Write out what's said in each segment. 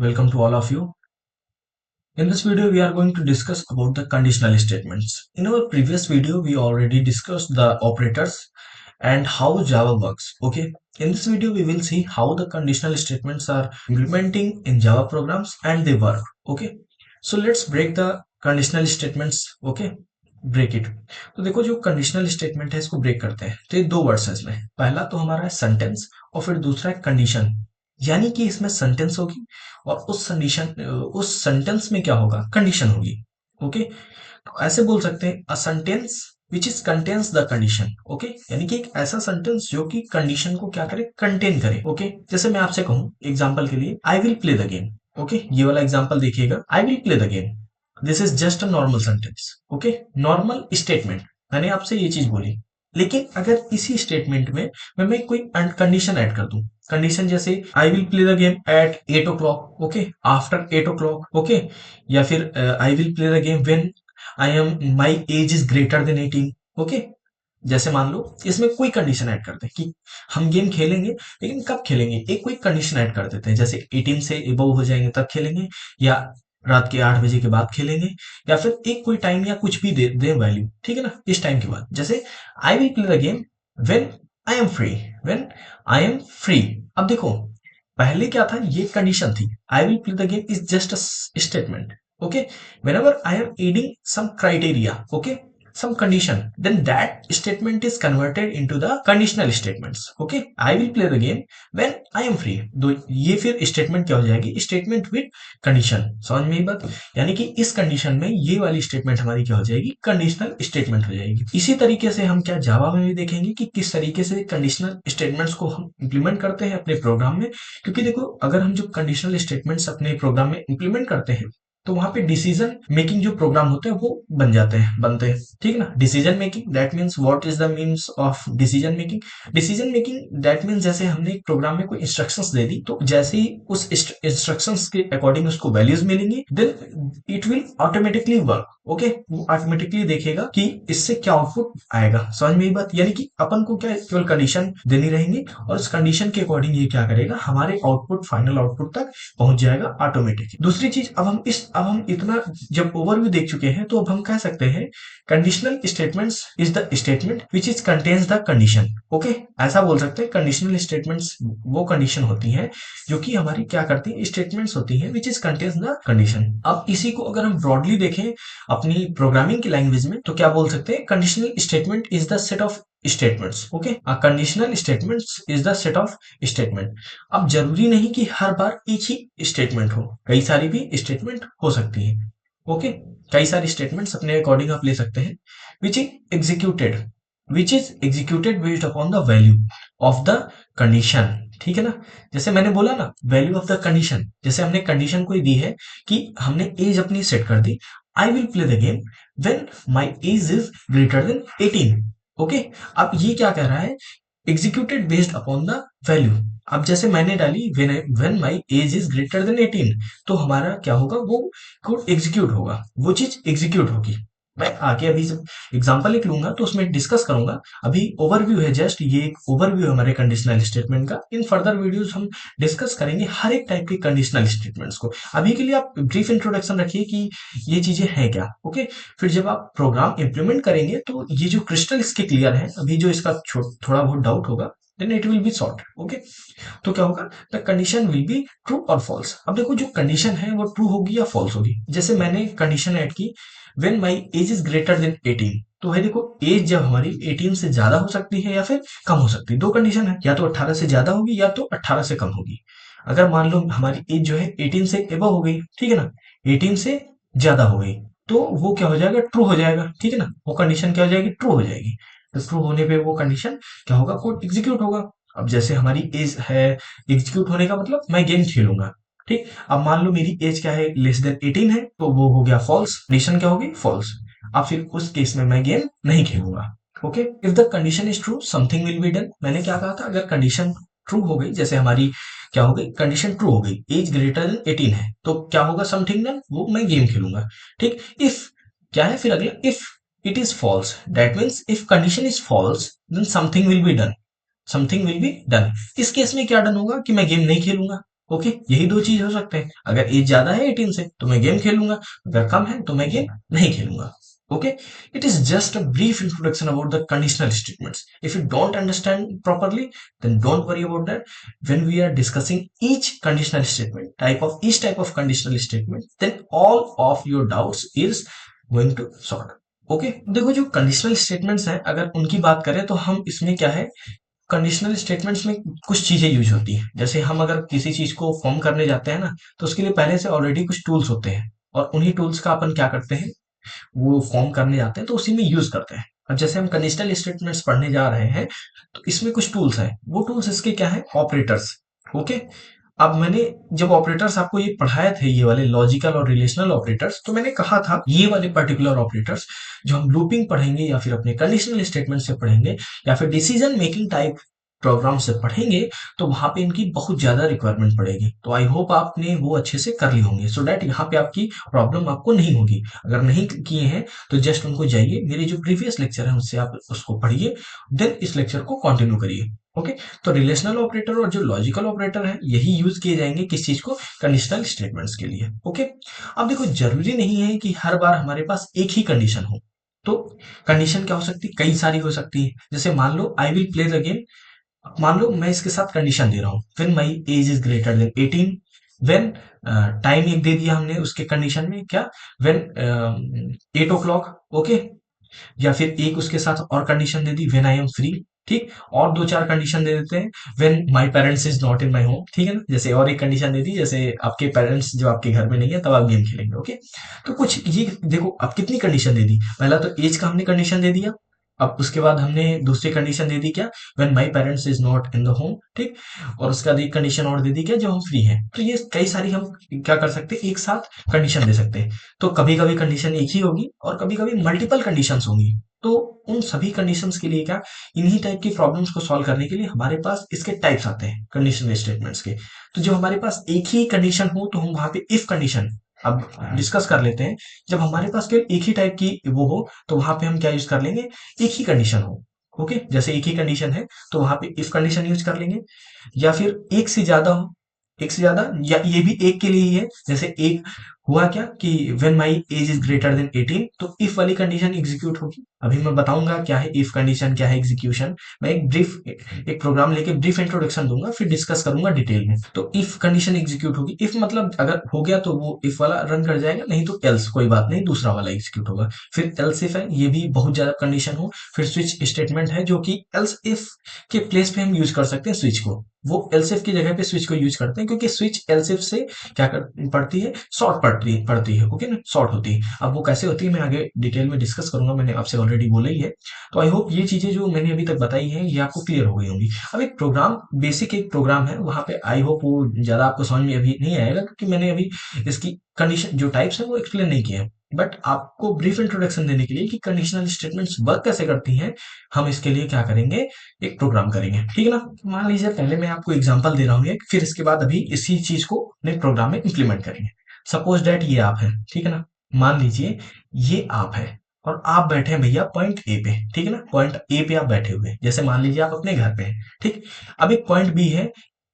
Welcome to all of you. In this video, we are going to discuss about the conditional statements. In our previous video, we already discussed the operators and how Java works. Okay. In this video, we will see how the conditional statements are implementing in Java programs and they work. Okay. So let's break the conditional statements. Okay. Break it. तो देखो जो conditional statement है इसको break करते हैं तो ये दो वर्ड्स है इसमें। पहला तो हमारा है सेंटेंस और फिर दूसरा है कंडीशन। यानी कि इसमें सेंटेंस होगी और उस सेंटेंस में क्या होगा, कंडीशन होगी। ओके, तो ऐसे बोल सकते हैं a sentence which is contains the condition. Okay, यानी कि एक ऐसा सेंटेंस जो कि कंडीशन को क्या करे, कंटेन करे। ओके, जैसे मैं आपसे कहूं एग्जांपल के लिए आई will play the game. Okay, ये वाला एग्जांपल देखिएगा, आई will play the game. This is just a normal sentence. Okay, normal statement, मैंने आपसे ये चीज बोली। लेकिन अगर इसी स्टेटमेंट में मैं कोई कंडीशन ऐड कर दूं, कंडीशन जैसे आई will play the game at 8 o'clock, okay, after 8 o'clock, okay, या फिर आई will play the game when I am my age is greater than 18। Okay, जैसे मान लो इसमें कोई कंडीशन ऐड करते हैं कि हम गेम खेलेंगे, लेकिन कब खेलेंगे, एक कोई कंडीशन ऐड कर देते हैं, जैसे 18 से एबव हो जाएंगे तब खेलेंगे, या रात के 8 बजे के बाद खेलेंगे, या फिर एक कोई टाइम या कुछ भी दे दे वैल्यू, ठीक है ना, इस टाइम के बाद। जैसे आई will play the game when I am free, when I am free. अब देखो पहले क्या था, ये कंडीशन थी, आई will play the game is just a statement. Okay, whenever I am adding some criteria, okay, some condition, then that statement is converted into the conditional statements. Okay, I will play the game when I am free। दो ये फिर statement क्या हो जाएगी, statement with condition. समझ में ये बात, यानी कि इस कंडीशन में ये वाली स्टेटमेंट हमारी क्या हो जाएगी, कंडीशनल स्टेटमेंट हो जाएगी। इसी तरीके से हम क्या जावा में भी देखेंगे कि किस तरीके से कंडीशनल स्टेटमेंट्स को हम इंप्लीमेंट करते हैं अपने प्रोग्राम में। क्योंकि देखो अगर हम जो कंडीशनल स्टेटमेंट्स अपने प्रोग्राम में इंप्लीमेंट करते हैं तो वहां पे डिसीजन मेकिंग जो प्रोग्राम होते हैं वो बनते हैं, ठीक है ना। Decision making that means what is the means of decision making. Decision making that means जैसे हमने एक प्रोग्राम में कोई इंस्ट्रक्शंस दे दी, तो जैसे ही उस इंस्ट्रक्शंस के अकॉर्डिंग उसको वैल्यूज मिलेंगी, then it will automatically work. Okay, वो ऑटोमेटिकली देखेगा कि इससे क्या आउटपुट आएगा। समझ में ये बात, यानी कि अपन को क्या केवल कंडीशन देनी रहेंगी और उस कंडीशन के अकॉर्डिंग ये क्या करेगा, हमारे आउटपुट फाइनल आउटपुट तक पहुंच जाएगा ऑटोमेटिकली। दूसरी चीज, अब हम इतना जब ओवरव्यू देख चुके हैं तो अब हम कह सकते हैं conditional statements is the statement which is contains the condition. Okay, ऐसा बोल सकते हैं कंडीशनल स्टेटमेंट्स वो कंडीशन होती है जो कि हमारी क्या करती है, स्टेटमेंट्स होती है which is contains the condition. अब इसी को अगर हम ब्रॉडली देखें अपनी प्रोग्रामिंग की लैंग्वेज में तो क्या बोल सकते हैं, conditional statement is the set of statements. Okay, conditional statements is the set of statement. अब जरूरी नहीं कि हर बार एक ही स्टेटमेंट हो, कई सारी भी स्टेटमेंट हो सकती है। ओके, कई सारी स्टेटमेंट्स अपने अकॉर्डिंग आप ले सकते हैं। Which is executed based upon the value of the condition, ठीक है ना। जैसे मैंने बोला ना, वैल्यू ऑफ द कंडीशन, जैसे हमने कंडीशन कोई दी है कि हमने एज अपनी सेट कर दी, I will play the game when my age is greater than 18। Okay, अब ये क्या कह रहा है, executed based upon the value. अब जैसे मैंने डाली when my age is greater than 18, तो हमारा क्या होगा, वो कोड एग्जीक्यूट होगा, वो चीज एग्जीक्यूट होगी। मैं आगे अभी जब एग्जांपल लिख लूंगा तो उसमें डिस्कस करूंगा। अभी ओवरव्यू है, जस्ट ये एक ओवरव्यू है हमारे कंडीशनल स्टेटमेंट का। इन फर्दर वीडियोस हम डिस्कस करेंगे हर एक टाइप के कंडीशनल स्टेटमेंट्स को। अभी के लिए आप ब्रीफ इंट्रोडक्शन रखिए कि ये चीजें हैं क्या। ओके, फिर जब आप प्रोग्राम इंप्लीमेंट करेंगे तो ये जो क्रिस्टल इसके क्लियर है, अभी जो इसका थोड़ा बहुत डाउट होगा then it will be sort. Okay, तो क्या होगा, the condition will be true और फॉल्स। अब देखो जो कंडीशन है वो ट्रू होगी या फॉल्स होगी। जैसे मैंने कंडीशन ऐड की when my age is greater than 18, तो भाई देखो एज जब हमारी 18 से ज्यादा हो सकती है या फिर कम हो सकती है। दो कंडीशन है, या तो 18 से ज्यादा होगी या तो 18 से कम होगी। अगर मान लो हमारी एज जो है 18 से एबव हो गई, ठीक है ना, 18 से ज्यादा हो गई, तो वो क्या हो जाएगा, ट्रू हो जाएगा, ठीक है ना, वो कंडीशन क्या हो जाएगी, ट्रू हो जाएगी। तो ट्रू होने पे वो कंडीशन क्या होगा, कोड एग्जीक्यूट होगा। अब जैसे हमारी एज है, एग्जीक्यूट होने का मतलब मैं गेम खेलूंगा, ठीक। अब मान लो मेरी एज क्या है, लेस देन 18 है, तो वो हो गया फॉल्स, कंडीशन क्या होगी, फॉल्स। अब फिर उस केस में मैं गेम नहीं खेलूंगा। Okay, if the condition is true something will be done. मैंने क्या कहा था, अगर कंडीशन ट्रू हो गई, जैसे हमारी क्या हो गई, कंडीशन ट्रू हो गई, एज ग्रेटर देन 18 है, तो क्या होगा, समथिंग डन, वो मैं गेम खेलूंगा, ठीक। इफ क्या है फिर अगला, if it is false, that means if condition is false then something will be done, something will be done. इस केस में क्या डन होगा कि मैं गेम नहीं खेलूंगा। ओके, यही दो चीज हो सकते हैं। अगर एज ज्यादा है 18 से तो मैं गेम खेलूंगा, अगर कम है तो मैं गेम नहीं खेलूंगा। Okay, it is just a brief introduction about the conditional statements. If you don't understand properly, then don't worry about that. when we are discussing each conditional statement type of each type of conditional statement, then all of your doubts is going to sort। Okay, देखो जो conditional statements हैं अगर उनकी बात करें तो हम इसमें क्या है, कंडीशनल स्टेटमेंट्स में कुछ चीजें यूज होती हैं। जैसे हम अगर किसी चीज को फॉर्म करने जाते हैं ना, तो उसके लिए पहले से ऑलरेडी कुछ टूल्स होते हैं, और उन्हीं टूल्स का अपन क्या करते हैं, वो फॉर्म करने जाते हैं तो उसी में यूज करते हैं। अब जैसे हम कंडीशनल स्टेटमेंट्स पढ़ने जा रहे हैं, तो इसमें कुछ टूल्स हैं। वो टूल्स इसके क्या है, ऑपरेटर्स। ओके, अब मैंने जब ऑपरेटर्स आपको ये पढ़ाए थे, ये वाले लॉजिकल और रिलेशनल ऑपरेटर्स, तो मैंने कहा था ये वाले पर्टिकुलर ऑपरेटर्स जो हम लूपिंग पढ़ेंगे या फिर अपने कंडीशनल स्टेटमेंट से पढ़ेंगे या फिर डिसीजन मेकिंग टाइप प्रोग्राम से पढ़ेंगे, तो वहां पे इनकी बहुत ज्यादा रिक्वायरमेंट पड़ेगी। तो आई होप आपने वो अच्छे से कर ली होंगे, सो दैट यहाँ पे आपकी प्रॉब्लम आपको नहीं होगी। अगर नहीं किए हैं तो जस्ट उनको जाइए, मेरे जो प्रीवियस लेक्चर है उससे आप उसको पढ़िए, देन इस लेक्चर को कंटिन्यू करिए। ओके, तो रिलेशनल ऑपरेटर और जो लॉजिकल ऑपरेटर है यही यूज किए जाएंगे किस चीज को, कंडीशनल स्टेटमेंट्स के लिए। ओके, अब देखो जरूरी नहीं है कि हर बार हमारे पास एक ही कंडीशन हो। तो कंडीशन क्या हो सकती है, कई सारी हो सकती है। जैसे मान लो I will play the game, मान लो मैं इसके साथ कंडीशन दे रहा हूँ, when my age is greater than 18, when time एक दे दिया हमने उसके कंडीशन में क्या, व्हेन 8 o'clock। ओके, या फिर एक उसके साथ और कंडीशन दे दी, व्हेन आई एम फ्री। ठीक, और दो चार कंडीशन दे देते हैं, when my parents is not in my home. ठीक है ना, जैसे और एक कंडीशन दे दी, जैसे आपके पेरेंट्स जो आपके घर में नहीं है तब आप गेम खेलेंगे। ओके, तो कुछ ये देखो अब कितनी कंडीशन दे दी, पहला तो एज का हमने कंडीशन दे दिया, अब उसके बाद हमने दूसरी कंडीशन दे दी क्या, when my parents is not in the home. ठीक, और उसके बाद एक कंडीशन और दे दी क्या, जब हम फ्री हैं। तो ये कई सारी हम क्या कर सकते हैं, एक साथ कंडीशन दे सकते हैं। तो कभी कभी कंडीशन एक ही होगी और कभी कभी मल्टीपल कंडीशंस होंगी। तो उन सभी कंडीशंस के लिए क्या, इन्हीं टाइप की प्रॉब्लम्स को सॉल्व करने के लिए हमारे पास इसके टाइप्स आते हैं कंडीशनल स्टेटमेंट्स के। तो जब हमारे पास एक ही कंडीशन हो तो हम वहां पे इफ कंडीशन अब डिस्कस कर लेते हैं। जब हमारे पास केवल एक ही टाइप की वो हो तो वहां पे हम क्या यूज कर लेंगे, एक ही कंडीशन हो। ओके, जैसे एक ही कंडीशन है तो वहां पे इफ कंडीशन यूज कर लेंगे, या फिर एक से ज्यादा हो, एक से ज्यादा, या ये भी एक के लिए ही है। जैसे एक हुआ क्या कि when my age is greater than 18, तो इफ वाली कंडीशन एग्जीक्यूट होगी। अभी मैं बताऊंगा क्या है इफ कंडीशन, क्या है एग्जीक्यूशन। मैं एक ब्रीफ एक प्रोग्राम लेके ब्रीफ इंट्रोडक्शन दूंगा, फिर डिस्कस करूंगा डिटेल में। तो इफ कंडीशन एग्जीक्यूट होगी, इफ मतलब अगर हो गया तो वो इफ वाला रन कर जाएगा, नहीं तो एल्स, कोई बात नहीं, दूसरा वाला एग्जीक्यूट होगा। फिर एल्स इफ है, ये भी बहुत ज्यादा कंडीशन हो। फिर स्विच स्टेटमेंट है जो कि एल्स इफ के प्लेस पे हम यूज कर सकते हैं स्विच को, वो एल्सिफ की जगह पे स्विच को यूज करते हैं, क्योंकि स्विच एल्सिफ से क्या पड़ती है, शॉर्ट पड़ती है। ओके ना, शॉर्ट होती है। अब वो कैसे होती है मैं आगे डिटेल में डिस्कस करूंगा, मैंने आपसे ऑलरेडी बोला ही है। तो आई होप ये चीजें जो मैंने अभी तक बताई हैं ये आपको क्लियर हो गई होंगी। अब एक प्रोग्राम, बेसिक एक प्रोग्राम है, वहां पे आई होप वो ज्यादा आपको समझ में अभी नहीं आएगा, क्योंकि मैंने अभी इसकी कंडीशन जो टाइप्स है वो एक्सप्लेन नहीं किया है। बट आपको ब्रीफ इंट्रोडक्शन देने के लिए कि कंडीशनल स्टेटमेंट्स वर्क कैसे करती हैं, हम इसके लिए क्या करेंगे, एक प्रोग्राम करेंगे। ठीक है ना, मान लीजिए पहले मैं आपको एग्जांपल दे रहा हूँ एक, फिर इसके बाद अभी इसी चीज को अपने प्रोग्राम में इंप्लीमेंट करेंगे। सपोज दैट ये आप है, ठीक है ना, मान लीजिए ये आप है और आप बैठे हैं भैया पॉइंट ए पे। ठीक है ना, पॉइंट ए पे आप बैठे हुए हैं, जैसे मान लीजिए आप अपने घर पे हैं। ठीक, अब एक पॉइंट बी है,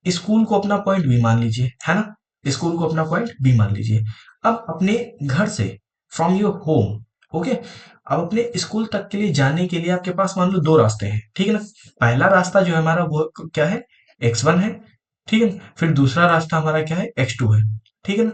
स्कूल को अपना पॉइंट बी मान लीजिए, है ना, स्कूल को अपना पॉइंट बी मान लीजिए। अब अपने घर से, फ्रॉम योर होम, ओके, अब अपने स्कूल तक के लिए जाने के लिए आपके पास मान लो दो रास्ते हैं। ठीक है ना, पहला रास्ता जो है हमारा वो क्या है, x1 है। ठीक है ना, फिर दूसरा रास्ता हमारा क्या है, x2 है। ठीक है ना,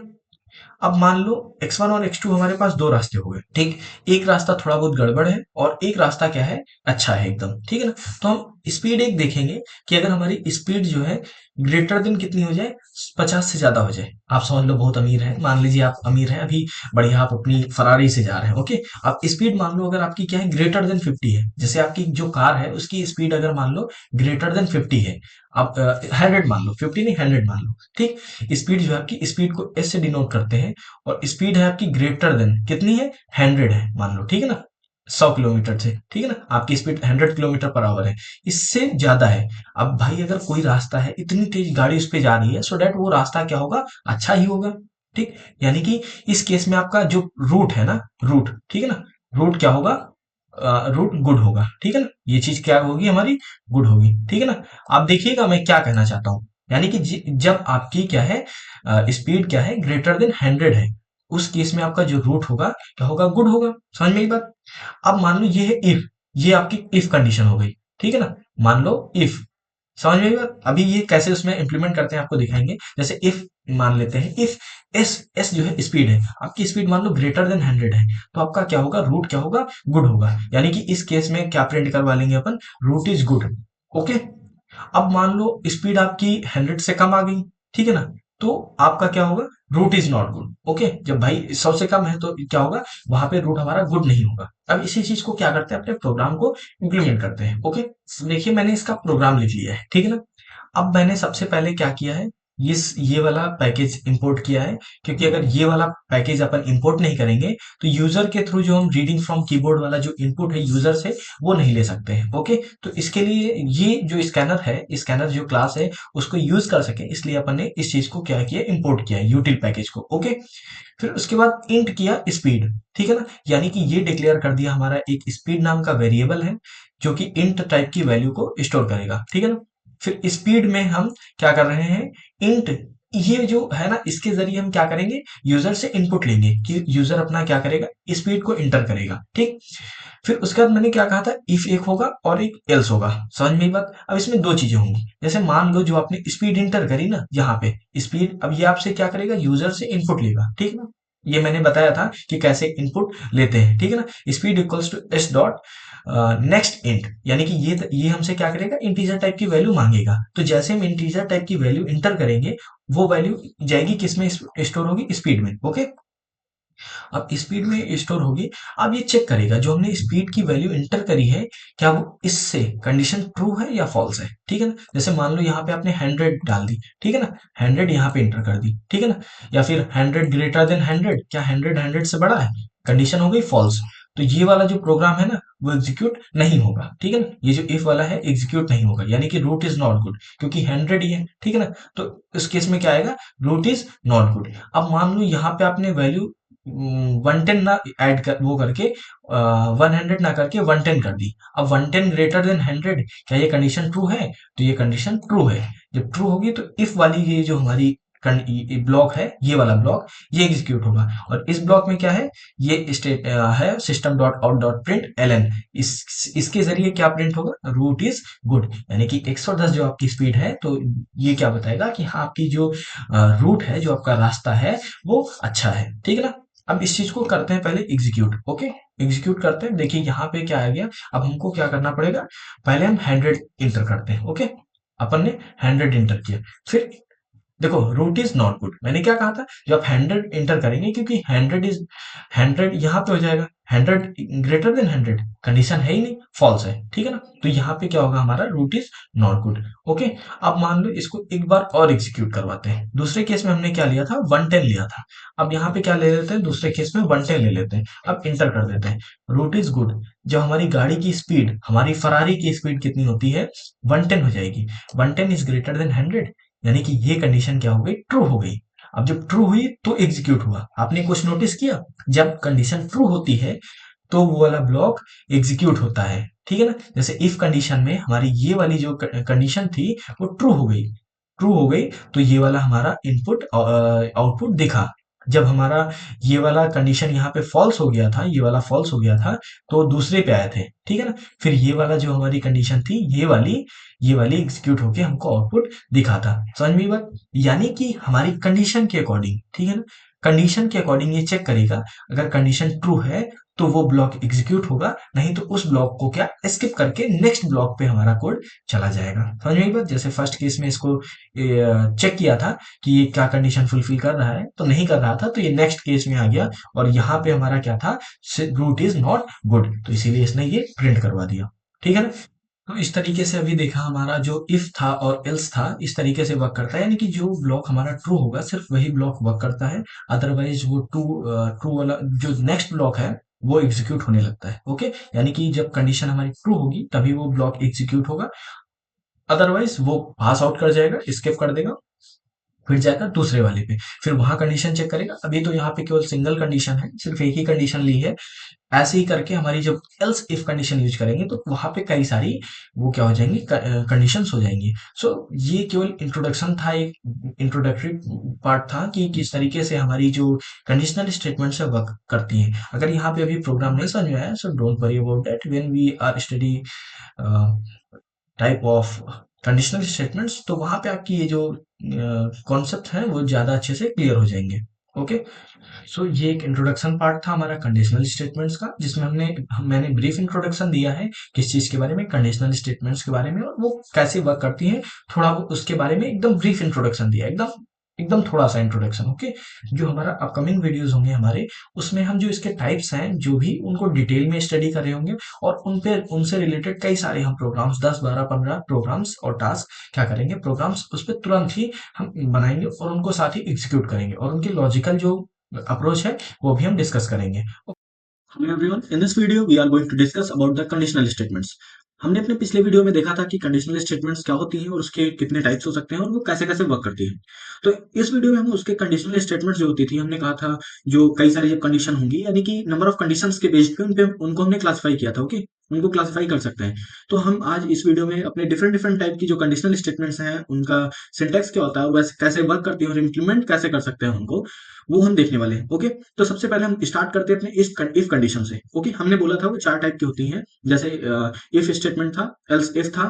अब मान लो x1 और x2 हमारे पास दो रास्ते हो गए। ठीक, एक रास्ता थोड़ा बहुत गड़बड़ है और एक रास्ता क्या है, अच्छा है एकदम। ठीक है ना, तो हम स्पीड एक देखेंगे कि अगर हमारी स्पीड जो है ग्रेटर देन कितनी हो जाए, 50 से ज्यादा हो जाए। आप समझ लो बहुत अमीर है, मान लीजिए आप अमीर हैं अभी, बढ़िया, आप अपनी फरारी से जा रहे हैं। ओके, आप स्पीड मान लो अगर आपकी क्या है, ग्रेटर देन 50 है। जैसे आपकी जो कार है उसकी स्पीड अगर मान लो ग्रेटर देन 50 है, आप 100 मान लो, 50 नहीं 100 मान लो। ठीक, स्पीड जो है आपकी, स्पीड को एस से डिनोट करते हैं, और स्पीड है आपकी ग्रेटर देन कितनी है, 100 है मान लो। ठीक है ना, 100 किलोमीटर से। ठीक है ना, आपकी स्पीड 100 किलोमीटर पर आवर है, इससे ज्यादा है। अब भाई अगर कोई रास्ता है, इतनी तेज गाड़ी उस पर जा रही है, सो डेट वो रास्ता क्या होगा, अच्छा ही होगा। ठीक, यानी कि इस केस में आपका जो रूट है ना, रूट, ठीक है ना, रूट क्या होगा, रूट गुड होगा। ठीक है ना, ये चीज क्या होगी हमारी, गुड होगी। ठीक है ना, आप देखिएगा मैं क्या कहना चाहता हूँ, यानी कि जब आपकी क्या है स्पीड क्या है ग्रेटर देन 100 है, उस केस में आपका जो रूट होगा क्या होगा, गुड होगा। समझ में आई बात। अब मान लो ये है इफ, ये आपकी इफ कंडीशन हो गई, ठीक है ना। मान लो इफ, समझ में आई बात। अभी ये कैसे उसमें इंप्लीमेंट करते हैं आपको दिखाएंगे। जैसे इफ मान लेते हैं, इफ एस एस जो है स्पीड है, आपकी स्पीड मान लो ग्रेटर देन 100 है, तो आपका क्या होगा, रूट क्या होगा, गुड होगा। यानी कि इस केस में क्या प्रिंट करवा लेंगे अपन, रूट इज गुड। ओके। अब मान लो स्पीड आपकी 100 से कम आ गई, ठीक है ना, तो आपका क्या होगा, root is not good. Okay, जब भाई 100 से कम है तो क्या होगा, वहां पे रूट हमारा गुड नहीं होगा। अब इसी चीज को क्या करते हैं, अपने प्रोग्राम को इंप्लीमेंट करते हैं। ओके, देखिए मैंने इसका प्रोग्राम लिख लिया है, ठीक है ना। अब मैंने सबसे पहले क्या किया है, ये वाला पैकेज इंपोर्ट किया है, क्योंकि अगर ये वाला पैकेज अपन इंपोर्ट नहीं करेंगे तो यूजर के थ्रू जो हम रीडिंग फ्रॉम कीबोर्ड वाला जो इनपुट है यूजर से, वो नहीं ले सकते हैं। ओके, तो इसके लिए ये जो स्कैनर है, स्कैनर जो क्लास है उसको यूज कर सके, इसलिए अपन ने इस चीज को क्या किया, इंपोर्ट किया है यूटिल पैकेज को। ओके, फिर उसके बाद इंट किया स्पीड, ठीक है ना। यानी कि ये डिक्लेयर कर दिया हमारा एक स्पीड नाम का वेरिएबल है, जो कि इंट टाइप की वैल्यू को स्टोर करेगा, ठीक है ना। फिर स्पीड में हम क्या कर रहे हैं, इंट, ये जो है ना, इसके जरिए हम क्या करेंगे, यूजर से इनपुट लेंगे कि यूजर अपना क्या करेगा, स्पीड को इंटर करेगा, ठीक। फिर उसके बाद मैंने क्या कहा था, इफ एक होगा और एक एल्स होगा। समझ में आई बात। अब इसमें दो चीजें होंगी, जैसे मान लो जो आपने स्पीड इंटर करी ना यहाँ पे स्पीड, अब ये आपसे क्या करेगा, यूजर से इनपुट लेगा, ठीक ना। ये मैंने बताया था कि कैसे इनपुट लेते हैं, ठीक है ना। Speed equals to S dot next int, यानी कि ये हमसे क्या करेगा, इंटीजर टाइप की वैल्यू मांगेगा। तो जैसे हम इंटीजर टाइप की वैल्यू इंटर करेंगे, वो वैल्यू जाएगी किसमें, स्टोर होगी स्पीड में। ओके, अब स्पीड में स्टोर होगी। अब ये चेक करेगा जो हमने स्पीड की वैल्यू इंटर करी है, क्या वो इससे कंडीशन ट्रू है या फॉल्स है, ठीक है ना। जैसे मान लो यहाँ पे आपने 100 डाल दी, ठीक है ना, 100 यहाँ पे इंटर कर दी, ठीक है ना। या फिर 100 ग्रेटर देन 100, क्या 100 100 से बड़ा है, कंडीशन हो गई फॉल्स। तो ये वाला जो प्रोग्राम है ना, वो एग्जीक्यूट नहीं होगा, ठीक है ना। ये जो इफ वाला है एग्जीक्यूट नहीं होगा, यानी कि रूट इज नॉट गुड, क्योंकि 100 ही है, ठीक है ना। तो इस केस में क्या आएगा, रूट इज नॉट गुड। अब मान लो यहाँ पे आपने वैल्यू 110 ना ऐड कर, वो करके 100 ना करके 110 कर दी। अब 110 ग्रेटर देन 100, क्या ये कंडीशन ट्रू है, तो ये कंडीशन ट्रू है। जब ट्रू होगी तो इफ वाली ये जो हमारी ब्लॉक है, ये वाला ब्लॉक, ये एग्जीक्यूट होगा। और इस ब्लॉक में क्या है, ये स्टेट है system dot out dot print L, इसके जरिए क्या प्रिंट होगा, रूट इज गुड। यानी कि 110 जो आपकी स्पीड है, तो ये क्या बताएगा कि हाँ आपकी जो रूट है, जो आपका रास्ता है, वो अच्छा है, ठीक है ना। अब इस चीज को करते हैं पहले एग्जीक्यूट। ओके, एग्जीक्यूट करते हैं। देखिए यहाँ पे क्या आ गया, अब हमको क्या करना पड़ेगा, पहले हम 100 इंटर करते हैं। ओके, अपन ने 100 इंटर किया। फिर देखो, रूट इज नॉट गुड, मैंने क्या कहा था, जब आप 100 इंटर करेंगे, क्योंकि 100 यहाँ पे हो जाएगा, 100 ग्रेटर देन 100, कंडीशन है ही नहीं, फॉल्स है, ठीक है ना। तो यहाँ पे क्या होगा, हमारा root is not good. Okay, अब मान लो इसको एक बार और एग्जीक्यूट करवाते हैं। दूसरे केस में हमने क्या लिया था, 110 लिया था। अब यहाँ पे क्या ले लेते हैं, दूसरे केस में 110 ले लेते हैं। अब इंटर कर देते हैं, रूट इज गुड। जब हमारी गाड़ी की स्पीड, हमारी फरारी की स्पीड कितनी होती है, 110 हो जाएगी। 110 इज ग्रेटर देन 100, यानी कि ये कंडीशन क्या हो गई, ट्रू हो गई। अब जब ट्रू हुई तो एग्जीक्यूट हुआ। आपने कुछ नोटिस किया, जब कंडीशन ट्रू होती है तो वो वाला ब्लॉक एग्जीक्यूट होता है, ठीक है ना। जैसे इफ कंडीशन में हमारी ये वाली जो कंडीशन थी वो ट्रू हो गई, ट्रू हो गई, तो ये वाला हमारा इनपुट आउटपुट दिखा। जब हमारा ये वाला कंडीशन यहाँ पे फॉल्स हो गया था, ये वाला फॉल्स हो गया था, तो दूसरे पे आए थे, ठीक है ना। फिर ये वाला जो हमारी कंडीशन थी, ये वाली एग्जीक्यूट होके हमको आउटपुट दिखा था। समझ में बात। यानी कि हमारी कंडीशन के अकॉर्डिंग, ठीक है ना, कंडीशन के अकॉर्डिंग ये चेक करेगा। अगर कंडीशन ट्रू है तो वो ब्लॉक एग्जीक्यूट होगा, नहीं तो उस ब्लॉक को क्या स्किप करके नेक्स्ट ब्लॉक पे हमारा कोड चला जाएगा। समझ में बात। जैसे फर्स्ट केस में इसको चेक किया था कि ये क्या कंडीशन फुलफिल कर रहा है, तो नहीं कर रहा था, तो ये नेक्स्ट केस में आ गया, और यहाँ पे हमारा क्या था, रूट इज नॉट गुड, तो इसीलिए इसने ये प्रिंट करवा दिया, ठीक है ना। तो इस तरीके से अभी देखा, हमारा जो इफ था और एल्स था, इस तरीके से वर्क करता है। यानी कि जो ब्लॉक हमारा ट्रू होगा, सिर्फ वही ब्लॉक वर्क करता है। अदरवाइज वो ट्रू वाला जो नेक्स्ट ब्लॉक है, वो एग्जीक्यूट होने लगता है। ओके, यानी कि जब कंडीशन हमारी ट्रू होगी तभी वो ब्लॉक एग्जीक्यूट होगा, अदरवाइज वो पास आउट कर जाएगा, स्किप कर देगा। फिर जाकर दूसरे वाले पे, फिर वहां कंडीशन चेक करेगा। अभी तो यहाँ पे केवल सिंगल कंडीशन है, सिर्फ एक ही कंडीशन ली है। ऐसे ही करके हमारी जब एल्स इफ कंडीशन यूज करेंगे तो वहां पे कई सारी वो क्या हो जाएंगी, कंडीशंस हो जाएंगी। सो ये केवल इंट्रोडक्शन था, एक इंट्रोडक्टरी पार्ट था कि किस तरीके से हमारी जो कंडीशनल स्टेटमेंट्स है वर्क करती हैं। अगर यहाँ पे अभी प्रोग्राम नहीं समझ में आया, so don't worry about that, when we are study type of conditional statements, तो वहां पे आपकी ये जो कॉन्सेप्ट है वो ज्यादा अच्छे से क्लियर हो जाएंगे। ओके, सो ये एक इंट्रोडक्शन पार्ट था हमारा कंडीशनल स्टेटमेंट्स का, जिसमें मैंने ब्रीफ इंट्रोडक्शन दिया है किस चीज के बारे में, कंडीशनल स्टेटमेंट्स के बारे में, और वो कैसे वर्क करती हैं, थोड़ा वो उसके बारे में एकदम ब्रीफ इंट्रोडक्शन दिया, एकदम एकदम थोड़ा सा इंट्रोडक्शन। ओके, जो हमारा अपकमिंग वीडियोस होंगे हमारे, उसमें हम जो इसके टाइप्स हैं जो भी उनको डिटेल में स्टडी कर रहे होंगे, और उन पे उनसे रिलेटेड कई सारे हम प्रोग्राम्स, 10 12 15 प्रोग्राम्स और टास्क क्या करेंगे, प्रोग्राम्स उस पर तुरंत ही हम बनाएंगे और उनको साथ ही एग्जीक्यूट करेंगे, और उनके लॉजिकल जो अप्रोच है वो भी हम डिस्कस करेंगे। Hello everyone, in this video we are going to discuss about the conditional statements. हमने अपने पिछले वीडियो में देखा था कि कंडीशनल स्टेटमेंट्स क्या होती हैं और उसके कितने टाइप्स हो सकते हैं और वो कैसे कैसे वर्क करती हैं। तो इस वीडियो में हम उसके कंडीशनल स्टेटमेंट्स जो होती थी, हमने कहा था जो कई सारी जब कंडीशन होंगी, यानी कि नंबर ऑफ कंडीशंस के बेस पे उनको हमने क्लासिफाई किया था। ओके, उनको क्लासिफाई कर सकते हैं। तो हम आज इस वीडियो में अपने डिफरेंट डिफरेंट टाइप की जो कंडीशनल स्टेटमेंट्स हैं उनका सिंटैक्स क्या होता है, वैसे कैसे वर्क करती है और इम्प्लीमेंट कैसे कर सकते हैं उनको, वो हम देखने वाले हैं। ओके, तो सबसे पहले हम स्टार्ट करते हैं अपने इफ कंडीशन से। ओके, हमने बोला था वो चार टाइप की होती हैं, जैसे इफ स्टेटमेंट था, एल्स इफ था,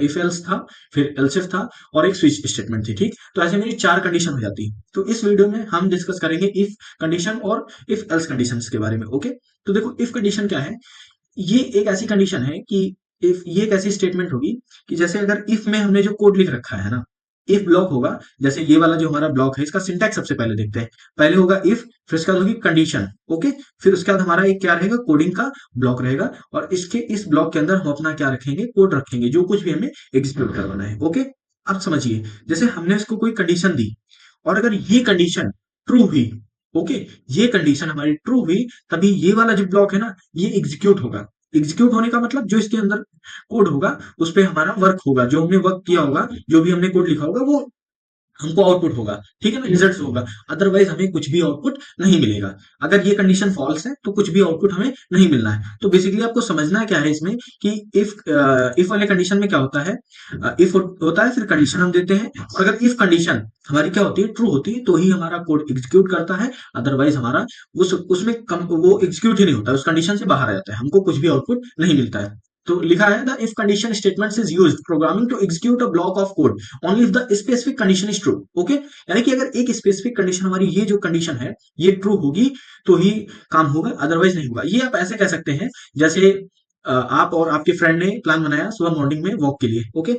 इफ एल्स था, फिर एल्स इफ था, और एक स्विच स्टेटमेंट थी। ठीक, तो ऐसे मेरी चार कंडीशन हो जाती है। तो इस वीडियो में हम डिस्कस करेंगे इफ कंडीशन और इफ एल्स कंडीशन के बारे में। ओके, तो देखो इफ कंडीशन क्या है, ये एक ऐसी कंडीशन है कि इफ ये एक ऐसी स्टेटमेंट होगी कि जैसे अगर इफ में हमने जो कोड लिख रखा है ना, इफ ब्लॉक होगा, जैसे ये वाला जो हमारा ब्लॉक है, इसका सिंटैक्स सबसे पहले देखते हैं। पहले होगा इफ, फिर उसके बाद होगी कंडीशन। ओके, फिर उसके बाद हमारा एक क्या रहेगा, कोडिंग का ब्लॉक रहेगा, और इसके इस ब्लॉक के अंदर हम अपना क्या रखेंगे, कोड रखेंगे, जो कुछ भी हमें एग्जीक्यूट करवाना है। ओके, अब समझिए, जैसे हमने इसको कोई कंडीशन दी और अगर ये कंडीशन ट्रू हुई, ओके, ये कंडीशन हमारी ट्रू हुई, तभी ये वाला जो ब्लॉक है ना, ये एग्जीक्यूट होगा। एग्जीक्यूट होने का मतलब जो इसके अंदर कोड होगा उस पे हमारा वर्क होगा, जो हमने वर्क किया होगा, जो भी हमने कोड लिखा होगा वो हमको आउटपुट होगा। ठीक है ना, रिजल्ट होगा। अदरवाइज हमें कुछ भी आउटपुट नहीं मिलेगा। अगर ये कंडीशन फॉल्स है तो कुछ भी आउटपुट हमें नहीं मिलना है। तो बेसिकली आपको समझना क्या है इसमें कि इफ वाले कंडीशन में क्या होता है, इफ होता है, फिर कंडीशन हम देते हैं, और अगर इफ कंडीशन हमारी क्या होती है, ट्रू होती है, तो ही हमारा कोड एग्जीक्यूट करता है। अदरवाइज हमारा उसमें वो एग्जीक्यूट ही नहीं होता, उस कंडीशन से बाहर आ जाता है, हमको कुछ भी आउटपुट नहीं मिलता है। तो लिखा है the if condition statement is used programming to execute a block of code only if the specific condition is true. Okay, यानी कि अगर एक स्पेसिफिक कंडीशन, हमारी ये जो कंडीशन है ये ट्रू होगी तो ही काम होगा, अदरवाइज नहीं होगा। ये आप ऐसे कह सकते हैं जैसे आप और आपके फ्रेंड ने प्लान बनाया सुबह मॉर्निंग में वॉक के लिए। ओके,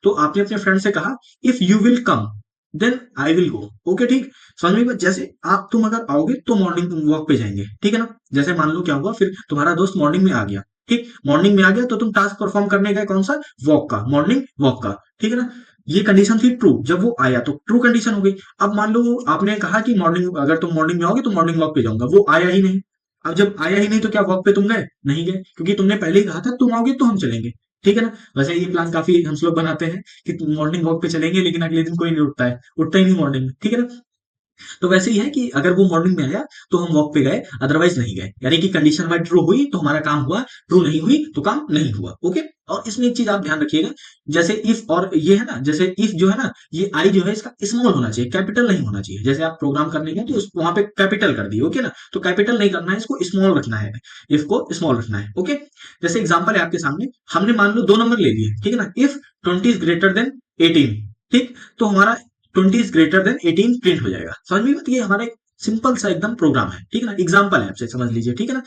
तो आपने अपने फ्रेंड से कहा if you will come then I will go. Okay, ठीक, समझ में। जैसे तुम अगर आओगे तो मॉर्निंग वॉक पे जाएंगे, ठीक है ना। जैसे मान लो क्या हुआ, फिर तुम्हारा दोस्त मॉर्निंग में आ गया, ठीक, मॉर्निंग में आ गया तो तुम टास्क परफॉर्म करने गए, कौन सा, वॉक का, मॉर्निंग वॉक का, ठीक है ना। ये कंडीशन थी ट्रू, जब वो आया तो ट्रू कंडीशन हो गई। अब मान लो आपने कहा कि मॉर्निंग, अगर तुम मॉर्निंग में आओगे तो मॉर्निंग वॉक पे जाऊंगा, वो आया ही नहीं। अब जब आया ही नहीं तो क्या वॉक पे तुम गए, नहीं गए, क्योंकि तुमने पहले ही कहा था तुम आओगे तो हम चलेंगे। ठीक है ना। वैसे ये प्लान काफी हम लोग बनाते हैं कि मॉर्निंग वॉक पे चलेंगे, लेकिन अगले दिन कोई नहीं उठता है, उठता ही नहीं मॉर्निंग में, ठीक है ना। तो वैसे ही है कि अगर वो मॉर्निंग में आया तो हम वॉक पे गए, अदरवाइज नहीं गए। यानी कि कंडीशन हमारी ट्रू हुई तो हमारा काम हुआ, ट्रू नहीं हुई तो काम नहीं हुआ। ओके, और इसमें एक चीज आप ध्यान रखिएगा, जैसे इफ और ये है ना, जैसे इफ जो है ना, ये आई जो है इसका स्मॉल होना चाहिए, कैपिटल नहीं होना चाहिए। जैसे आप प्रोग्राम करने गए तो वहां पे कैपिटल कर दिए, ओके ना, तो कैपिटल नहीं करना है, इसको स्मॉल रखना है, इफ को स्मॉल रखना है। ओके, जैसे एग्जाम्पल है आपके सामने, हमने मान लो 2 नंबर ले लिए, ठीक है ना। इफ 20 इज ग्रेटर देन 18, ठीक, तो हमारा 20 इज ग्रेटर देन 18 प्रिंट हो जाएगा। समझ में बात, ये हमारा एक सिंपल सा एकदम प्रोग्राम है, ठीक है ना, एग्जांपल है, आपसे समझ लीजिए, ठीक है ना।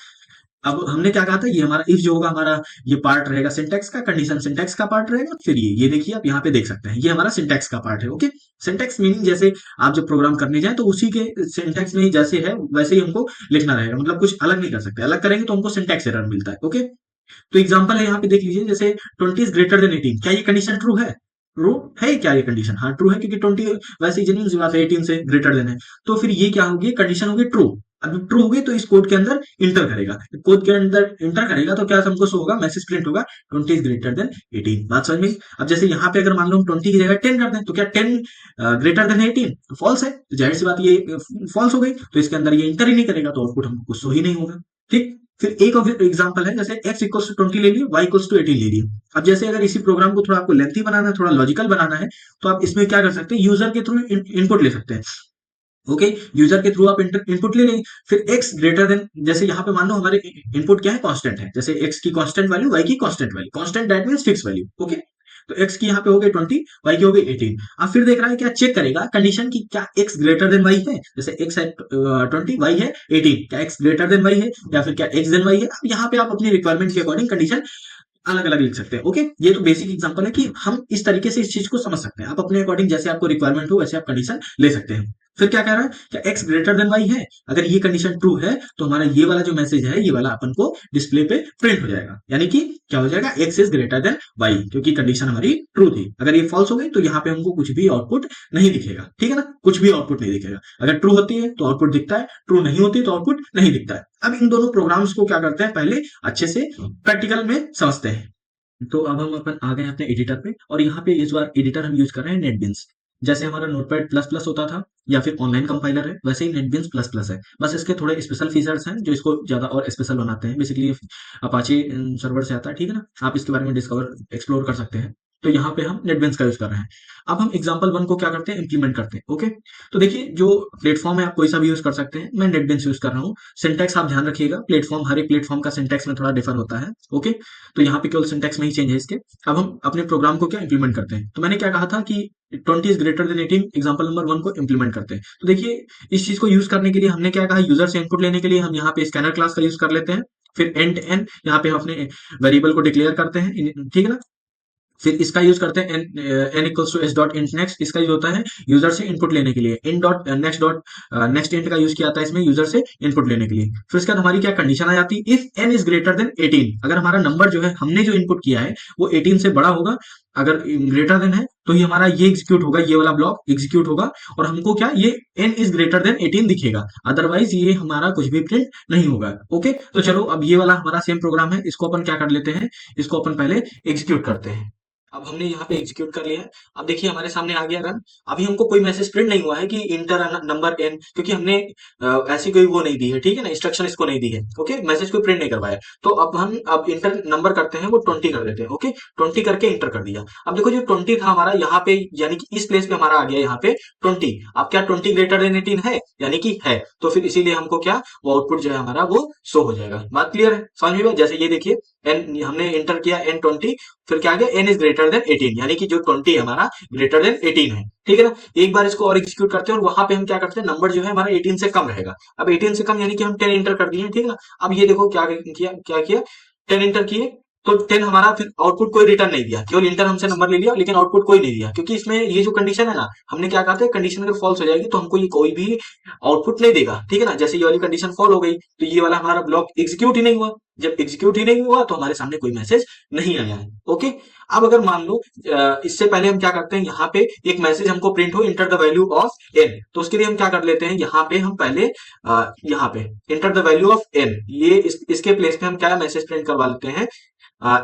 अब हमने क्या कहा था, ये हमारा इफ जो होगा, हमारा ये पार्ट रहेगा सिंटैक्स का, कंडीशन सिंटैक्स का पार्ट रहेगा। फिर ये देखिए आप यहाँ पे देख सकते हैं, ये हमारा सिंटैक्स का पार्ट है। ओके, सिंटैक्स मीनिंग जैसे आप जब प्रोग्राम करने जाए तो उसी के सिंटैक्स में ही जैसे है वैसे ही हमको लिखना रहेगा, मतलब कुछ अलग नहीं कर सकते, अलग करेंगे तो हमको सिंटैक्स एरर मिलता है। ओके, तो एग्जांपल है यहाँ पे देख लीजिए, जैसे 20 इज ग्रेटर देन 18, क्या ये कंडीशन ट्रू है, ट्रू है क्या ये कंडीशन, हाँ ट्रू है, क्योंकि 20 वैसे ही जेन्युइन सी बात है, 18 से ग्रेटर देन है, तो फिर ये क्या होगी, कंडीशन होगी ट्रू। अब ट्रू हो गई तो इस कोड के अंदर इंटर करेगा, कोड के अंदर इंटर करेगा तो क्या हमको शो होगा, मैसेज प्रिंट होगा 20 इज ग्रेटर देन 18। बात समझ में? अब जैसे यहाँ पे अगर मान लो हम 20 की जगह 10 कर दें तो क्या 10 ग्रेटर देन 18? फॉल्स है, तो जाहिर सी बात ये फॉल्स हो गई, तो इसके अंदर ये इंटर ही नहीं करेगा, तो आउटपुट हमको शो ही नहीं होगा। ठीक, फिर एक और एग्जांपल है, जैसे x इक्वल्स टू 20 ले लिए, y इक्वल्स टू 18 ले लिए। अब जैसे अगर इसी प्रोग्राम को थोड़ा आपको लेंथी बनाना है, थोड़ा लॉजिकल बनाना है, तो आप इसमें क्या कर सकते हैं, यूजर के थ्रू इनपुट ले सकते हैं। ओके, यूजर के थ्रू आप इनपुट ले लेंगे, फिर x ग्रेटर देन, जैसे यहाँ पे मान लो हमारे इनपुट क्या है, कांस्टेंट है, जैसे x की कांस्टेंट वैल्यू, y की constant value, constant that means fix value. Okay, तो x की यहाँ पे हो गई 20, y की हो गई 18। अब फिर देख रहा है, क्या चेक करेगा कंडीशन की, क्या x ग्रेटर देन y है, जैसे x है 20, y है 18, क्या x ग्रेटर देन y है, या फिर क्या x देन y है। अब यहाँ पे आप अपनी रिक्वायरमेंट के अकॉर्डिंग कंडीशन अलग अलग लिख सकते हैं। ओके, ये तो बेसिक एग्जांपल है कि हम इस तरीके से इस चीज को समझ सकते हैं, आप अपने अकॉर्डिंग जैसे आपको रिक्वायरमेंट हो वैसे आप कंडीशन ले सकते हैं। फिर क्या कह रहा है, क्या x ग्रेटर देन y है, अगर ये कंडीशन ट्रू है तो हमारा ये वाला जो मैसेज है, ये वाला अपन को डिस्प्ले पे प्रिंट हो जाएगा, यानी कि क्या हो जाएगा, x is greater then y, क्योंकि कंडीशन हमारी ट्रू थी। अगर ये फॉल्स हो गई तो यहाँ पे हमको कुछ भी आउटपुट नहीं दिखेगा, ठीक है ना, कुछ भी आउटपुट नहीं दिखेगा। अगर ट्रू होती है तो आउटपुट दिखता है, ट्रू नहीं होती तो आउटपुट नहीं दिखता है। अब इन दोनों प्रोग्राम्स को क्या करते हैं, पहले अच्छे से प्रैक्टिकल में समझते हैं। तो अब हम अपन आ गए हैं अपने एडिटर पे, और यहाँ पे इस बार एडिटर हम यूज कर रहे हैं नेटबिन्स। जैसे हमारा नोटपैड प्लस प्लस होता था या फिर ऑनलाइन कंपाइलर है, वैसे ही नेटबिन्स प्लस प्लस है, बस इसके थोड़े स्पेशल फीचर्स हैं जो इसको ज्यादा और स्पेशल बनाते हैं। बेसिकली अपाचे सर्वर से आता है, ठीक है ना, आप इसके बारे में डिस्कवर एक्सप्लोर कर सकते हैं। तो यहाँ पे हम नेटबिन्स का यूज कर रहे हैं। अब हम एग्जाम्पल वन को क्या करते हैं, इंप्लीमेंट करते हैं। ओके, तो देखिए जो प्लेटफॉर्म है आप कोई सा भी यूज कर सकते हैं, मैं नेटबिन्स यूज कर रहा हूँ। सिंटेक्स आप ध्यान रखिएगा, प्लेटफॉर्म हर एक प्लेटफॉर्म का सिंटेक्स में थोड़ा डिफर होता है। ओके, तो यहाँ पे केवल सिंटेक्स में ही चेंज है इसके। अब हम अपने प्रोग्राम को क्या इंप्लीमेंट करते हैं, तो मैंने क्या कहा था कि 20 is greater than 18, example number one को इंप्लीमेंट करते हैं। तो देखिए इस चीज को यूज करने के लिए हमने क्या कहा, यूजर से इनपुट लेने के लिए हम यहाँ पे स्कैनर क्लास का यूज कर लेते हैं। फिर एंड एन, यहाँ पे हम अपने वेरिएबल को डिक्लेयर करते हैं, ठीक है ना। फिर इसका यूज करते हैं N equals to S dot int next, इसका यूज होता है यूजर से इनपुट लेने के लिए। इन डॉट नेक्स्ट इंट का यूज किया जाता है इसमें यूजर से इनपुट लेने के लिए। फिर उसके बाद हमारी क्या कंडीशन आ जाती है, if N is greater than 18, अगर हमारा नंबर जो है हमने जो इनपुट किया है वो 18 से बड़ा होगा, अगर ग्रेटर देन है तो ये हमारा ये एग्जीक्यूट होगा, ये वाला ब्लॉक एग्जीक्यूट होगा, और हमको क्या ये एन इज ग्रेटर देन 18 दिखेगा, अदरवाइज ये हमारा कुछ भी प्रिंट नहीं होगा। ओके, तो चलो अब ये वाला हमारा सेम प्रोग्राम है, इसको अपन क्या कर लेते हैं, इसको अपन पहले एग्जीक्यूट करते हैं। अब हमने यहाँ पे एग्जीक्यूट कर लिया है। अब देखिए हमारे सामने आ गया रन। अभी हमको कोई मैसेज प्रिंट नहीं हुआ है कि इंटर नंबर एन, क्योंकि हमने ऐसी कोई वो नहीं दी है, ठीक है ना, इंस्ट्रक्शन इसको नहीं दी है। ओके, मैसेज को प्रिंट नहीं करवाया, तो अब हम अब इंटर नंबर करते हैं, वो 20 कर देते हैं। ओके, 20 करके इंटर कर दिया। अब देखो जो 20 था हमारा यहाँ पे, यानी कि इस प्लेस पे हमारा आ गया यहाँ पे 20। अब क्या 20 ग्रेटर देन 18 है, यानी कि है, तो फिर इसीलिए हमको क्या वो आउटपुट जो है हमारा वो शो हो जाएगा। बात क्लियर है, समझ में? जैसे ये देखिए एन हमने इंटर किया एन 20, फिर क्या आ गया एन इज ग्रेटर देन 18, यानी कि जो 20 हमारा ग्रेटर देन 18 है, ठीक है ना। एक बार इसको और एग्जीक्यूट करते हैं, और वहां पे हम क्या करते हैं, नंबर जो है हमारा 18 से कम रहेगा। अब 18 से कम यानी कि हम 10 इंटर कर दिए, ठीक है ना। अब ये देखो क्या किया 10 इंटर किए, तो 10 हमारा फिर आउटपुट कोई रिटर्न नहीं दिया, केवल इंटर हमसे नंबर ले लिया, लेकिन आउटपुट कोई नहीं दिया, क्योंकि इसमें ये जो कंडीशन है ना, हमने क्या कहा था, कंडीशन अगर फॉल्स हो जाएगी तो हमको ये कोई भी आउटपुट नहीं देगा, ठीक है ना। जैसे ये वाली कंडीशन फॉल हो गई तो ये वाला हमारा ब्लॉक एग्जीक्यूट ही नहीं हुआ, जब एग्जीक्यूट ही नहीं हुआ तो हमारे सामने कोई मैसेज नहीं आया है। ओके, अब अगर मान लो इससे पहले हम क्या करते हैं, यहाँ पे एक मैसेज हमको प्रिंट हो, enter the value of N, तो उसके लिए हम क्या कर लेते हैं, यहाँ पे हम पहले यहाँ पे enter the value of N, ये इसके प्लेस पे हम क्या मैसेज प्रिंट करवा लेते हैं,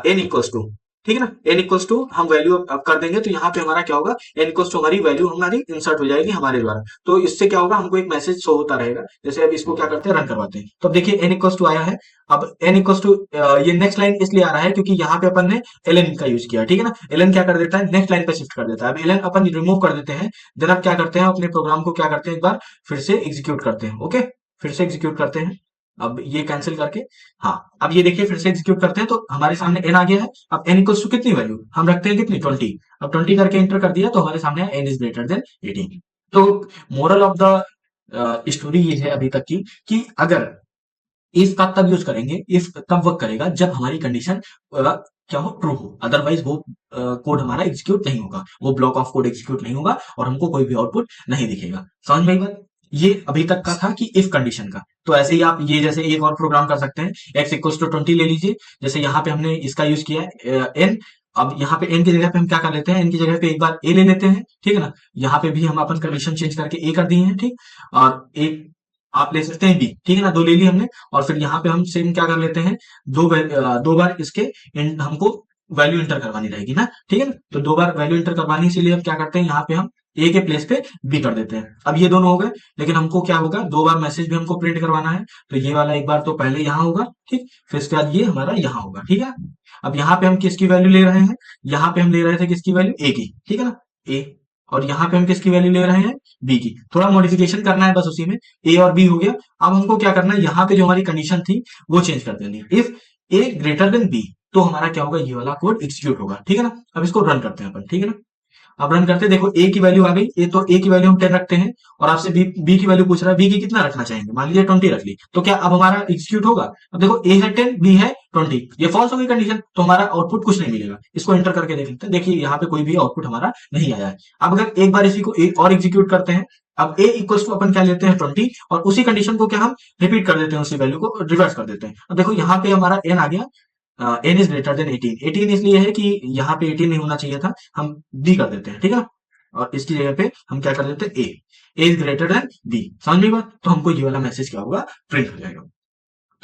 एन इक्वल्स टू, ठीक है ना, एन इक्वल्स टू हम वैल्यू अब कर देंगे, तो यहाँ पे हमारा क्या होगा, एन इक्वल्स टू हमारी वैल्यू हमारी इंसर्ट हो जाएगी हमारे द्वारा। तो इससे क्या होगा, हमको एक मैसेज शो होता रहेगा। जैसे अब इसको क्या करते हैं, रन करवाते हैं, तो अब देखिए एन इक्वल्स टू आया है। अब एन इक्वल्स टू ये नेक्स्ट लाइन इसलिए आ रहा है क्योंकि यहाँ पे अपन ने एलन का यूज किया, ठीक है ना। एलन क्या कर देता है, नेक्स्ट लाइन पे शिफ्ट कर देता है। अब एलन अपन रिमूव कर देते हैं, देन अब क्या करते हैं, अपने प्रोग्राम को क्या करते हैं, एक बार फिर से एग्जीक्यूट करते हैं। ओके, फिर से एग्जीक्यूट करते हैं, अब ये कैंसिल करके, हाँ अब ये देखिए फिर से एग्जीक्यूट करते हैं, तो हमारे सामने एन आ गया है। अब एन इक्वल्स टू कितनी वैल्यू हम रखते हैं, कितनी 20। अब 20 करके एंटर कर दिया तो हमारे सामने एन इज ग्रेटर देन 18। तो मोरल ऑफ द स्टोरी ये है अभी तक की, कि अगर इफ का तब यूज करेंगे, इफ तब वर्क करेगा जब हमारी कंडीशन क्या हो, ट्रू हो, अदरवाइज वो कोड हमारा एग्जीक्यूट नहीं होगा, वो ब्लॉक ऑफ कोड एग्जीक्यूट नहीं होगा और हमको कोई भी आउटपुट नहीं दिखेगा। समझ में आई बात? ये अभी तक का था कि इफ कंडीशन का। तो ऐसे ही आप ये जैसे एक और प्रोग्राम कर सकते हैं, एक्स इक्वल्स टू 20 ले लीजिए, जैसे यहाँ पे हमने इसका यूज किया है एन। अब यहाँ पे एन की जगह पे हम क्या कर लेते हैं, एन की जगह पे एक बार ए ले लेते हैं, ठीक है ना। यहाँ पे भी हम अपन कंडीशन चेंज करके ए कर दिए हैं, ठीक, और एक आप ले सकते हैं बी, ठीक है ना, दो ले ली हमने। और फिर यहाँ पे हम सेम क्या कर लेते हैं, दो बार इसके हमको वैल्यू इंटर करवानी रहेगी ना, ठीक है ना, तो दो बार वैल्यू इंटर करवानी, इसीलिए हम क्या करते हैं, यहाँ पे हम ए के प्लेस पे बी कर देते हैं। अब ये दोनों हो गए, लेकिन हमको क्या होगा, दो बार मैसेज भी हमको प्रिंट करवाना है, तो ये वाला एक बार तो पहले यहाँ होगा, ठीक, फिर इसके बाद ये हमारा यहाँ होगा, ठीक है। अब यहाँ पे हम किसकी वैल्यू ले रहे हैं, यहाँ पे हम ले रहे थे किसकी वैल्यू, ए की, ठीक है ना, ए। और यहाँ पे हम किसकी वैल्यू ले रहे हैं, बी की। थोड़ा मॉडिफिकेशन करना है बस उसी में, ए और बी हो गया। अब हमको क्या करना है, यहाँ पे जो हमारी कंडीशन थी वो चेंज कर देनी है। If A greater than B, तो हमारा क्या होगा, ये वाला कोड एग्जीक्यूट होगा, ठीक है ना। अब इसको रन करते हैं अपन, ठीक है ना। अब रन करते हैं, देखो ए की वैल्यू आ गई, ए तो ए की वैल्यू हम 10 रखते हैं, और आपसे बी की वैल्यू पूछ रहा है, बी की कितना रखना चाहेंगे, मान लीजिए 20 रख ली, तो क्या अब हमारा एग्जीक्यूट होगा। अब देखो ए है 10, बी है 20, ये फॉल्स हो गई कंडीशन, तो हमारा आउटपुट कुछ नहीं मिलेगा। इसको एंटर करके देख लेते हैं, देखिए यहाँ पे कोई भी आउटपुट हमारा नहीं आया है। अब अगर एक बार इसी को एक और एग्जीक्यूट करते हैं, अब ए इक्वल्स टू अपन क्या लेते हैं 20, और उसी कंडीशन को क्या हम रिपीट कर देते हैं, उसी वैल्यू को रिवर्स कर देते हैं। अब देखो यहाँ पे हमारा एन आ गया, एन इज ग्रेटर देन 18, 18 इसलिए है कि यहाँ पे 18 नहीं होना चाहिए था, हम बी कर देते हैं, ठीक है। और इसकी जगह पे हम क्या कर देते हैं, ए इज ग्रेटर देन बी, समझ में बात, तो हमको ये वाला मैसेज क्या होगा, प्रिंट हो जाएगा।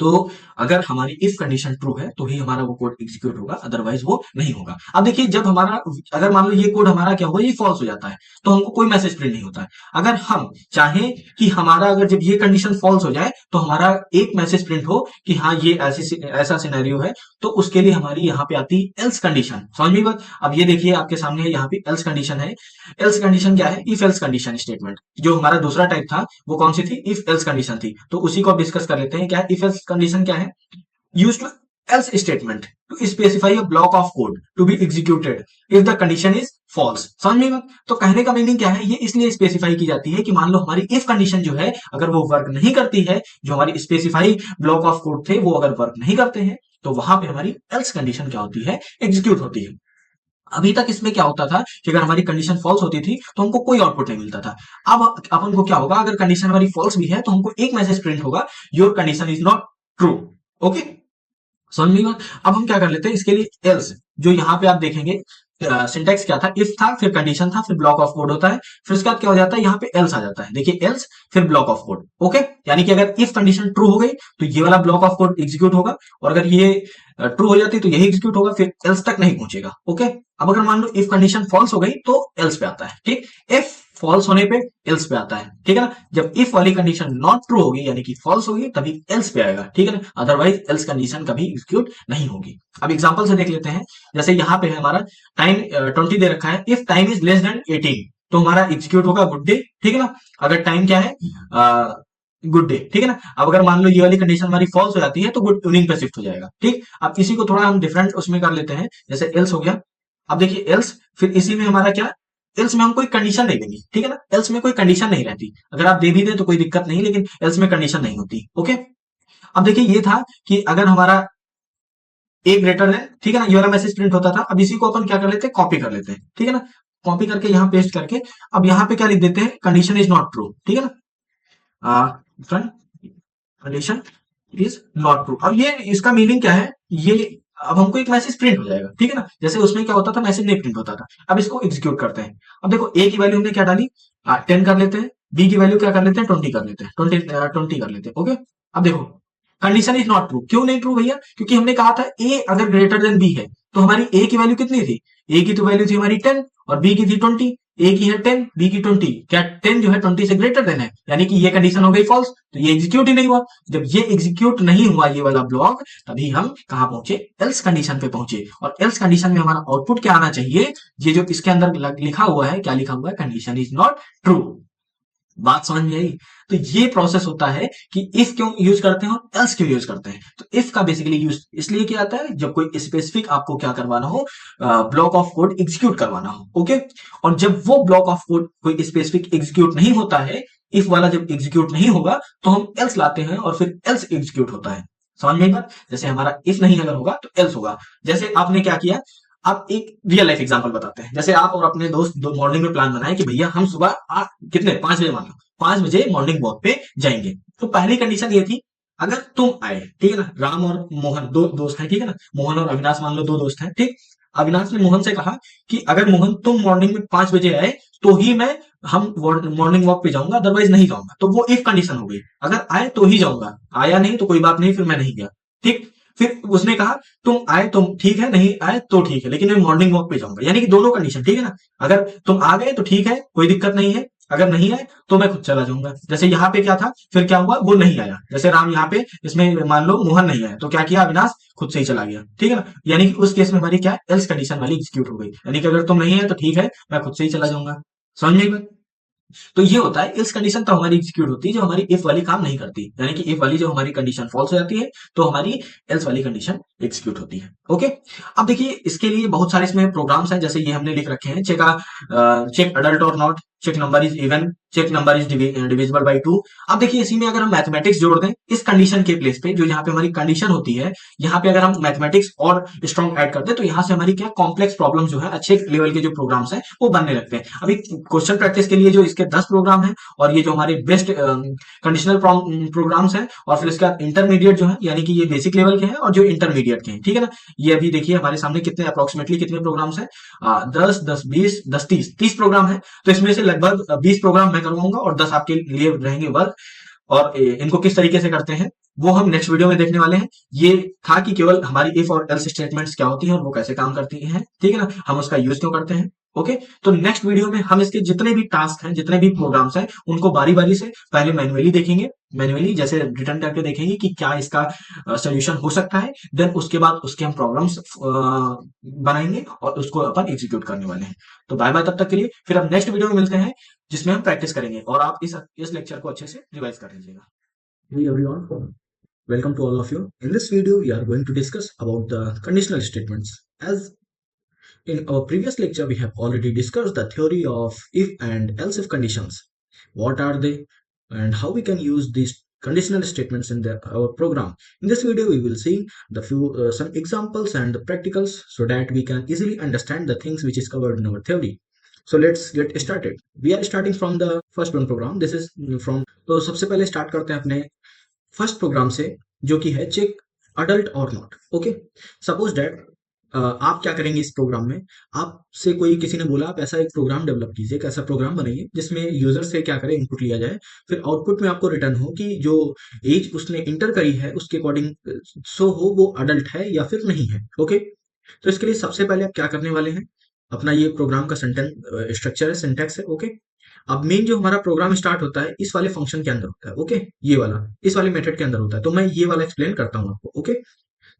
तो अगर हमारी इफ कंडीशन ट्रू है तो ही हमारा वो कोड एग्जीक्यूट होगा, अदरवाइज वो नहीं होगा। अब देखिए, जब हमारा, अगर मान लो ये कोड हमारा क्या होगा, ये फॉल्स हो जाता है, तो हमको कोई मैसेज प्रिंट नहीं होता है। अगर हम चाहें कि हमारा, अगर जब ये कंडीशन फॉल्स हो जाए तो हमारा एक मैसेज प्रिंट हो कि हाँ ये ऐसा सिनेरियो है, तो उसके लिए हमारी यहाँ पे आती है एल्स कंडीशन, समझ में बात। अब ये देखिए आपके सामने है, यहाँ पे एल्स कंडीशन है। एल्स कंडीशन क्या है, इफ एल्स कंडीशन स्टेटमेंट। जो हमारा दूसरा टाइप था वो कौन सी थी, इफ एल्स कंडीशन थी, तो उसी को अब डिस्कस कर लेते हैं। क्या इफ एल्स कंडीशन क्या है, used to else statement to specify a block of code to be executed if the condition is false। समझ में बात। तो कहने का मीनिंग क्या है, ये इसलिए स्पेसिफाई की जाती है कि मान लो हमारी इफ कंडीशन जो है अगर वो वर्क नहीं करती है, जो हमारी स्पेसिफाई ब्लॉक ऑफ कोड थे वो अगर वर्क नहीं करते हैं, तो वहां पे हमारी एल्स कंडीशन क्या होती है, एग्जीक्यूट होती है। अभी तक इसमें क्या होता था कि अगर हमारी कंडीशन फॉल्स होती थी तो हमको कोई आउटपुट नहीं मिलता था। अब अपन को क्या होगा, अगर कंडीशन हमारी फॉल्स भी है तो हमको एक मैसेज प्रिंट होगा, your condition is not true. Okay, समझ में बात। अब हम क्या कर लेते हैं, इसके लिए एल्स, जो यहाँ पे आप देखेंगे सिंटेक्स क्या था, इफ था, फिर कंडीशन था, फिर ब्लॉक ऑफ कोड होता है, फिर उसके बाद क्या हो जाता है, यहाँ पे एल्स आ जाता है। देखिए एल्स फिर ब्लॉक ऑफ कोड। ओके, यानी कि अगर इफ कंडीशन ट्रू हो गई तो ये वाला ब्लॉक ऑफ कोड एग्जीक्यूट होगा, और अगर ये ट्रू हो जाती तो यही एग्जीक्यूट होगा, फिर एल्स तक नहीं पहुंचेगा। ओके, अब अगर मान लो इफ कंडीशन फॉल्स हो गई तो एल्स पे आता है, ठीक। इफ फॉल्स होने पे एल्स पे आता है, ठीक है ना। जब इफ वाली कंडीशन नॉट ट्रू होगी यानी कि फॉल्स होगी तभी एल्स पे आएगा, ठीक है ना, अदरवाइज एल्स कंडीशन कभी एग्जीक्यूट नहीं होगी। अब एग्जांपल से देख लेते हैं, जैसे यहाँ पे है हमारा टाइम 20 दे रखा है, if time is less than 18 तो हमारा एग्जीक्यूट होगा गुड डे, ठीक है ना। अगर टाइम क्या है, गुड डे, ठीक है ना। अब अगर मान लो ये वाली कंडीशन हमारी फॉल्स हो जाती है तो गुड इवनिंग पे शिफ्ट हो जाएगा, ठीक। अब इसी को थोड़ा हम डिफरेंट उसमें कर लेते हैं, जैसे एल्स हो गया। अब देखिए एल्स, फिर इसी में हमारा क्या, एल्स में हम कोई कंडीशन नहीं देंगे, ठीक है ना। एल्स में कोई कंडीशन नहीं रहती, अगर आप दे भी दें तो कोई दिक्कत नहीं, लेकिन एल्स में कंडीशन नहीं होती। ओके, अब देखिए ये था कि अगर हमारा ए ग्रेटर देन, ठीक है ना, ये वाला मैसेज प्रिंट होता था। अब इसी को अपन क्या कर लेते हैं, कॉपी कर लेते हैं, ठीक है ना। कॉपी करके यहाँ पेस्ट करके अब यहाँ पे क्या लिख देते हैं, कंडीशन इज नॉट ट्रू, ठीक है ना। Front condition is not true. अब ये इसका मीनिंग क्या है, ये अब हमको एक मैसेज प्रिंट हो जाएगा, ठीक है ना। जैसे उसमें क्या होता था, मैसेज नहीं प्रिंट होता था। अब इसको एग्जीक्यूट करते हैं। अब देखो ए की वैल्यू हमने क्या डाली, 10 कर लेते हैं, बी की वैल्यू क्या कर लेते हैं, 20 कर लेते हैं, 20 कर लेते हैं। ओके, अब देखो कंडीशन इज नॉट ट्रू, क्यों नहीं ट्रू भैया, क्योंकि हमने कहा था ए अगर ग्रेटर देन बी है, तो हमारी ए की वैल्यू कितनी थी, ए की तो वैल्यू थी हमारी 10 और बी की थी 20। ए की है 10, बी की 20, क्या 10 जो है 20 से ग्रेटर देन है, यानी कि ये कंडीशन हो गई फॉल्स, तो ये एग्जीक्यूट ही नहीं हुआ। जब ये एग्जीक्यूट नहीं हुआ ये वाला ब्लॉक, तभी हम कहां पहुंचे, एल्स कंडीशन पे पहुंचे। और एल्स कंडीशन में हमारा आउटपुट क्या आना चाहिए, ये जो इसके अंदर लिखा हुआ है, क्या लिखा हुआ है, कंडीशन इज नॉट ट्रू। बात समझ में आई। तो ये प्रोसेस होता है कि इफ क्यों यूज करते हैं और एल्स क्यों यूज करते हैं। तो इफ का बेसिकली यूज इसलिए किया जाता है जब कोई स्पेसिफिक आपको क्या करवाना हो, ब्लॉक ऑफ कोड एग्जीक्यूट करवाना हो। ओके, और जब वो ब्लॉक ऑफ कोड कोई स्पेसिफिक एग्जीक्यूट नहीं होता है, इफ वाला जब एग्जीक्यूट नहीं होगा तो हम एल्स लाते हैं और फिर एल्स एग्जीक्यूट होता है। समझ में बात। जैसे हमारा इफ नहीं अगर होगा तो एल्स होगा। जैसे आपने क्या किया, आप एक रियल लाइफ एग्जांपल बताते हैं। जैसे आप और अपने दोस्त दो मॉर्निंग में प्लान बनाए कि भैया हम सुबह कितने 5 बजे, मान लो 5 बजे मॉर्निंग वॉक पे जाएंगे। तो पहली कंडीशन ये थी, अगर तुम आए, ठीक है ना, राम और मोहन दो दोस्त हैं, ठीक है ना, मोहन और अविनाश मान लो दो दोस्त हैं, ठीक। अविनाश ने मोहन से कहा कि अगर मोहन तुम मॉर्निंग में 5 बजे आए तो ही मैं हम मॉर्निंग वॉक पे जाऊंगा, अदरवाइज नहीं जाऊंगा। तो वो इफ कंडीशन हो गई, अगर आए तो ही जाऊंगा, आया नहीं तो कोई बात नहीं, फिर मैं नहीं गया। ठीक। फिर उसने कहा तुम आए तो ठीक है, नहीं आए तो ठीक है, लेकिन मैं मॉर्निंग वॉक पे जाऊंगा, यानी कि दोनों कंडीशन, ठीक है ना। अगर तुम आ गए तो ठीक है, कोई दिक्कत नहीं है, अगर नहीं आए तो मैं खुद चला जाऊंगा। जैसे यहाँ पे क्या था, फिर क्या हुआ, वो नहीं आया। जैसे राम यहाँ पे, इसमें मान लो मोहन नहीं आया, तो क्या किया अविनाश, खुद से ही चला गया। ठीक है ना। यानी कि उस केस में हमारी क्या एल्स कंडीशन वाली एग्जीक्यूट हो गई, यानी कि अगर तुम नहीं आए तो ठीक है, मैं खुद से ही चला जाऊंगा। समझ में आई बात? तो ये होता है इल्स कंडीशन, तो हमारी एग्जीक्यूट होती है जो हमारी इफ वाली काम नहीं करती, यानी कि इफ वाली जो हमारी कंडीशन फॉल्स हो जाती है तो हमारी एल्स वाली कंडीशन एग्जीक्यूट होती है। ओके। अब देखिए इसके लिए बहुत सारे इसमें प्रोग्राम्स हैं, जैसे ये हमने लिख रखे हैं, चेक अडल्ट और not, check number is even, check number is divisible by 2। अब देखिए इसी में अगर हम मैथमेटिक्स जोड़ दें इस कंडीशन के प्लेस पे, जो यहाँ पे हमारी कंडीशन होती है, यहाँ पे अगर हम मैथमेटिक्स और स्ट्रॉन्ग ऐड कर दें तो यहाँ से हमारी क्या कॉम्प्लेक्स प्रॉब्लम जो है, अच्छे लेवल के जो प्रोग्राम्स हैं वो बनने लगते हैं। अभी क्वेश्चन प्रैक्टिस के लिए जो इसके 10 प्रोग्राम हैं, और ये जो हमारे बेस्ट कंडीशनल प्रोग्राम्स हैं, और फिर इसके बाद इंटरमीडिएट जो है, यानी कि ये बेसिक लेवल के हैं और जो इंटरमीडिएट के हैं, ठीक है ना। ये अभी देखिए हमारे सामने कितने अप्रोक्सीमेटली कितने प्रोग्राम्स हैं, 10, 20, 10, 20, 30 प्रोग्राम है। तो इसमें से लगभग 20 प्रोग्राम मैं करवाऊंगा और 10 आपके लिए रहेंगे वर्क। और इनको किस तरीके से करते हैं वो हम नेक्स्ट वीडियो में देखने वाले हैं। ये था कि केवल हमारी इफ और एल्स स्टेटमेंट्स क्या होती हैं और वो कैसे काम करती हैं, ठीक है ना, हम उसका यूज क्यों करते हैं। ओके। तो नेक्स्ट वीडियो में हम इसके जितने भी टास्क हैं, जितने भी प्रोग्राम्स हैं, उनको बारी बारी से पहले मैन्युअली देखेंगे, मैन्युअली जैसे रिटर्न करके देखेंगे कि क्या इसका सोल्यूशन हो सकता है। देन उसके बाद उसके हम प्रॉब्लम्स बनाएंगे और उसको अपन एग्जीक्यूट करने वाले हैं। तो बाय बाय तब तक के लिए, फिर हम नेक्स्ट वीडियो में मिलते हैं जिसमें हम प्रैक्टिस करेंगे, और आप इस लेक्चर को अच्छे से रिवाइज कर लीजिएगा। Hey everyone, welcome to all of you. In this video, we are going to discuss about the conditional statements. As in our previous lecture, we have already discussed the theory of if and else if conditions. What are they and how we can use these conditional statements in our program. In this video, we will see the some examples and the practicals so that we can easily understand the things which is covered in our theory. So let's get started. We are starting from the first one program. This is from, तो सबसे पहले start करते हैं अपने first programme से, जो कि है चेक अडल्ट और नॉट। ओके। सपोज दैट आप क्या करेंगे इस प्रोग्राम में, आपसे कोई किसी ने बोला आप ऐसा एक प्रोग्राम डेवलप कीजिए, एक ऐसा प्रोग्राम बनाइए जिसमें यूजर से क्या करे इनपुट लिया जाए, फिर आउटपुट में आपको रिटर्न हो कि जो एज उसने इंटर करी है उसके अकॉर्डिंग शो हो वो अडल्ट है या फिर नहीं है। ओके। तो इसके लिए सबसे पहले आप क्या करने वाले हैं, अपना ये प्रोग्राम का सेंटेंस स्ट्रक्चर है, सिंटैक्स है। ओके। अब मेन जो हमारा प्रोग्राम स्टार्ट होता है इस वाले फंक्शन के अंदर होता है। ओके। ये वाला इस वाले मेथड के अंदर होता है, तो मैं ये वाला एक्सप्लेन करता हूँ आपको। ओके।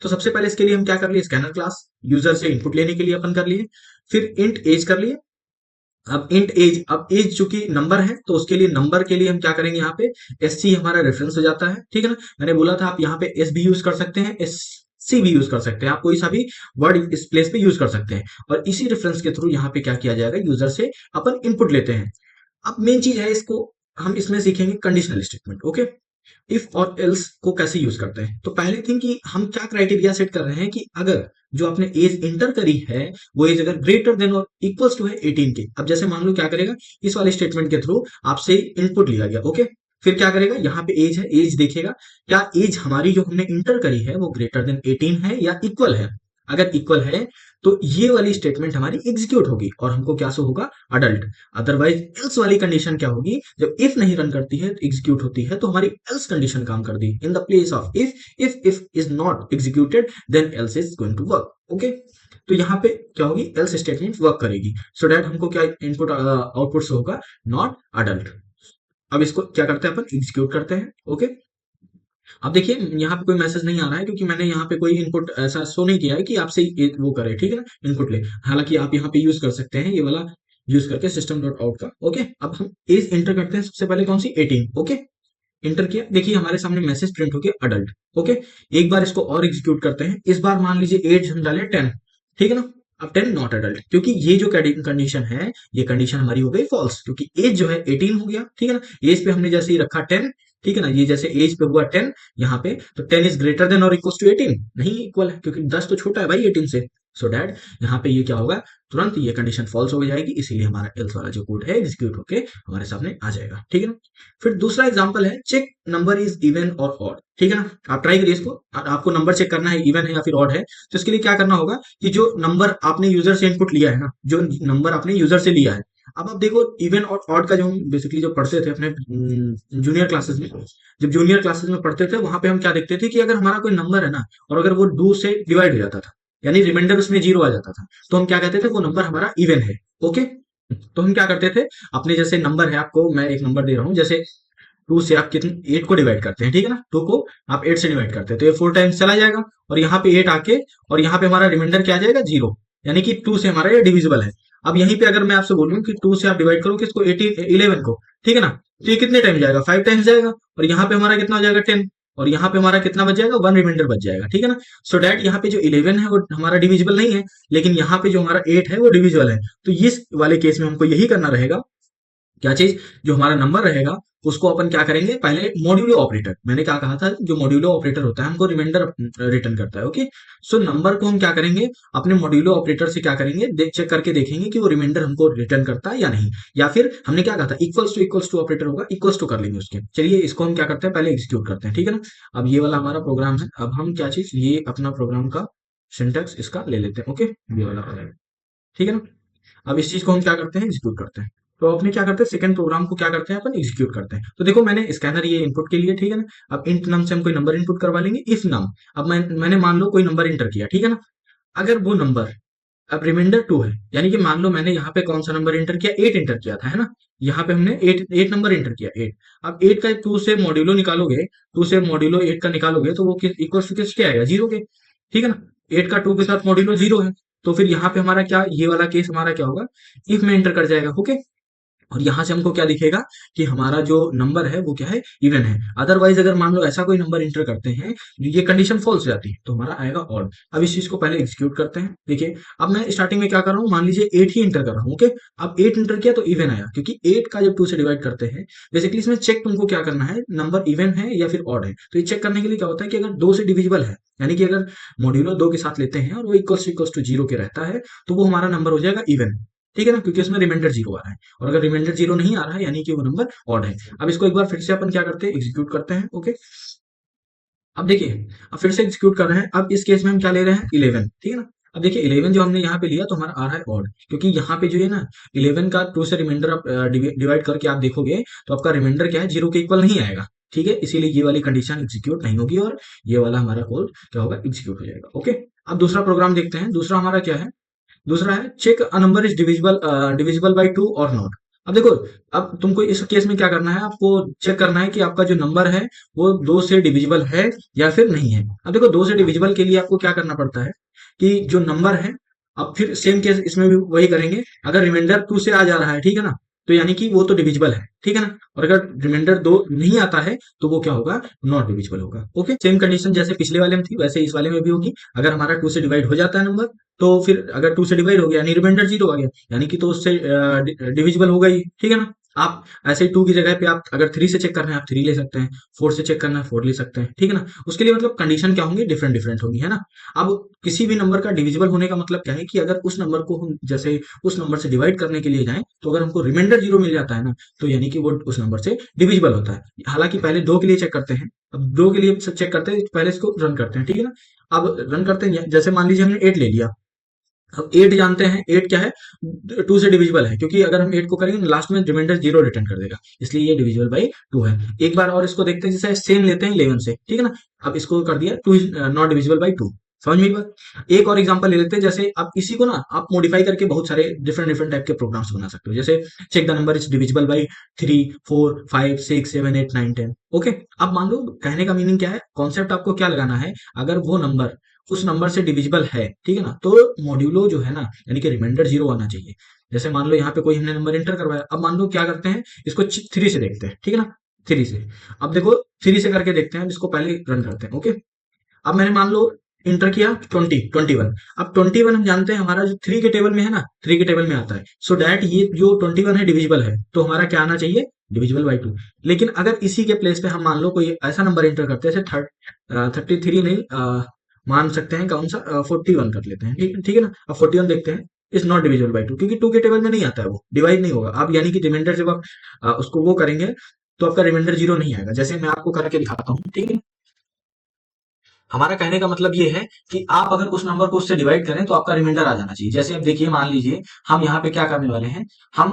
तो सबसे पहले इसके लिए हम क्या कर लिए, स्कैनर क्लास यूजर से इनपुट लेने के लिए अपन कर लिए, फिर इंट एज कर लिए। अब इंट एज, अब एज चूंकि नंबर है तो उसके लिए नंबर के लिए हम क्या करेंगे, यहाँ पे एस सी हमारा रेफरेंस हो जाता है, ठीक है ना। मैंने बोला था आप यहाँ पे एस भी यूज कर सकते हैं, एस सी भी यूज कर सकते हैं, आप कोई सा भी वर्ड इस प्लेस पे यूज कर सकते हैं, और इसी रेफरेंस के थ्रू यहाँ पे क्या किया जाएगा, यूजर से अपन इनपुट लेते हैं। अब मेन चीज है, इसको हम इसमें सीखेंगे कंडीशनल स्टेटमेंट। ओके। इफ और एल्स को कैसे यूज करते हैं, तो पहले थिंग कि हम क्या क्राइटेरिया सेट कर रहे हैं कि अगर जो आपने एज इंटर करी है वो एज अगर ग्रेटर देन और इक्वल्स टू है 18 के। अब जैसे मान लो क्या करेगा, इस वाले स्टेटमेंट के थ्रू आपसे इनपुट लिया गया। ओके। फिर क्या करेगा, यहाँ पे एज है, एज देखेगा क्या एज हमारी जो हमने इंटर करी है वो ग्रेटर देन 18 है या इक्वल है। अगर इक्वल है तो ये वाली स्टेटमेंट हमारी एग्जीक्यूट होगी और हमको क्या सो होगा, अडल्ट। अदरवाइज एल्स वाली कंडीशन क्या होगी, जब इफ नहीं रन करती है तो एग्जीक्यूट होती है, तो हमारी एल्स कंडीशन काम कर दी in the place of if is not executed then else is going to work. Okay. तो यहाँ पे क्या होगी, एल्स स्टेटमेंट वर्क करेगी, सो दैट हमको क्या इनपुट आउटपुट से होगा, नॉट अडल्ट। अब इसको क्या करते हैं अपन, एग्जीक्यूट करते हैं। ओके। अब देखिए यहाँ पे कोई मैसेज नहीं आ रहा है क्योंकि मैंने यहाँ पे कोई इनपुट ऐसा शो नहीं किया है कि आपसे वो करे, ठीक है ना, इनपुट ले। हालांकि आप यहाँ पे यूज कर सकते हैं ये वाला यूज करके सिस्टम डॉट आउट का। ओके। अब हम एज एंटर करते हैं, सबसे पहले कौन सी, 18। ओके। इंटर किया, देखिए हमारे सामने मैसेज प्रिंट हो गया अडल्ट। ओके। एक बार इसको और एग्जीक्यूट करते हैं, इस बार मान लीजिए एज हम डाले 10, ठीक है ना। अब 10 नॉट अडल्ट, क्योंकि ये जो कंडीशन है ये कंडीशन हमारी हो गई फॉल्स, क्योंकि एज जो है 18 हो गया, ठीक है ना। एज पे हमने जैसे ही रखा 10, ठीक है ना, ये जैसे एज पे हुआ 10 यहाँ पे, तो 10 इज ग्रेटर देन और इक्वल टू 18 नहीं इक्वल है, क्योंकि 10 तो छोटा है भाई 18 से। सो डैट यहाँ पे ये क्या होगा, तुरंत ये कंडीशन फॉल्स हो जाएगी, इसीलिए हमारा एल्स वाला जो कोड है एग्जीक्यूट होके हमारे सामने आ जाएगा। ठीक है ना। फिर दूसरा एग्जांपल है चेक नंबर इज इवन और ऑड। ठीक है ना। आप ट्राई करिए इसको, आपको नंबर चेक करना है इवन है या फिर ऑड है। तो इसके लिए क्या करना होगा कि जो नंबर आपने यूजर से इनपुट लिया है ना, जो नंबर आपने यूजर से लिया है, अब आप देखो इवन और ऑड का जो हम बेसिकली जो पढ़ते थे अपने जूनियर क्लासेस में, जब जूनियर क्लासेस में पढ़ते थे वहां पे हम क्या देखते थे कि अगर हमारा कोई नंबर है ना और अगर वो 2 से डिवाइड हो जाता था, यानी रिमाइंडर उसमें 0 आ जाता था, तो हम क्या कहते थे वो नंबर हमारा इवन है। ओके। तो हम क्या करते थे, अपने जैसे नंबर है, आपको मैं एक नंबर दे रहा हूँ, जैसे 2 से आप कितने 8 को डिवाइड करते हैं, ठीक है ना, 2 को आप 8 से डिवाइड करते हैं तो ये 4 टाइम्स चला जाएगा और यहाँ पे 8 आके और यहाँ पे हमारा रिमाइंडर क्या आ जाएगा 0, यानी कि 2 से हमारा ये डिविजिबल है। अब यहीं पे अगर मैं आपसे बोलूं कि 2 से आप डिवाइड करो किसको 18 11 को, ठीक है ना, तो ये कितने टाइम जाएगा 5 टाइम्स जाएगा और यहाँ पे हमारा कितना हो जाएगा 10 और यहाँ पे हमारा कितना बच जाएगा 1 रिमाइंडर बच जाएगा। ठीक है ना। सो डैट यहाँ पे जो 11 है वो हमारा डिविजिबल नहीं है, लेकिन यहाँ पे जो हमारा 8 है वो डिविजिबल है। तो इस वाले केस में हमको यही करना रहेगा, क्या चीज, जो हमारा नंबर रहेगा उसको अपन क्या करेंगे, पहले मॉड्यूलो ऑपरेटर, मैंने क्या कहा था, जो मॉड्यूलो ऑपरेटर होता है हमको रिमाइंडर रिटर्न करता है। ओके। सो नंबर को हम क्या करेंगे, अपने मॉड्यूलो ऑपरेटर से क्या करेंगे, चेक करके देखेंगे कि वो रिमाइंडर हमको रिटर्न करता है या नहीं, या फिर हमने क्या कहा था इक्वल्स टू ऑपरेटर होगा, इक्वल्स टू कर लेंगे उसके। चलिए इसको हम क्या करते हैं, पहले एग्जीक्यूट करते हैं। ठीक है ना। अब ये वाला हमारा प्रोग्राम है, अब हम क्या चीज, ये अपना प्रोग्राम का सिंटेक्स इसका ले लेते हैं। ओके, ये वाला प्रोग्राम, ठीक है ना। अब इस चीज को हम क्या करते हैं, एग्जीक्यूट करते हैं। तो अपने क्या करते हैं, सेकंड प्रोग्राम को क्या करते हैं अपन, एग्जीक्यूट करते हैं। तो देखो मैंने स्कैनर ये इनपुट के लिए, ठीक है ना। अब इंट नम से हम कोई नंबर इनपुट करवा लेंगे, इफ नम, अब मैंने मान लो कोई नंबर इंटर किया, ठीक है ना। अगर वो नंबर अब रिमाइंडर 2 है, यानी कि मान लो मैंने यहाँ पे कौन सा नंबर इंटर किया, 8 इंटर किया था, है ना। यहाँ पे हमने 8 नंबर इंटर किया, 8। अब 8 का 2 से मॉड्यूलो निकालोगे, 2 से मॉड्यूलो 8 का निकालोगे तो वो इक्वल टू किसके आएगा, 0 के। ठीक है ना। 8 का 2 के साथ मॉड्यूलो 0 है, तो फिर यहाँ पे हमारा क्या, ये वाला केस हमारा क्या होगा, इफ में एंटर कर जाएगा। ओके। और यहां से हमको क्या दिखेगा कि हमारा जो नंबर है वो क्या है, इवन है। अदरवाइज अगर मान लो ऐसा कोई नंबर इंटर करते हैं, ये कंडीशन फॉल्स हो जाती है, तो हमारा आएगा ऑड। अब इस चीज को पहले एग्जीक्यूट करते हैं। देखिए अब मैं स्टार्टिंग में क्या कर रहा हूँ, मान लीजिए 8 ही इंटर कर रहा हूँ। ओके। अब 8 इंटर किया तो इवन आया, क्योंकि 8 का जब 2 से डिवाइड करते हैं, बेसिकली इसमें चेक तुमको क्या करना है, नंबर इवन है या फिर ऑड है। तो ये चेक करने के लिए क्या होता है कि अगर 2 से डिविजिबल है, यानी कि अगर मॉड्यूलो 2 के साथ लेते हैं और वो इक्वल्स टू 0 के रहता है, तो वो हमारा नंबर हो जाएगा इवन। ठीक है ना, क्योंकि उसमें रिमाइंडर 0 आ रहा है। और अगर रिमाइंडर 0 नहीं आ रहा है, यानी कि वो नंबर ऑड है। अब इसको एक बार फिर से अपन क्या करते हैं, एग्जीक्यूट करते हैं। ओके। अब देखिए, अब फिर से एग्जीक्यूट कर रहे हैं। अब इस केस में हम क्या ले रहे हैं, 11। ठीक है ना। अब देखिए 11 जो हमने यहाँ पे लिया तो हमारा आ रहा है ऑड, क्योंकि यहाँ पे जो है ना 11 का 2 से रिमाइंडर आप डिवाइड करके आप देखोगे तो आपका रिमाइंडर क्या है, 0 के इक्वल नहीं आएगा। ठीक है, इसीलिए ये वाली कंडीशन एग्जीक्यूट नहीं होगी और ये वाला हमारा कोड क्या होगा, एग्जीक्यूट हो जाएगा। ओके। अब दूसरा प्रोग्राम देखते हैं। दूसरा हमारा क्या है, दूसरा है check a number is divisible by 2 और नॉट। अब देखो, अब तुमको इस केस में क्या करना है, आपको चेक करना है कि आपका जो नंबर है वो 2 से डिविजिबल है या फिर नहीं है। अब देखो 2 से डिविजिबल के लिए आपको क्या करना पड़ता है कि जो नंबर है, अब फिर सेम केस इसमें भी वही करेंगे। अगर रिमाइंडर 2 से आ जा रहा है, ठीक है ना, तो यानी कि वो तो डिविजिबल है। ठीक है ना। और अगर रिमाइंडर 2 नहीं आता है तो वो क्या होगा, नॉट डिविजिबल होगा। ओके। सेम कंडीशन जैसे पिछले वाले में थी वैसे इस वाले में भी होगी। अगर हमारा 2 से डिवाइड हो जाता है नंबर, तो फिर अगर 2 से डिवाइड हो गया यानी रिमाइंडर 0 आ गया, यानी कि तो उससे डिविजिबल होगा ही। ठीक है ना। आप ऐसे ही 2 की जगह पे आप अगर 3 से चेक करना है आप 3 ले सकते हैं, 4 से चेक करना है 4 ले सकते हैं। ठीक है ना। उसके लिए मतलब कंडीशन क्या होंगी, डिफरेंट डिफरेंट होगी, है ना। अब किसी भी नंबर का डिविजिबल होने का मतलब क्या है कि अगर उस नंबर को हम जैसे उस नंबर से डिवाइड करने के लिए जाएं, तो अगर हमको रिमाइंडर 0 मिल जाता है ना, तो यानी कि वो उस नंबर से डिविजिबल होता है। हालांकि पहले 2 के लिए चेक करते हैं, अब 2 के लिए चेक करते हैं, पहले इसको रन करते हैं। ठीक है ना। अब रन करते हैं, जैसे मान लीजिए हमने 8 ले लिया। अब 8 जानते हैं, 8 क्या है, 2 से डिविजिबल है, क्योंकि अगर हम 8 को करेंगे लास्ट में रिमाइंडर 0 रिटर्न कर देगा, इसलिए ये डिविजिबल बाई 2 है। एक बार और इसको देखते हैं, जैसे सेम लेते हैं 11 से। ठीक है ना। अब इसको कर दिया 2 इज नॉट डिविजिबल बाई 2। समझ में बात। एक और एग्जांपल ले लेते हैं, जैसे आप इसी को ना आप मॉडिफाई करके बहुत सारे डिफरेंट डिफरेंट टाइप के प्रोग्राम्स बना सकते हो। जैसे check the number is divisible by 3 4 5 6 7 8 9 10। ओके। अब मान लो कहने का मीनिंग क्या है, कॉन्सेप्ट आपको क्या लगाना है, अगर वो नंबर उस नंबर से डिविजिबल है, ठीक है ना, तो मॉड्यूलो जो है ना, यानी कि रिमाइंडर 0 आना चाहिए। जैसे मान लो यहाँ पे कोई हमने नंबर एंटर करवाया, अब मान लो क्या करते हैं, इसको 3 से देखते हैं। ठीक है ना। 3 से, अब देखो 3 से करके देखते हैं, अब इसको पहले रन करते हैं। ओके। अब मैंने मान लो इंटर किया 21। अब 21 हम जानते हैं हमारा जो 3 के टेबल में है ना, 3 के टेबल में आता है। सो डैट ये जो 21 है डिविजिबल है, तो हमारा क्या आना चाहिए, डिविजिबल बाई 2। लेकिन अगर इसी के प्लेस पे हम मान लो कोई ऐसा नंबर एंटर करते हैं, जैसे 33 नहीं, मान सकते हैं कौन सा 41 कर लेते हैं, ठीक है ना। अब 41 देखते हैं, इज नॉट डिविजिबल बाई 2, क्योंकि 2 के टेबल में नहीं आता है, वो डिवाइड नहीं होगा। आप यानी कि रिमाइंडर जब आप उसको वो करेंगे तो आपका रिमाइंडर 0 नहीं आएगा। जैसे मैं आपको करके दिखाता हूँ, ठीक है। हमारा कहने का मतलब ये है कि आप अगर उस नंबर को उससे डिवाइड करें तो आपका रिमाइंडर आ जाना चाहिए। जैसे अब देखिए, मान लीजिए हम यहाँ पे क्या करने वाले हैं, हम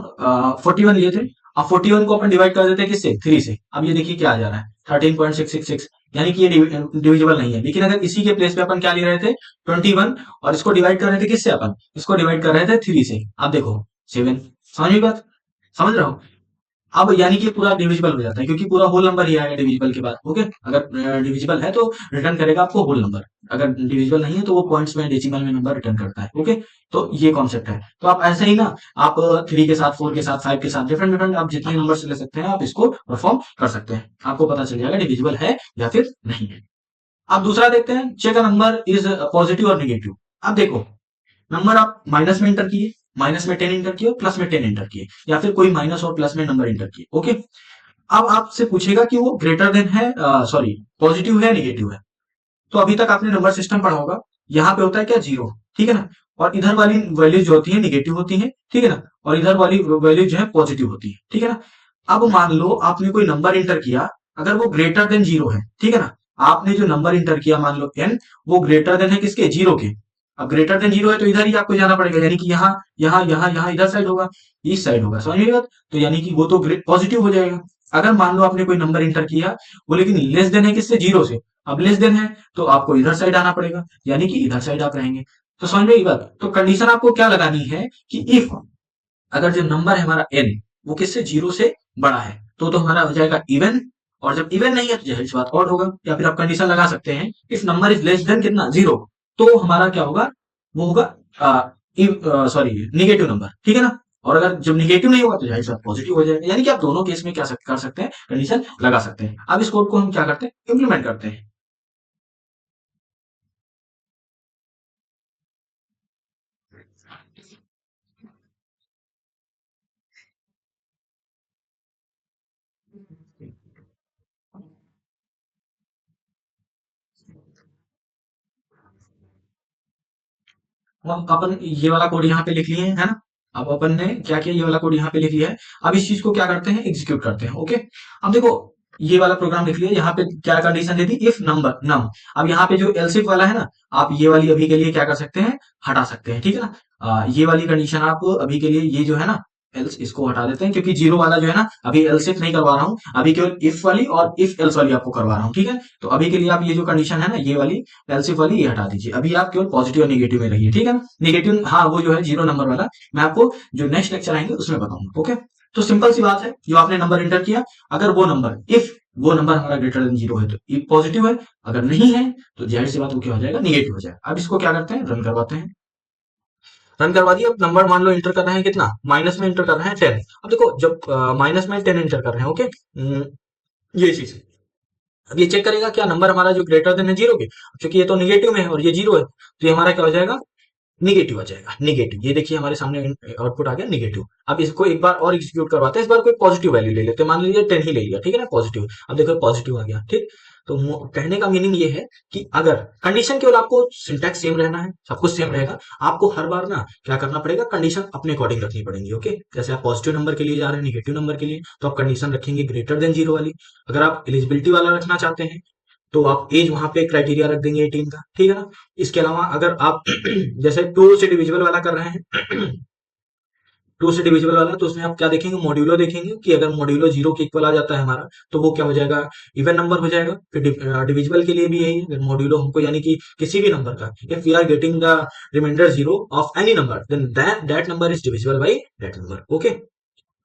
41 लिए थे। अब 41 को अपन डिवाइड कर देते हैं किससे, 3 से। अब ये देखिए क्या आ जा रहा है, 13.666, यानी कि ये डिविजिबल नहीं है। लेकिन अगर इसी के प्लेस पे अपन क्या ले रहे थे, 21, और इसको डिवाइड कर रहे थे किससे, अपन इसको डिवाइड कर रहे थे 3 से। अब देखो 7, समझ में बात, समझ रहा हूँ। अब यानी कि पूरा डिविजिबल हो जाता है, क्योंकि पूरा होल नंबर ही आएगा डिविजिबल के बाद। ओके, अगर डिविजिबल है तो रिटर्न करेगा आपको होल नंबर, अगर डिविजिबल नहीं है तो वो पॉइंट्स में, डेसिमल में नंबर रिटर्न करता है। ओके, तो ये कॉन्सेप्ट है। तो आप ऐसे ही ना, आप 3 के साथ, 4 के साथ, 5 के साथ, डिफरेंट डिफरेंट आप जितने नंबर ले सकते हैं, आप इसको परफॉर्म कर सकते हैं। आपको पता चल जाएगा डिविजिबल है या फिर नहीं है। अब दूसरा देखते हैं, check a number is positive और निगेटिव। अब देखो, नंबर आप माइनस में एंटर किए, माइनस में 10 एंटर किए, प्लस में 10 एंटर किए, या फिर कोई माइनस और प्लस में नंबर एंटर किए। ओके, अब आपसे पूछेगा कि वो ग्रेटर देन है, सॉरी, पॉजिटिव है, निगेटिव है। तो अभी तक आपने नंबर सिस्टम पढ़ा होगा, यहाँ पे होता है क्या, 0, ठीक है ना। और इधर वाली वैल्यूज जो होती है निगेटिव होती है, ठीक है ना। और इधर वाली वैल्यूज जो है पॉजिटिव होती है, ठीक है ना। अब मान लो आपने कोई नंबर इंटर किया, अगर वो ग्रेटर देन 0 है, ठीक है ना। आपने जो नंबर इंटर किया, मान लो n, वो ग्रेटर देन है किसके, 0 के। अब ग्रेटर देन 0 है तो इधर ही आपको जाना पड़ेगा, यानी कि यहाँ यहाँ यहाँ यहाँ इधर साइड होगा, इस साइड होगा, समझ में बात। तो यानी कि वो तो पॉजिटिव हो जाएगा। अगर मान लो आपने कोई नंबर इंटर किया, वो लेकिन लेस देन है किससे, 0 से। अब लेस देन है तो आपको इधर साइड आना पड़ेगा, यानी कि इधर साइड आप रहेंगे। तो समझ में ये बात। तो कंडीशन आपको क्या लगानी है कि इफ, अगर जो नंबर है हमारा n, वो किससे, 0 से बड़ा है, तो हमारा हो जाएगा इवन। और जब इवन नहीं है तो जाहिर सी बात ऑड होगा। या फिर आप कंडीशन लगा सकते हैं, if number is less than कितना, 0, तो हमारा क्या होगा, वो होगा सॉरी, निगेटिव नंबर, ठीक है ना। और अगर जब निगेटिव नहीं होगा तो जाहिर सी बात पॉजिटिव हो जाएगा। यानी कि आप दोनों केस में क्या कर सकते हैं, कंडीशन लगा सकते हैं। अब इस कोड को हम क्या करते हैं, इंप्लीमेंट करते हैं। अब अपन ये वाला कोड यहाँ पे लिख लिए है ना। अब अपन ने क्या किया, ये वाला कोड यहाँ पे लिख लिया है। अब इस चीज को क्या करते हैं, एग्जीक्यूट करते हैं। ओके, अब देखो, ये वाला प्रोग्राम लिख लिया, यहाँ पे क्या कंडीशन दे दी, इफ नंबर नम। अब यहाँ पे जो एल्सिफ वाला है ना, आप ये वाली अभी के लिए क्या कर सकते हैं, हटा सकते हैं, ठीक है ना। ये वाली कंडीशन आप अभी के लिए, ये जो है ना, एल्स, इसको हटा देते हैं, क्योंकि 0 वाला जो है ना, अभी एल्सिफ नहीं करवा रहा हूँ, अभी केवल इफ वाली और इफ एल्स वाली आपको करवा रहा हूँ, ठीक है। तो अभी के लिए आप ये जो कंडीशन है ना, ये वाली एल्सिफ वाली ये हटा दीजिए। अभी आप केवल पॉजिटिव और निगेटिव में रहिए, ठीक है। निगेटिव, हाँ, वो जो है 0 नंबर वाला, मैं आपको जो नेक्स्ट लेक्चर आएंगे उसमें बताऊंगा। ओके, तो सिंपल सी बात है, जो आपने नंबर एंटर किया, अगर वो नंबर, इफ वो नंबर हमारा ग्रेटर देन 0 है तो ये पॉजिटिव है, अगर नहीं है तो जाहिर सी बात वो क्या हो जाएगा, निगेटिव हो जाएगा। अब इसको क्या करते हैं, रन करवाते हैं। रन करवा दिया। अब नंबर मान लो इंटर कर रहे हैं कितना, माइनस में इंटर कर रहे हैं 10। अब देखो, जब माइनस में 10 इंटर कर रहे हैं, ओके, ये चीज, अब ये चेक करेगा क्या नंबर हमारा जो ग्रेटर देन है 0 के, क्योंकि ये तो निगेटिव में है और ये 0 है, तो ये हमारा क्या हो जाएगा, निगेटिव आ जाएगा। निगेटिव, ये देखिए हमारे सामने आउटपुट आ गया निगेटिव। अब इसको एक बार और एग्जीक्यूट करवाते हैं, इस बार कोई पॉजिटिव वैल्यू ले लेते हैं, मान लीजिए 10 ही ले लिया, ठीक है ना, पॉजिटिव। अब देखो पॉजिटिव आ गया, ठीक। तो कहने का मीनिंग ये है कि अगर कंडीशन, केवल आपको सिंटैक्स सेम रहना है, सब कुछ सेम रहेगा, आपको हर बार ना क्या करना पड़ेगा, कंडीशन अपने अकॉर्डिंग रखनी पड़ेगी। ओके, जैसे आप पॉजिटिव नंबर के लिए जा रहे हैं, निगेटिव नंबर के लिए, तो आप कंडीशन रखेंगे ग्रेटर देन 0 वाली। अगर आप एलिजिबिलिटी वाला रखना चाहते हैं तो आप एज वहां पे क्राइटेरिया रख देंगे 18 का, ठीक है ना। इसके अलावा अगर आप जैसे 2 से डिविजिबल वाला कर रहे हैं, 2 से डिविजिबल वाला, तो उसमें आप क्या देखेंगे, मॉड्यूलो देखेंगे, कि अगर मॉड्यूलो 0 के इक्वल आ जाता है हमारा, तो वो क्या हो जाएगा, इवन नंबर हो जाएगा। फिर डिविजिबल के लिए भी यही है, अगर मॉड्यूलो हमको यानी कि किसी भी नंबर का, if we are getting the remainder 0 of any number, then that number is divisible by that number. Okay,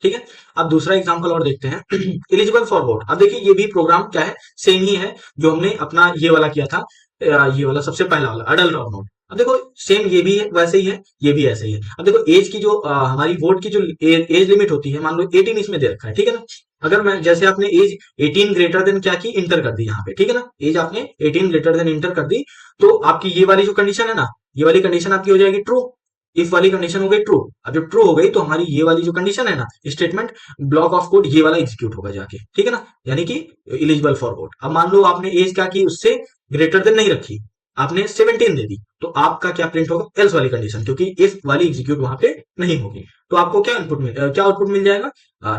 ठीक है। अब दूसरा एग्जांपल और देखते हैं, एलिजिबल फॉर वोट। अब देखिए ये भी प्रोग्राम क्या है, सेम ही है जो हमने अपना ये वाला किया था, ये वाला सबसे पहला वाला अडल्ट और नॉट। अब देखो सेम ये भी है, वैसे ही है, ये भी ऐसे ही है। अब देखो एज की जो हमारी वोट की जो एज लिमिट होती है, मान लो 18 इसमें दे रखा है, ठीक है ना। अगर मैं, जैसे आपने एज 18 ग्रेटर देन क्या की, इंटर कर दी यहाँ पे, ठीक है ना, एज आपने 18 ग्रेटर देन इंटर कर दी, तो आपकी ये वाली जो कंडीशन है ना, ये वाली कंडीशन आपकी हो जाएगी ट्रू। इफ वाली कंडीशन हो गई ट्रू। अब जब ट्रू हो गई तो हमारी ये वाली जो कंडीशन है ना, स्टेटमेंट ब्लॉक ऑफ कोड ये वाला एग्जीक्यूट होगा जाके, ठीक है ना, यानी कि एलिजिबल फॉर वोट। अब मान लो आपने एज क्या की, उससे ग्रेटर देन नहीं रखी, आपने 17 दे दी, तो आपका क्या प्रिंट होगा, एल्स वाली कंडीशन, क्योंकि इफ वाली एग्जीक्यूट वहां पे नहीं होगी। तो आपको क्या क्या आउटपुट मिल जाएगा,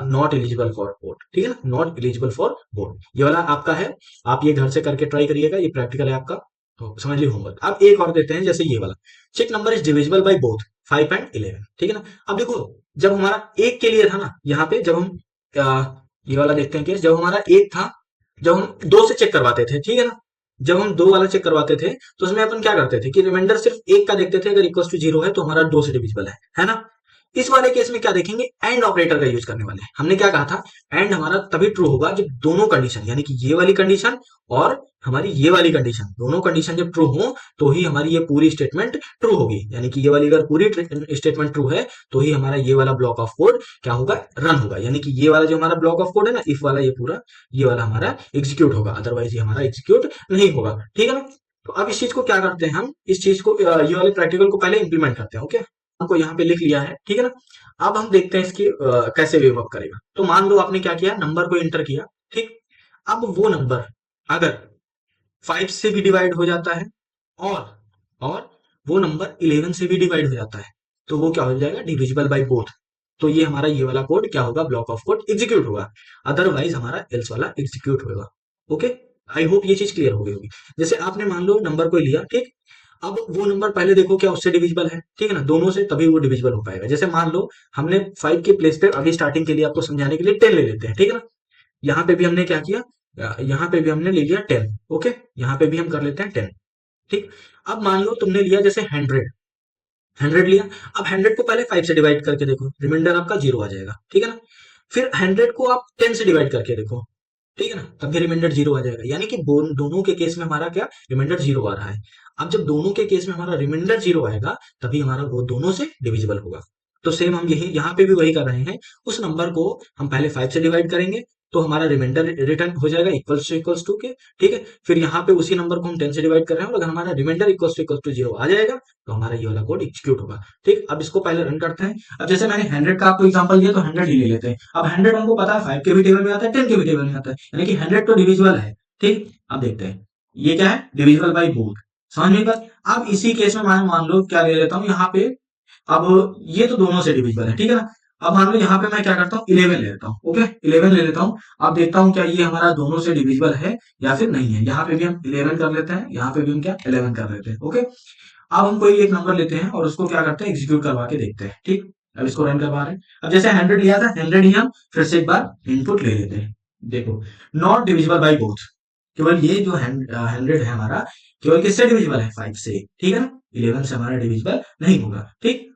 नॉट एलिजिबल फॉर वोट, ठीक है ना, नॉट एलिजिबल फॉर वोट, ये वाला आपका है। आप ये घर से करके ट्राई करिएगा, ये प्रैक्टिकल है आपका, तो समझ ली होमवर्क। अब एक और देते हैं, जैसे ये वाला, check number is divisible by both 5 and 11, ठीक है ना। अब देखो, जब हमारा एक के लिए था ना, यहाँ पे जब हम ये वाला देखते हैं केस, जब हमारा एक था, जब हम दो से चेक करवाते थे, ठीक है ना, जब हम दो वाला चेक करवाते थे, तो उसमें अपन क्या करते थे कि रिमाइंडर सिर्फ एक का देखते थे, अगर इक्वल टू जीरो है तो हमारा दो से डिविजिबल है ना। इस वाले केस में क्या देखेंगे, एंड ऑपरेटर का यूज करने वाले हैं। हमने क्या कहा था, एंड हमारा तभी ट्रू होगा जब दोनों कंडीशन, यानी कि ये वाली कंडीशन और हमारी ये वाली कंडीशन, दोनों कंडीशन जब ट्रू हो तो ही हमारी ये पूरी स्टेटमेंट ट्रू होगी। यानी कि ये वाली अगर पूरी स्टेटमेंट ट्रू है तो ही हमारा ये वाला ब्लॉक ऑफ कोड क्या होगा, रन होगा। यानी कि ये वाला जो हमारा ब्लॉक ऑफ कोड है ना, इफ वाला, ये पूरा ये वाला हमारा एग्जीक्यूट होगा, अदरवाइज ये हमारा एग्जीक्यूट नहीं होगा, ठीक है ना। तो अब इस चीज को क्या करते हैं, हम इस चीज को ये वाले प्रैक्टिकल को पहले इंप्लीमेंट करते हैं, ओके। हमको यहाँ पे लिख लिया है, ठीक है ना। अब हम देखते हैं इसकी कैसे वे वर्क करेगा। तो मान लो आपने क्या किया, नंबर को एंटर किया, ठीक। अब वो नंबर अगर 5 से भी डिवाइड हो जाता है और और वो नंबर 11 से भी डिवाइड हो जाता है, तो वो क्या हो जाएगा, डिविजिबल बाय बोथ। तो ये हमारा ये वाला कोड क्या होगा, ब्लॉक ऑफ कोड एग्जीक्यूट होगा, अदरवाइज हमारा एल्स वाला एग्जीक्यूट होगा, ओके। आई होप ये चीज क्लियर हो गई होगी। जैसे आपने मान लो नंबर को लिया, ठीक। अब वो नंबर पहले देखो क्या उससे डिविजिबल है, ठीक है ना, दोनों से, तभी वो डिविजिबल हो पाएगा। जैसे मान लो हमने 5 के प्लेस पे अभी स्टार्टिंग के लिए आपको समझाने के लिए 10 ले लेते हैं, ठीक है ना। यहाँ पे भी हमने क्या किया, यहाँ पे भी हमने ले लिया 10, ओके। यहाँ पे भी हम कर लेते हैं 10, ठीक। अब मान लो तुमने लिया जैसे 100 लिया। अब 100 को पहले 5 से डिवाइड करके देखो, रिमाइंडर आपका जीरो आ जाएगा, ठीक है ना। फिर 100 को आप 10 से डिवाइड करके देखो, ठीक है ना, तब भी रिमाइंडर जीरो आ जाएगा। यानी कि दोनों के केस में हमारा क्या, रिमाइंडर जीरो आ रहा है। अब जब दोनों के केस में हमारा रिमाइंडर जीरो आएगा, तभी हमारा वो दोनों से डिविजिबल होगा। तो सेम हम यही यहाँ पे भी वही कर रहे हैं, उस नंबर को हम पहले 5 से डिवाइड करेंगे, तो हमारा रिमाइंडर रिटर्न हो जाएगा इक्वल्स टू के, ठीक है। फिर यहाँ पे उसी नंबर को हम 10 से डिवाइड कर रहे हैं, और अगर हमारा रिमाइंडर इक्वल्स टू जीरो आ जाएगा, तो हमारा ये वाला कोड एग्जीक्यूट होगा, ठीक। अब इसको पहले रन करते हैं। अब जैसे मैंने 100 का आपको एग्जांपल दिया, तो 100 ही ले लेते हैं। अब 100 हमको पता है 5 के भी टेबल में आता है, 10 के भी टेबल में आता है, यानी कि 100 तो डिविजिबल है, ठीक। अब देखते हैं ये क्या है, डिविजिबल बाई बोथ, समझ में बात। अब इसी केस में मैं मान लो क्या ले लेता हूँ यहाँ पे, अब ये तो दोनों से डिविजिबल है, ठीक है ना। अब मान लो यहाँ पे मैं क्या करता हूँ, 11 ले लेता हूँ, ओके, 11 ले लेता हूँ। अब देखता हूँ क्या ये हमारा दोनों से डिविजिबल है या फिर नहीं है। यहाँ पे भी हम 11 कर लेते हैं, यहाँ पे भी हम क्या 11 कर लेते हैं, ओके। अब हम कोई एक नंबर लेते हैं और उसको क्या करते हैं, एग्जीक्यूट करवा के देखते हैं, ठीक। अब इसको रन करवा रहे हैं। अब जैसे 100 लिया था, 100 ही हम फिर से एक बार इनपुट ले लेते हैं। देखो, नॉट डिविजिबल बाई बोथ, केवल ये जो 100 है हमारा, केवल किससे डिविजिबल है, 5 से, ठीक है ना। 11 से हमारा डिविजिबल नहीं होगा, ठीक।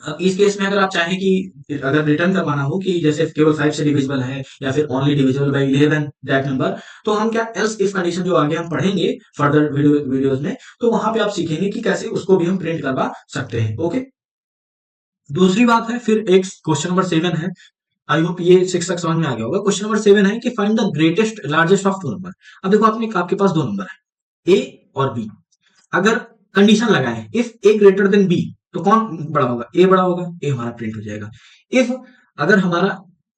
अब इस केस में अगर आप चाहें कि अगर रिटर्न करवाना हो कि जैसे केवल 5 से डिविजिबल है या फिर only divisible by 11 that number, तो हम क्या एल्स इफ कंडीशन जो आगे हम पढ़ेंगे फर्दर वीडियोस में, तो वहां पे आप सीखेंगे कि कैसे उसको भी हम प्रिंट करवा सकते हैं, ओके। दूसरी बात है, फिर एक क्वेश्चन नंबर 7 है। आई होप ये 6 तक समझ में आ गया होगा। क्वेश्चन नंबर 7 है कि find the greatest largest of two number. अब देखो, आपके पास दो नंबर है, ए और बी। अगर कंडीशन लगाए if A greater than B, तो कौन बड़ा होगा, ए बड़ा होगा, ए हमारा प्रिंट हो जाएगा। इफ अगर हमारा,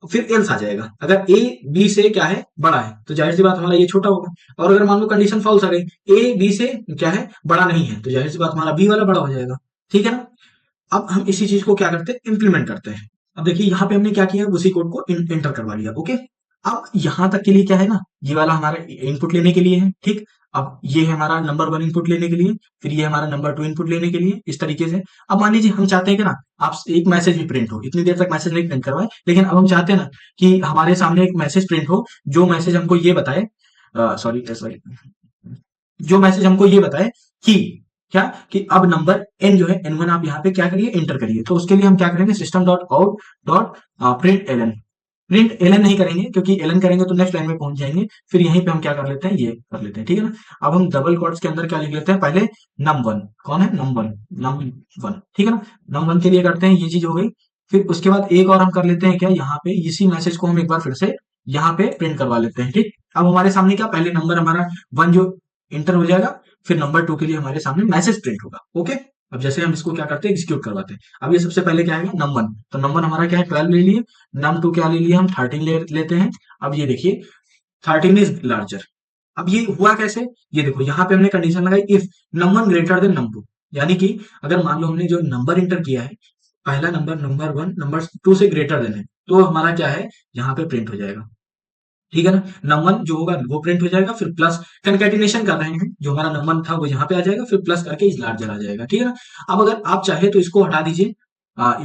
फिर एल्स आ जाएगा, अगर ए बी से क्या है, बड़ा है, तो जाहिर सी बात हमारा ये छोटा होगा। और अगर मान लो कंडीशन फॉल्स आ गई, ए बी से क्या है, बड़ा नहीं है, तो जाहिर सी बात हमारा बी वाला बड़ा हो जाएगा, ठीक है ना। अब हम इसी चीज को क्या करते हैं, इंप्लीमेंट करते हैं। अब देखिए यहाँ पे हमने क्या किया, उसी कोड को एंटर करवा लिया, ओके। अब यहां तक के लिए क्या है ना, ये वाला हमारा इनपुट लेने के लिए है, ठीक। अब ये है हमारा नंबर 1 इनपुट लेने के लिए, फिर ये हमारा नंबर 2 इनपुट लेने के लिए, इस तरीके से। अब मान लीजिए हम चाहते हैं कि ना आप एक मैसेज भी प्रिंट हो, इतनी देर तक मैसेज नहीं प्रिंट करवाए, लेकिन अब हम चाहते हैं ना कि हमारे सामने एक मैसेज प्रिंट हो, जो मैसेज हमको ये बताए, सॉरी सॉरी, जो मैसेज हमको ये बताए कि क्या, कि अब नंबर एन जो है, N1 आप यहाँ पे क्या करिए, एंटर करिए। तो उसके लिए हम क्या करेंगे, system dot out dot print ln. Print ln नहीं करेंगे, क्योंकि एलन करेंगे तो नेक्स्ट लाइन में पहुंच जाएंगे। फिर यहीं पे हम क्या कर लेते हैं, ये कर लेते हैं, ठीक है ना। अब हम डबल कोट्स के अंदर क्या लिख लेते हैं, पहले num1, कौन है, num1, ठीक है ना। num1 के लिए करते हैं, ये चीज हो गई। फिर उसके बाद एक और हम कर लेते हैं क्या, यहाँ पे इसी मैसेज को हम एक बार फिर से यहाँ पे प्रिंट करवा लेते हैं, ठीक। अब हमारे सामने क्या, पहले नंबर हमारा 1 जो इंटर हो जाएगा, फिर नंबर 2 के लिए हमारे सामने मैसेज प्रिंट होगा, ओके। अब जैसे हम इसको क्या करते हैं, एग्जीक्यूट करवाते हैं। अब ये सबसे पहले क्या आएगा, num1, तो नंबर हमारा क्या है, 12 ले लिए। num2 क्या ले लिए हम, 13 लेते हैं। अब ये देखिए 13 इज लार्जर, अब ये हुआ कैसे, ये देखो यहाँ पे हमने कंडीशन लगाई इफ नम1 ग्रेटर देन नम2, यानी कि अगर मान लो हमने जो नंबर इंटर किया है, पहला number number one number two से ग्रेटर देन है, तो हमारा क्या है, यहाँ पे प्रिंट हो जाएगा। ठीक है ना, नम1 जो होगा वो प्रिंट हो जाएगा, फिर प्लस कंकैटिनेशन कर रहे हैं, जो हमारा नम1 था वो यहाँ पे आ जाएगा, फिर प्लस करके इस लार्जर आ जाएगा। ठीक है ना, अब अगर आप चाहे तो इसको हटा दीजिए,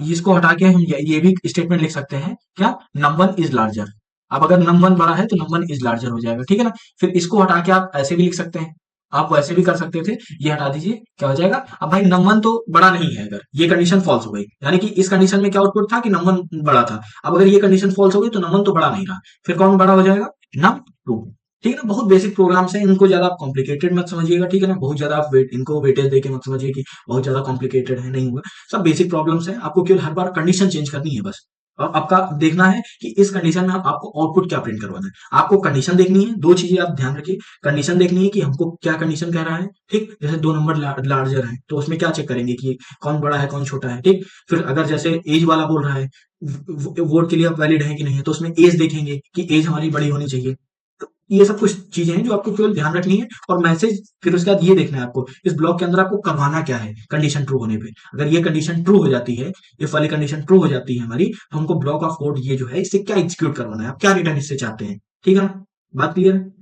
इसको हटा के हम ये भी स्टेटमेंट लिख सकते हैं क्या, नम1 इज लार्जर। अब अगर नम1 बड़ा है तो नम1 इज लार्जर हो जाएगा। ठीक है ना, फिर इसको हटा के आप ऐसे भी लिख सकते हैं, आप वैसे भी कर सकते थे, ये हटा दीजिए, क्या हो जाएगा, अब भाई नम1 तो बड़ा नहीं है, अगर ये कंडीशन फॉल्स हो गई, यानी कि इस कंडीशन में क्या आउटपुट था कि नम1 बड़ा था, अब अगर ये कंडीशन फॉल्स हो गई तो नम1 तो बड़ा नहीं रहा, फिर कौन बड़ा हो जाएगा, नम2। ठीक है ना, बहुत बेसिक प्रोग्राम्स हैं, इनको ज्यादा आप कॉम्प्लिकेटेड मत समझिएगा। ठीक है ना, बहुत ज्यादा आप इनको वेटेज देके मत समझिए कि बहुत ज्यादा कॉम्प्लिकेटेड है, नहीं होगा, सब बेसिक प्रॉब्लम्स हैं, आपको केवल हर बार कंडीशन चेंज करनी है बस, और आपका देखना है कि इस कंडीशन में आपको आउटपुट क्या प्रिंट करवाना है। आपको कंडीशन देखनी है, दो चीजें आप ध्यान रखिए, कंडीशन देखनी है कि हमको क्या कंडीशन कह रहा है। ठीक, जैसे दो नंबर लार्जर है तो उसमें क्या चेक करेंगे कि कौन बड़ा है कौन छोटा है। ठीक, फिर अगर जैसे एज वाला बोल रहा है, वोट के लिए आप वैलिड है कि नहीं है, तो उसमें एज देखेंगे कि एज हमारी बड़ी होनी चाहिए। तो ये सब कुछ चीजें हैं जो आपको केवल ध्यान रखनी है, और मैसेज फिर उसके बाद ये देखना है आपको इस ब्लॉक के अंदर आपको करवाना क्या है कंडीशन ट्रू होने पे। अगर ये कंडीशन ट्रू हो जाती है, इफ वाली कंडीशन ट्रू हो जाती है हमारी, तो हमको ब्लॉक ऑफ कोड ये जो है इससे क्या एग्जीक्यूट करवाना है, आप क्या रिटर्न इससे चाहते हैं। ठीक है ना, बात क्लियर है।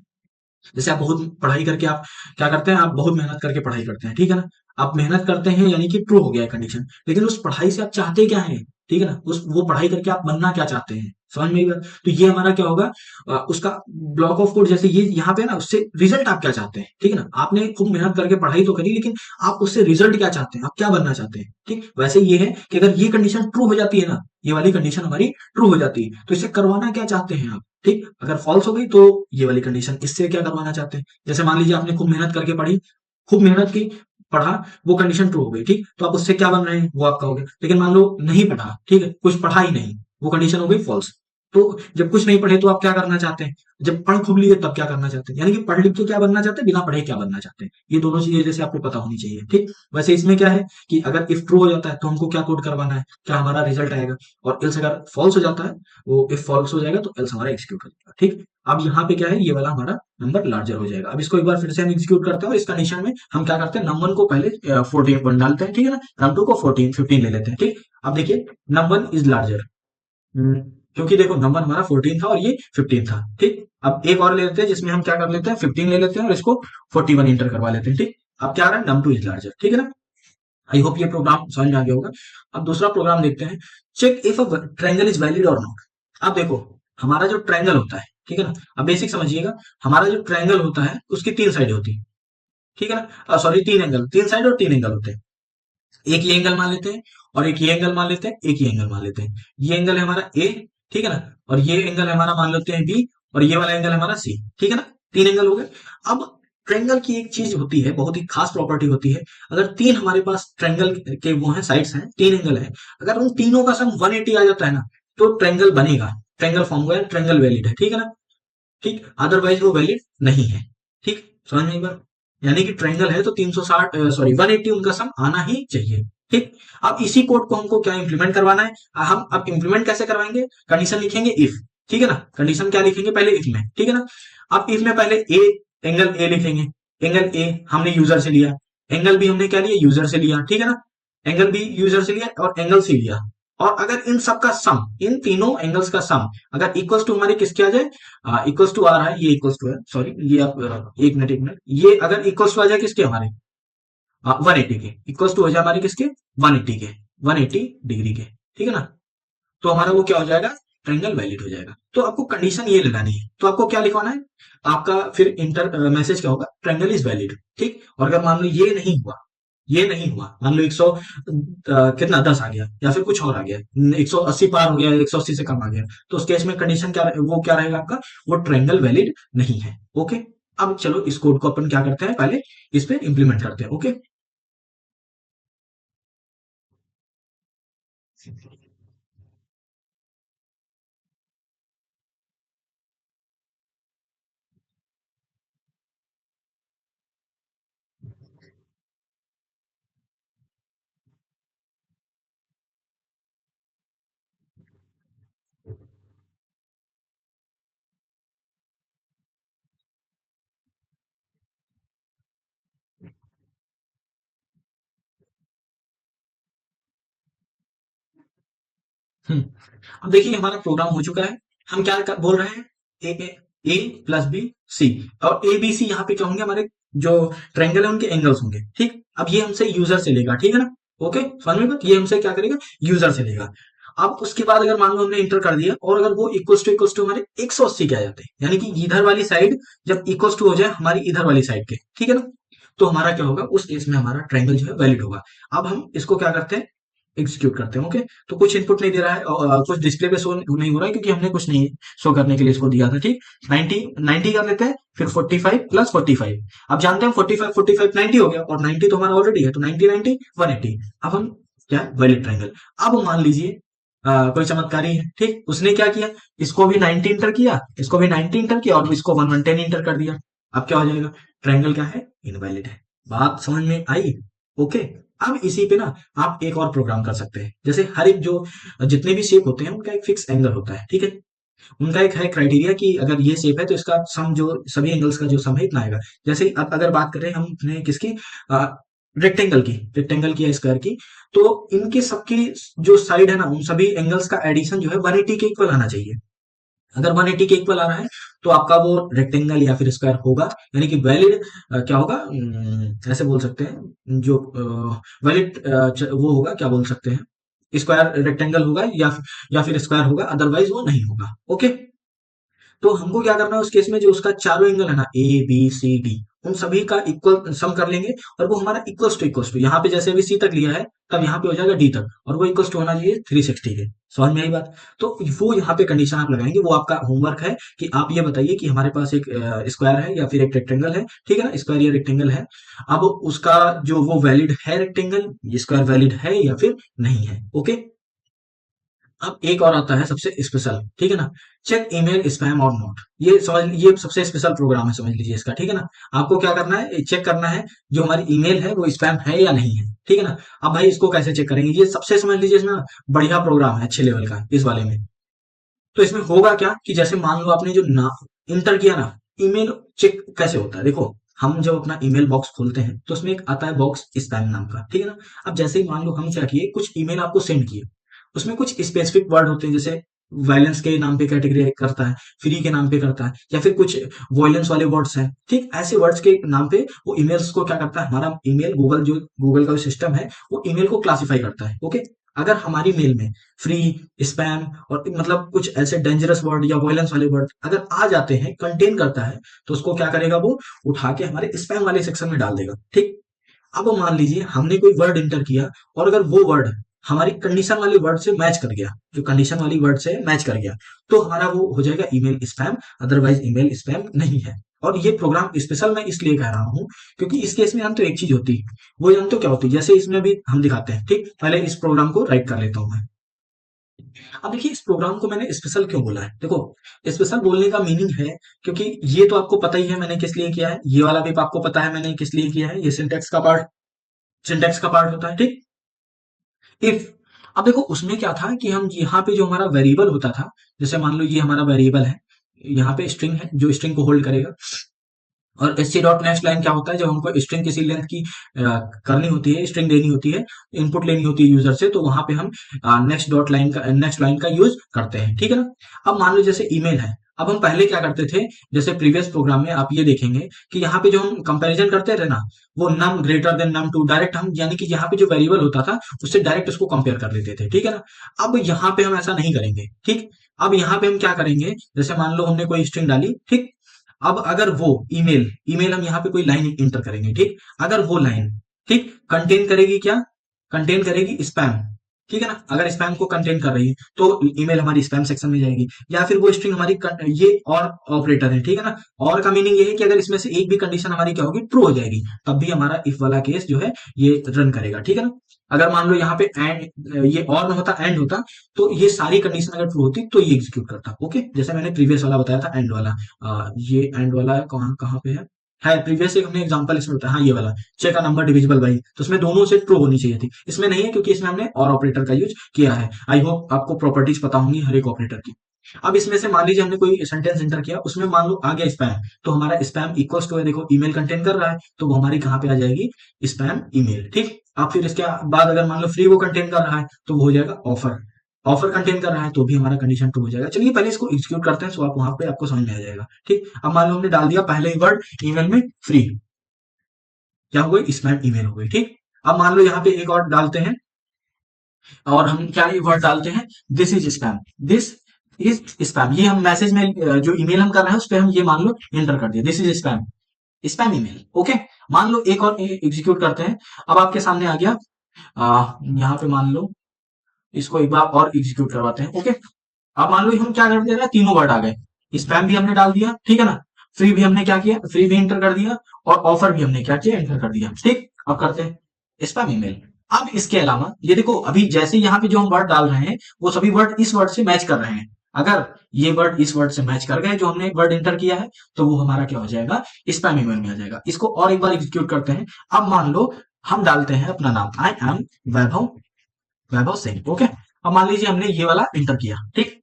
जैसे आप बहुत पढ़ाई करके आप क्या करते हैं, आप बहुत मेहनत करके पढ़ाई करते हैं। ठीक है ना, आप मेहनत करते हैं यानी कि ट्रू हो गया है कंडीशन, लेकिन उस पढ़ाई से आप चाहते क्या है। ठीक है ना, उस वो पढ़ाई करके आप बनना क्या चाहते हैं, समझ में आई बात, तो ये हमारा क्या होगा, उसका ब्लॉक ऑफ कोड, जैसे ये यहाँ पे ना, उससे रिजल्ट आप क्या चाहते हैं। ठीक है ना, आपने खूब मेहनत करके पढ़ाई तो करी, लेकिन आप उससे रिजल्ट क्या चाहते हैं, आप क्या बनना चाहते हैं। ठीक, वैसे ये है कि अगर ये कंडीशन ट्रू हो जाती है ना, ये वाली कंडीशन हमारी ट्रू हो जाती है, तो इससे करवाना क्या चाहते हैं आप। ठीक, अगर फॉल्स हो गई तो ये वाली कंडीशन, इससे क्या करवाना चाहते हैं। जैसे मान लीजिए आपने खूब मेहनत करके पढ़ी, खूब मेहनत की, पढ़ा, वो कंडीशन ट्रू हो गई। ठीक, तो आप उससे क्या बन रहे हैं वो आप कहोगे, लेकिन मान लो नहीं पढ़ा, ठीक है, कुछ पढ़ा ही नहीं, वो कंडीशन हो गई फॉल्स। तो जब कुछ नहीं पढ़े तो आप क्या करना चाहते हैं, जब पढ़ खूब लिए तब क्या करना चाहते हैं, यानी कि पढ़ लिख के क्या बनना चाहते हैं, बिना पढ़े क्या बनना चाहते हैं, ये दोनों चीजें जैसे आपको पता होनी चाहिए। ठीक, वैसे इसमें क्या है कि अगर इफ ट्रू हो जाता है तो हमको क्या कोड करवाना है, क्या हमारा रिजल्ट आएगा, और एल्स अगर फॉल्स हो जाता है, वो इफ फॉल्स हो जाएगा तो एल्स हमारा एग्जीक्यूट हो जाएगा। ठीक, अब यहाँ पे क्या है, ये वाला हमारा नंबर लार्जर हो जाएगा। अब इसको एक बार फिर से हम एग्जीक्यूट करते हैं, और इस कंडीशन में हम क्या करते हैं, नंबर को पहले 14 पर डालते हैं। ठीक है ना, नम2 को 14 15 ले लेते हैं। ठीक, अब देखिए नंबर इज लार्जर, क्योंकि देखो नंबर हमारा 14 था और ये 15 था। ठीक, अब एक और ले लेते हैं जिसमें हम क्या कर लेते हैं, 15 ले लेते हैं और इसको 41 इंटर करवा लेते हैं। ठीक, अब क्या आ रहा है, नम2 इज लार्जर। ठीक है ना, आई होप ये प्रोग्राम समझ में आ गया होगा। अब दूसरा प्रोग्राम देखते हैं, check if a triangle is valid और नॉट। अब देखो हमारा जो ट्रायंगल होता है, ठीक है ना, अब बेसिक समझिएगा, हमारा जो ट्रायंगल होता है उसकी तीन साइड होती है। ठीक है ना, सॉरी, तीन एंगल, तीन साइड और तीन एंगल होते हैं। एक ये एंगल मान लेते हैं, और एक ये एंगल मान लेते हैं, एक ये एंगल मान लेते हैं। ये एंगल है हमारा ए, ठीक है ना, और ये एंगल है हमारा मान लेते हैं बी, और ये वाला एंगल है हमारा सी। ठीक है ना, तीन एंगल हो गए। अब ट्रायंगल की एक चीज होती है, बहुत ही खास प्रॉपर्टी होती है, अगर तीन हमारे पास ट्रायंगल के वो है, साइड्स हैं, तीन एंगल है, अगर उन तीनों का सम 180 आ जाता है ना, तो ट्रायंगल बनेगा, ट्रायंगल फॉर्म हुआ है, ट्रायंगल वैलिड है। ठीक है ना, ठीक, अदरवाइज वो वैलिड नहीं है। ठीक, समझ में एक बार, यानी कि ट्रायंगल है तो 360 सॉरी 180 उनका सम आना ही चाहिए। ठीक, अब इसी कोड को हमको क्या इंप्लीमेंट करवाना है, हम अब इंप्लीमेंट कैसे करवाएंगे, कंडीशन लिखेंगे इफ। ठीक है ना, कंडीशन क्या लिखेंगे पहले इफ में। ठीक है ना, अब इफ में पहले ए, एंगल ए लिखेंगे, एंगल ए हमने यूजर से लिया, एंगल बी हमने क्या लिया, यूजर से लिया। ठीक है ना, एंगल बी यूजर से लिया और एंगल सी लिया, और अगर इन सब का सम, इन तीनों एंगल्स का सम अगर इक्वल्स टू हमारे किसके आ जाए, इक्वल्स टू आ रहा है, ये इक्वल्स टू है, सॉरी ये आप एक मिनट, ये अगर इक्वल्स टू आ जाए किसके, हमारे 180 के, इक्वल्स टू हो जाए हमारे किसके, 180 के, 180 डिग्री के। ठीक है ना, तो हमारा वो क्या हो जाएगा, ट्रायंगल वैलिड हो जाएगा। तो आपको कंडीशन ये लगानी है, तो आपको क्या लिखवाना है, आपका फिर इंटर मैसेज क्या होगा, ट्रायंगल इज वैलिड। ठीक, और अगर मान लो ये नहीं हुआ, ये नहीं हुआ, मान लो 100 कितना 10 आ गया, या फिर कुछ और आ गया, 180 पार हो गया, 180 से कम आ गया, तो उस केस में कंडीशन क्या, वो क्या रहेगा आपका, वो ट्रायंगल वैलिड नहीं है। ओके, अब चलो इस कोड को अपन क्या करते हैं, पहले इस पे इंप्लीमेंट करते हैं। ओके, अब देखिए हमारा प्रोग्राम हो चुका है। हम क्या बोल रहे हैं, ए प्लस बी सी, और ए बी सी यहाँ पे क्या होंगे, हमारे जो ट्रायंगल है उनके एंगल्स होंगे। ठीक, अब ये हमसे यूजर से लेगा, ठीक है ना। ओके, समझ में बात? ये हमसे क्या करेगा, यूजर से लेगा। अब उसके बाद अगर मान लो हमने इंटर कर दिया, और अगर वो इक्वल्स टू हमारे 180 के आ जाते हैं, यानी कि इधर वाली साइड जब इक्वल्स टू हो जाए हमारी इधर वाली साइड के, ठीक है ना, तो हमारा क्या होगा, उस केस में हमारा ट्रायंगल जो है वैलिड होगा। अब हम इसको क्या करते हैं, एग्जीक्यूट करते हैं। ओके, तो कुछ इनपुट नहीं दे रहा है, और कुछ डिस्प्ले पे शो नहीं हो रहा है, क्योंकि हमने कुछ नहीं शो करने के लिए इसको दिया था। ठीक, 90 90 कर लेते हैं, फिर 45 प्लस 45। अब जानते हैं 45 45 90 हो गया, और 90 तो हमारा ऑलरेडी है, तो 90 90 180। अब हम क्या, वैलिड ट्रायंगल। अब मान लीजिए कोई चमत्कारी है, ठीक, उसने क्या किया, इसको भी 90 इंटर किया, इसको भी 90 इंटर किया, और इसको 110 इंटर कर दिया। अब क्या हो जाएगा, ट्रायंगल क्या है, इनवैलिड है। बात समझ में आई? ओके, अब इसी पे ना आप एक और प्रोग्राम कर सकते हैं। जैसे हर एक जो जितने भी शेप होते हैं उनका एक फिक्स एंगल होता है, ठीक है। उनका एक है क्राइटेरिया कि अगर ये शेप है तो इसका सम, जो सभी एंगल्स का जो सम है इतना आएगा। जैसे अब अगर बात करें हम अपने किसकी, रेक्टेंगल की या स्क्वायर की, तो इनके सबकी जो साइड है ना, उन सभी एंगल्स का एडिशन जो है 180 के इक्वल आना चाहिए। अगर 180 के इक्वल आ रहा है तो आपका वो रेक्टेंगल या फिर स्क्वायर होगा, यानी कि वैलिड क्या होगा, ऐसे बोल सकते हैं, जो वैलिड वो होगा, क्या बोल सकते हैं, स्क्वायर रेक्टेंगल होगा, या फिर स्क्वायर होगा, अदरवाइज वो नहीं होगा। ओके, तो हमको क्या करना है उस केस में, जो उसका चारों एंगल है ना, ए बी सी डी, उन सभी का इक्वल सम कर लेंगे, और वो हमारा इक्वल्स टू यहाँ पे जैसे अभी सी तक लिया है, तब यहाँ पे हो जाएगा डी तक, और वो इक्वल्स टू होना चाहिए 360 के। समझ में आई बात? तो वो यहाँ पे कंडीशन आप लगाएंगे, वो आपका होमवर्क है कि आप ये बताइए कि हमारे पास एक स्क्वायर है या फिर एक रेक्टेंगल है, ठीक है ना, स्क्वायर या रेक्टेंगल है। अब उसका जो वो वैलिड है रेक्टेंगल, ये स्क्वायर वैलिड है या फिर नहीं है। ओके, अब एक और आता है सबसे स्पेशल, ठीक है ना, चेक ईमेल स्पैम और नॉट। ये समझ, ये सबसे स्पेशल प्रोग्राम है, समझ लीजिए इसका, ठीक है ना। आपको क्या करना है, चेक करना है जो हमारी ईमेल है वो स्पैम है या नहीं है, ठीक है ना। अब भाई इसको कैसे चेक करेंगे, ये सबसे समझ लीजिए इसमें बढ़िया प्रोग्राम है, अच्छे लेवल का इस वाले में। तो इसमें होगा क्या कि जैसे मान लो आपने जो ना इंटर किया ना, ईमेल चेक कैसे होता है, देखो, हम जब अपना ईमेल बॉक्स खोलते हैं तो उसमें एक आता है बॉक्स स्पैम नाम का, ठीक है ना। अब जैसे ही मान लो हम क्या किए, कुछ ईमेल आपको सेंड किए, उसमें कुछ स्पेसिफिक वर्ड होते हैं, जैसे वायलेंस के नाम पे कैटेगरी करता है, फ्री के नाम पे करता है, या फिर कुछ वॉयलेंस वाले वर्ड्स हैं, ठीक, ऐसे वर्ड्स के नाम पे वो ईमेल्स को क्या करता है, हमारा ईमेल गूगल का जो सिस्टम है वो ईमेल को क्लासिफाई करता है। ओके, अगर हमारी मेल में फ्री, स्पैम और मतलब कुछ ऐसे डेंजरस वर्ड या वॉयलेंस वाले वर्ड अगर आ जाते हैं, कंटेन करता है, तो उसको क्या करेगा, वो उठा के हमारे स्पैम वाले सेक्शन में डाल देगा। ठीक, अब मान लीजिए हमने कोई वर्ड इंटर किया, और अगर वो वर्ड हमारी कंडीशन वाले वर्ड से मैच कर गया, जो कंडीशन वाली वर्ड से मैच कर गया, तो हमारा वो हो जाएगा email spam, otherwise email spam नहीं है। और ये प्रोग्राम स्पेशल मैं इसलिए कह रहा हूं, क्योंकि इस केस में हम तो एक चीज होती है, वो जानते हो क्या होती है, जैसे इसमें भी हम दिखाते हैं। ठीक, पहले इस प्रोग्राम को राइट कर लेता हूं मैं। अब देखिए इस प्रोग्राम को मैंने स्पेशल क्यों बोला है, देखो, स्पेशल बोलने का मीनिंग है, क्योंकि ये तो आपको पता ही है मैंने किस लिए किया है, ये वाला भी आपको पता है मैंने किस लिए किया है, ये सिंटेक्स का पार्ट होता है। ठीक, इफ, अब देखो उसमें क्या था कि हम यहाँ पे जो हमारा वेरिएबल होता था, जैसे मान लो ये हमारा वेरिएबल है, यहाँ पे स्ट्रिंग है जो स्ट्रिंग को होल्ड करेगा, और S C dot next line क्या होता है, जब हमको स्ट्रिंग किसी लेंथ की करनी होती है, स्ट्रिंग देनी होती है, इनपुट लेनी होती है यूजर से, तो वहां पे हम नेक्स्ट लाइन का यूज करते हैं, ठीक है ना। अब मान लो जैसे ईमेल है, अब हम पहले क्या करते थे, जैसे प्रीवियस प्रोग्राम में आप ये देखेंगे कि यहाँ पे जो हम कंपैरिजन करते थे ना, वो num greater than num two, direct हम, यानी कि यहाँ पे जो वेरिएबल होता था उससे डायरेक्ट उसको कंपेयर कर लेते थे, ठीक है ना। अब यहाँ पे हम ऐसा नहीं करेंगे। ठीक, अब यहाँ पे हम क्या करेंगे, जैसे मान लो हमने कोई स्ट्रिंग डाली, ठीक, अब अगर वो ईमेल ईमेल हम यहाँ पे कोई लाइन इंटर करेंगे, ठीक, अगर वो लाइन, ठीक, कंटेन करेगी क्या, कंटेन करेगी स्पैम, ठीक है ना। अगर स्पैम को कंटेन कर रही है तो ईमेल हमारी स्पैम सेक्शन में जाएगी, या फिर वो स्ट्रिंग हमारी ये और ऑपरेटर है, ठीक है ना। और का मीनिंग ये है कि अगर इसमें से एक भी कंडीशन हमारी क्या होगी, ट्रू हो जाएगी, तब भी हमारा इफ वाला केस जो है ये रन करेगा, ठीक है ना। अगर मान लो यहाँ पे एंड, ये और ना होता, एंड होता, तो ये सारी कंडीशन अगर ट्रू होती तो ये एग्जीक्यूट करता। ओके, जैसे मैंने प्रीवियस वाला बताया था, एंड वाला, ये एंड वाला कहाँ कहाँ पे है प्रीवियस एक हमने एग्जांपल इसमें बताया, हाँ ये वाला, check a number divisible by, तो इसमें दोनों से ट्रू होनी चाहिए थी, इसमें नहीं है क्योंकि इसमें हमने और ऑपरेटर का यूज किया है। आई होप आपको प्रॉपर्टीज पता होंगी हर एक ऑपरेटर की। अब इसमें से मान लीजिए हमने कोई सेंटेंस एंटर किया, उसमें मान लो आ गया स्पैम, तो हमारा स्पैम इक्वल्स टू है, देखो ईमेल कंटेन कर रहा है, तो वो हमारी कहाँ पे आ जाएगी, स्पैम ईमेल। ठीक, अब फिर इसके बाद अगर मान लो फ्री वो कंटेन कर रहा है, तो वो हो जाएगा ऑफर। ऑफर कंटेन कर रहा है तो भी हमारा कंडीशन ट्रू हो जाएगा। चलिए पहले इसको एग्जीक्यूट करते हैं, सो आप वहां पे आपको समझ में आ जाएगा। ठीक, अब मान लो हमने डाल दिया पहले ही वर्ड ईमेल में फ्री, क्या हो गई, स्पैम ईमेल हो गई। ठीक, अब मान लो यहाँ पे एक और डालते हैं, और हम क्या वर्ड डालते हैं, this is spam, this is spam. ये हम मैसेज में जो ईमेल हम कर रहे हैं उस पर हम ये मान लो एंटर कर दिया, this is spam, spam email. Okay, मान लो एक और एग्जीक्यूट करते हैं। अब आपके सामने आ गया, यहाँ पे मान लो इसको एक बार और एग्जीक्यूट करवाते हैं। ओके, अब मान लो हम क्या कर दे रहे हैं, तीनों वर्ड आ गए, स्पैम भी हमने डाल दिया, ठीक है ना, फ्री भी हमने क्या किया, फ्री भी एंटर कर दिया, और ऑफर भी हमने क्या किया, एंटर कर दिया। ठीक, अब करते हैं स्पैम ईमेल। अब इसके अलावा ये देखो, अभी जैसे यहाँ पे जो हम वर्ड डाल रहे हैं वो सभी वर्ड इस वर्ड से मैच कर रहे हैं। अगर ये वर्ड इस वर्ड से मैच कर गए जो हमने वर्ड एंटर किया है, तो वो हमारा क्या हो जाएगा, स्पैम ईमेल में आ जाएगा। इसको और एक बार एग्जीक्यूट करते हैं। अब मान लो हम डालते हैं अपना नाम, I am Vaibhav, Vaibhav Singh. Okay, अब मान लीजिए हमने ये वाला एंटर किया। ठीक,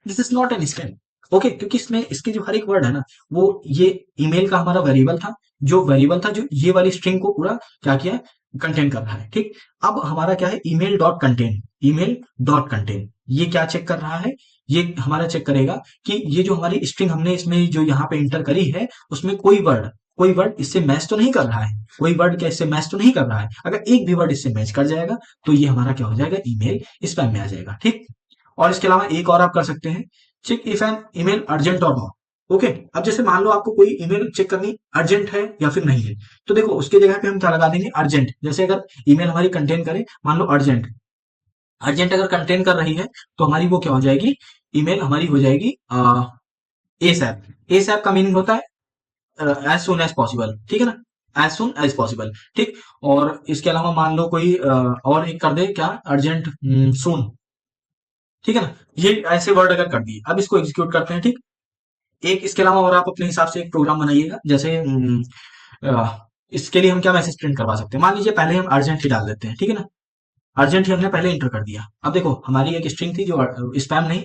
this is not an spam. Okay, क्योंकि इसमें इसके जो हर एक वर्ड है ना, वो ये ईमेल का हमारा वेरिएबल था, जो वेरिएबल था जो ये वाली स्ट्रिंग को पूरा क्या किया, कंटेन कर रहा है। ठीक, अब हमारा क्या है, email dot contain, email dot contain, ये क्या चेक कर रहा है, ये हमारा चेक करेगा कि ये जो हमारी स्ट्रिंग हमने इसमें जो यहाँ पे इंटर करी है उसमें कोई वर्ड इससे मैच तो नहीं कर रहा है, कोई वर्ड क्या इससे मैच तो नहीं कर रहा है। अगर एक भी वर्ड इससे मैच कर जाएगा तो ये हमारा क्या हो जाएगा, ईमेल स्पैम में आ जाएगा। ठीक, और इसके अलावा एक और आप कर सकते हैं, check if an email urgent और नॉट। ओके, अब जैसे मान लो आपको कोई ईमेल चेक करनी अर्जेंट है या फिर नहीं है, तो देखो उसके जगह पे हम क्या लगा देंगे, अर्जेंट। जैसे अगर ईमेल हमारी कंटेन करे, मान लो अर्जेंट, अर्जेंट अगर कंटेन कर रही है तो हमारी वो क्या हो जाएगी, ईमेल हमारी हो जाएगी एसएप। एसएप का मीनिंग होता है एज सुन एज पॉसिबल, ठीक है ना, एज सुन एज पॉसिबल। ठीक, और इसके अलावा मान लो कोई और एक कर दे क्या, अर्जेंट सुन, ठीक है ना, ये ऐसे वर्ड अगर कर दिए। अब इसको एग्जीक्यूट करते हैं। ठीक, एक इसके अलावा और आप अपने हिसाब से एक प्रोग्राम बनाइएगा। जैसे इसके लिए हम क्या मैसेज प्रिंट करवा सकते हैं, मान लीजिए पहले हम अर्जेंट ही डाल देते हैं, ठीक है ना, अर्जेंट ही हमने पहले इंटर कर दिया। अब देखो हमारी एक स्ट्रिंग थी जो स्पैम नहीं,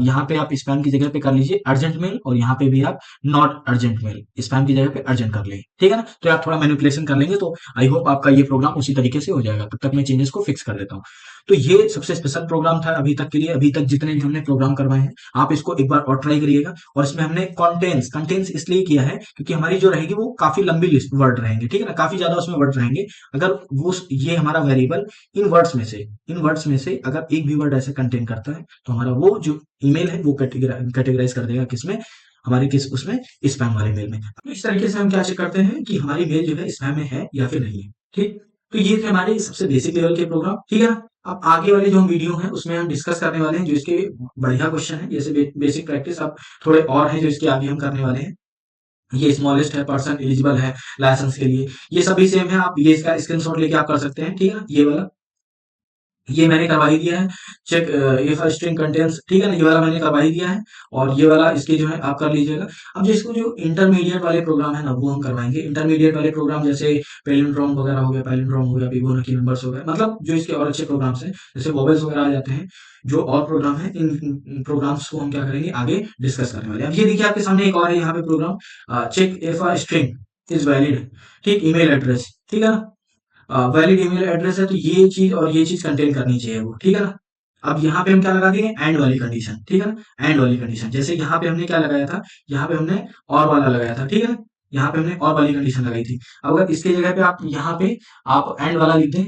यहाँ पे आप स्पैम की जगह पे कर लीजिए अर्जेंट मेल, और यहाँ पे भी आप नॉट अर्जेंट मेल, स्पैम की जगह पे अर्जेंट कर लेंगे, ठीक है ना। तो आप थोड़ा मैनिपुलेशन कर लेंगे तो आई होप आपका ये प्रोग्राम उसी तरीके से हो जाएगा। तब तक मैं चेंजेस को फिक्स कर देता हूँ। तो ये सबसे स्पेशल प्रोग्राम था अभी तक के लिए, अभी तक जितने भी हमने प्रोग्राम करवाए हैं। आप इसको एक बार और ट्राई करिएगा। और इसमें हमने कॉन्टेंस कंटेंस इसलिए किया है क्योंकि हमारी जो रहेगी वो काफी लंबी लिस्ट वर्ड रहेंगे, ठीक है ना, काफी ज्यादा उसमें वर्ड रहेंगे। अगर वो ये हमारा वेरिएबल इन वर्ड्स में से, इन वर्ड्स में से अगर एक भी वर्ड ऐसे कंटेन करता है तो हमारा वो जो ईमेल है वो कैटेगराइज कर देगा किसमें, हमारे किस उसमें, स्पैम वाले मेल में। तो इस तरीके से हम क्या चेक करते हैं कि हमारी मेल जो है स्पैम में है या फिर नहीं है। ठीक, तो ये थे हमारे सबसे बेसिक लेवल के प्रोग्राम, ठीक है ना। अब आगे वाले जो हम वीडियो हैं उसमें हम डिस्कस करने वाले हैं जो इसके बढ़िया क्वेश्चन है, जैसे बेसिक प्रैक्टिस। अब थोड़े और हैं जो इसके आगे हम करने वाले हैं। ये स्मॉलेस्ट है, पर्सन एलिजिबल है लाइसेंस के लिए, ये सभी सेम है। आप ये इसका स्क्रीनशॉट लेके आप कर सकते हैं, ठीक है ना। ये वाला ये मैंने करवा ही दिया है, check if a string contains, ठीक है ना, ये वाला मैंने करवा ही दिया है। और ये वाला इसके जो है आप कर लीजिएगा। अब जो इसको जो इंटरमीडिएट वाले प्रोग्राम है ना वो हम करवाएंगे। इंटरमीडिएट वाले प्रोग्राम जैसे पैलिंड्रोम वगैरह हो गया, पैलिंड्रोम हो गया, फिबोनाची नंबर्स हो गए, मतलब जो इसके और अच्छे प्रोग्राम्स हैं जैसे वोवेल्स वगैरह आ जाते हैं, जो और प्रोग्राम है इन प्रोग्राम्स को हम क्या करेंगे आगे डिस्कस करने वाले हैं। अब ये देखिए आपके सामने एक और है यहाँ पे program, check if a string is valid, ठीक, ईमेल एड्रेस, ठीक है ना, वैलिड ईमेल एड्रेस है तो ये चीज और ये चीज कंटेन करनी चाहिए वो, ठीक है ना। अब यहाँ पे हम क्या लगा देंगे, एंड वाली कंडीशन, ठीक है ना, एंड वाली कंडीशन। जैसे यहाँ पे हमने क्या लगाया था, यहाँ पे हमने और वाला लगाया था, ठीक है ना, यहाँ पे हमने और वाली कंडीशन लगाई थी। अब अगर इसके जगह पे आप यहाँ पे आप एंड वाला लिख दें,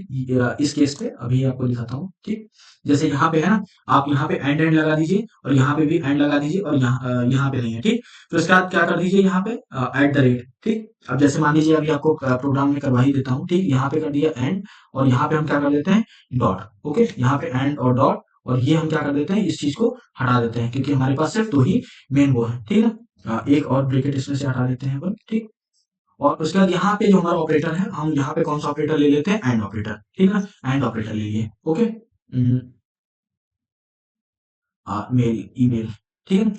इस केस पे अभी आपको दिखाता हूँ। ठीक, जैसे यहाँ पे है ना, आप यहाँ पे एंड एंड लगा दीजिए और यहाँ पे भी एंड लगा दीजिए, और यहाँ पे नहीं है, ठीक। तो इसके बाद क्या कर दीजिए यहाँ पे एट द रेट, ठीक। अब जैसे मान लीजिए अभी आपको प्रोग्राम में करवा ही देता हूँ, ठीक, यहाँ पे कर दिया एंड, और यहाँ पे हम क्या कर देते हैं डॉट। ओके, यहाँ पे एंड और डॉट, और ये हम क्या कर देते हैं, इस चीज को हटा देते हैं क्योंकि हमारे पास सिर्फ दो ही मेन वो है, ठीक है ना। एक और ब्रैकेट इसमें से हटा देते हैं अपन, ठीक। और उसके बाद यहाँ पे जो हमारा ऑपरेटर है, हम यहाँ पे कौन सा ऑपरेटर ले लेते हैं, एंड ऑपरेटर, ठीक है ना, एंड ऑपरेटर ले लिए। ओके, मेल ईमेल, ठीक है ना।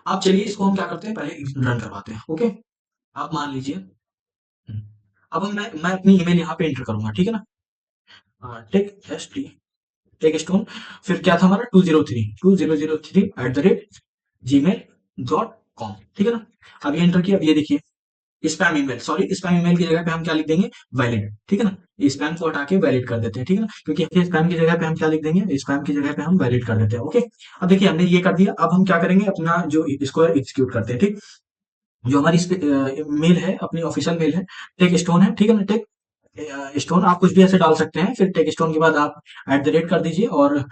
अब चलिए इसको हम क्या करते हैं, पहले रन करवाते हैं। ओके, अब मान लीजिए अब मैं अपनी ईमेल यहाँ पे एंटर करूंगा, ठीक है ना, take S T take stone, फिर क्या था हमारा 2003 @gmail.com, ठीक है ना। अब ये एंटर किया, अब ये देखिए spam email, sorry spam email की जगह पे हम क्या लिख देंगे, वैलिड, ठीक है ना। स्पैम को हटा के वैलिड कर देते हैं, ठीक है ना, क्योंकि स्पैम की जगह पे हम क्या लिख देंगे, स्पैम की जगह पे हम वैलिड कर देते हैं। ओके, अब देखिए हमने ये कर दिया, अब हम क्या करेंगे, अपना जो इसको एग्जीक्यूट करते हैं, ठीक। जो हमारी मेल है, अपनी ऑफिशियल मेल है, टेक स्टोन है, ठीक है ना, टेक स्टोन, आप कुछ भी ऐसे डाल सकते हैं, फिर टेक स्टोन के बाद आप एट द रेट कर दीजिए, और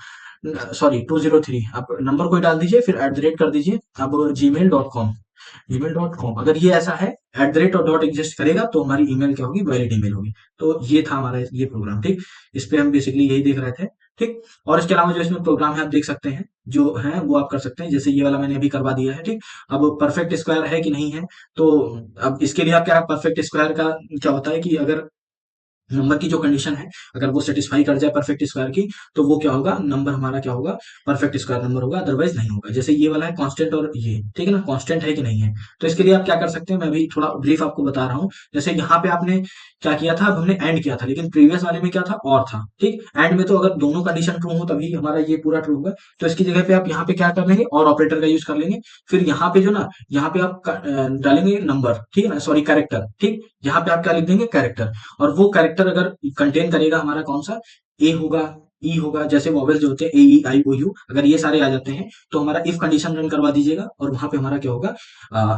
सॉरी 203 आप नंबर कोई डाल दीजिए, फिर एट द रेट कर दीजिए, अब gmail.com, gmail.com, अगर ये ऐसा है, एट द रेट और डॉट एग्जिस्ट करेगा तो हमारी ईमेल क्या होगी, वैलिड ईमेल होगी। तो ये था हमारा ये प्रोग्राम, ठीक। इस पे हम बेसिकली यही देख रहे थे, ठीक। और इसके अलावा जो इसमें प्रोग्राम है आप देख सकते हैं, जो है वो आप कर सकते हैं, जैसे ये वाला मैंने अभी करवा दिया है, ठीक। अब परफेक्ट स्क्वायर है कि नहीं है, तो अब इसके लिए आप क्या, परफेक्ट स्क्वायर का क्या होता है कि अगर नंबर की जो कंडीशन है, अगर वो सेटिस्फाई कर जाए परफेक्ट स्क्वायर की, तो वो क्या होगा, नंबर हमारा क्या होगा, परफेक्ट स्क्वायर नंबर होगा, अदरवाइज नहीं होगा। जैसे ये वाला है कांस्टेंट, और ये ठीक है ना, कांस्टेंट है कि नहीं है। तो इसके लिए आप क्या कर सकते हैं, मैं भी थोड़ा ब्रीफ आपको बता रहा हूँ। जैसे यहाँ पे आपने क्या किया था, अब हमने एंड किया था, लेकिन प्रीवियस वाले में क्या था, और था, ठीक। एंड में तो अगर दोनों कंडीशन ट्रू हो तभी हमारा ये पूरा ट्रू होगा। तो इसकी जगह पे आप यहाँ पे क्या कर लेंगे, और ऑपरेटर का यूज कर लेंगे। फिर यहाँ पे जो ना, यहाँ पे आप डालेंगे नंबर, ठीक है ना, सॉरी कैरेक्टर, ठीक। यहाँ पे आप क्या लिख देंगे, कैरेक्टर। और वो कैरेक्टर अगर कंटेन करेगा हमारा कौन सा, ए होगा, ई होगा, जैसे वॉवेल्स जो होते हैं ए ई आई ओ यू, अगर ये सारे आ जाते हैं तो हमारा इफ कंडीशन रन करवा दीजिएगा, और वहां पे हमारा क्या होगा,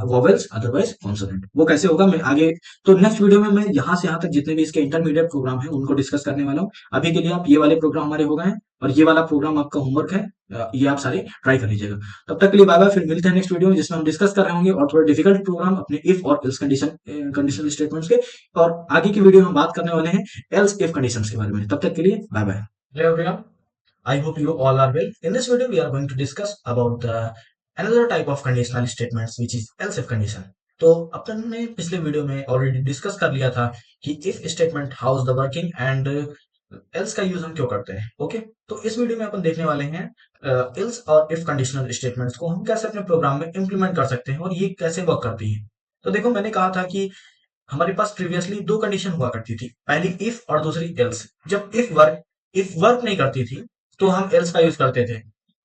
वॉवेल्स अदरवाइज कॉन्सोनेंट। वो कैसे होगा मैं आगे, तो नेक्स्ट वीडियो में मैं यहाँ से यहाँ तक जितने भी इसके इंटरमीडिएट प्रोग्राम है उनको डिस्कस करने वाला हूँ। अभी के लिए आप ये वाले प्रोग्राम हमारे हो गए हैं, और ये वाला प्रोग्राम आपका होमवर्क है, ये आप सारे ट्राई कर लीजिएगा। तब तक के लिए बाय बाय, फिर मिलते हैं नेक्स्ट वीडियो में, जिसमें हम डिस्कस कर रहे होंगे और थोड़े डिफिकल्ट प्रोग्राम अपने इफ और एल्स कंडीशनल स्टेटमेंट्स के। और आगे की वीडियो में हम बात करने वाले हैं एल्स इफ कंडीशंस के बारे में। तब तक के लिए bye bye. Hello everyone, I hope you all are well. In this video, we are going to discuss about the another type of conditional statements, which is else if condition. तो अपन ने पिछले वीडियो में already discuss कर लिया था कि if statement how is the working and else का use हम क्यों करते हैं। ओके, तो इस वीडियो में अपन देखने वाले हैं एल्स और इफ कंडीशनल स्टेटमेंट्स को हम कैसे अपने प्रोग्राम में इंप्लीमेंट कर सकते हैं और ये कैसे वर्क करती हैं। तो देखो, मैंने कहा था कि हमारे पास प्रीवियसली दो कंडीशन हुआ करती थी, पहली इफ और दूसरी एल्स। जब इफ वर्क नहीं करती थी तो हम एल्स का यूज करते थे।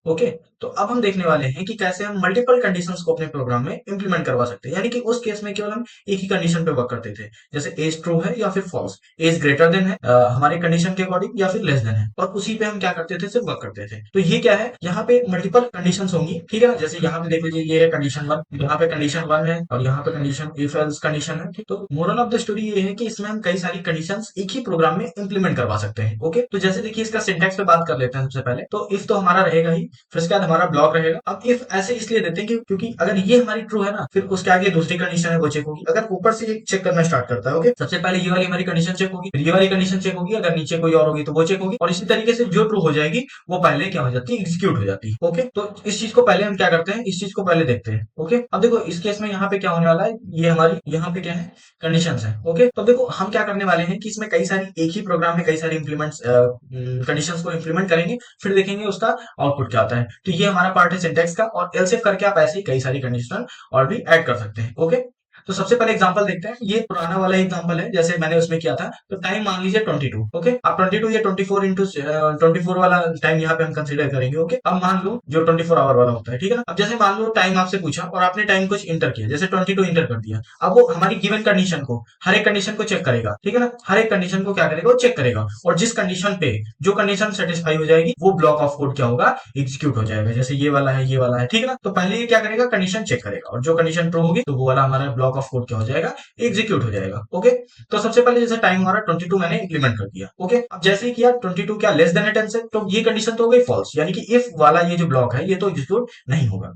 ओके, तो अब हम देखने वाले हैं कि कैसे हम मल्टीपल कंडीशंस को अपने प्रोग्राम में इंप्लीमेंट करवा सकते हैं। यानी कि उस केस में केवल हम एक ही कंडीशन पे वर्क करते थे, जैसे एज ट्रू है या फिर फॉल्स, एज ग्रेटर देन है हमारे कंडीशन के अकॉर्डिंग, या फिर लेस देन है, और उसी पे हम क्या करते थे, सिर्फ वर्क करते थे। तो ये क्या है, यहाँ पे मल्टीपल कंडीशंस होंगी, ठीक है ना। जैसे यहाँ पे देख लीजिए, ये है कंडीशन 1, यहाँ पे कंडीशन 1 है, और यहाँ पे कंडीशन इफ एल्स कंडीशन है। तो मोरल ऑफ द स्टोरी ये है कि इसमें हम कई सारी कंडीशंस एक ही प्रोग्राम में इंप्लीमेंट करवा सकते हैं। ओके, तो जैसे देखिए, इसका सिंटैक्स पे बात कर लेते हैं सबसे पहले। तो इफ तो हमारा रहेगा ही, फिर उसके बाद हमारा ब्लॉक रहेगा। अब इफ ऐसे इसलिए देते हैं कि क्योंकि अगर ये हमारी ट्रू है ना, फिर उसके आगे दूसरी कंडीशन है वो चेक होगी। अगर ऊपर से चेक करना स्टार्ट करता है, ओके, सबसे पहले ये वाली हमारी कंडीशन चेक होगी, फिर ये वाली कंडीशन चेक होगी, अगर नीचे कोई और होगी तो वो चेक होगी, और इसी तरीके से जो ट्रू हो जाएगी वो पहले क्या हो जाती है, एग्जीक्यूट हो जाती है। ओके, तो इस चीज को पहले हम क्या करते हैं, इस चीज को पहले देखते हैं। ओके, अब देखो इस केस में यहाँ पे क्या होने वाला है, ये हमारी यहाँ पे क्या है, कंडीशंस है। ओके, तो देखो हम क्या करने वाले हैं कि इसमें कई सारी, एक ही प्रोग्राम में कई सारी इंप्लीमेंट्स कंडीशंस को इंप्लीमेंट करेंगे, फिर देखेंगे उसका आउटपुट क्या आता है। तो ये हमारा पार्ट है सिंटेक्स का, और एल्स इफ करके आप ऐसे ही कई सारी कंडीशनल और भी ऐड कर सकते हैं। ओके, तो सबसे पहले एग्जांपल देखते हैं। ये पुराना वाला एग्जांपल है, जैसे मैंने उसमें किया था। तो टाइम मान लीजिए 22। ओके, आप 22 या 24 इंटू 24 वाला टाइम यहाँ पे हम कंसीडर करेंगे। ओके, अब मान लो जो 24 आवर वाला होता है, ठीक है ना। अब जैसे मान लो टाइम आपसे पूछा और आपने टाइम कुछ इंटर किया, जैसे 22 इंटर कर दिया। अब वो हमारी गिवन कंडीशन को, हर एक कंडीशन को चेक करेगा, ठीक है ना। हर एक कंडीशन को क्या करेगा, वो चेक करेगा, और जिस कंडीशन पे जो कंडीशन सेटिस्फाई हो जाएगी वो ब्लॉक ऑफ कोड क्या होगा, एग्जीक्यूट हो जाएगा। जैसे ये वाला है, ये वाला है, ठीक है ना। तो पहले ये क्या करेगा, कंडीशन चेक करेगा, और जो कंडीशन ट्रू होगी तो वो वाला हमारा ब्लॉक ऑफ कोड क्या हो जाएगा, एग्जीक्यूट हो जाएगा। ओके, तो सबसे पहले जैसे टाइम हमारा 22 मैंने इंप्लीमेंट कर दिया। ओके, अब जैसे ही किया 22 क्या लेस देन है 10 से, तो ये कंडीशन तो हो गई फॉल्स, यानी कि इफ वाला ये जो ब्लॉक है ये तो एग्जीक्यूट नहीं होगा।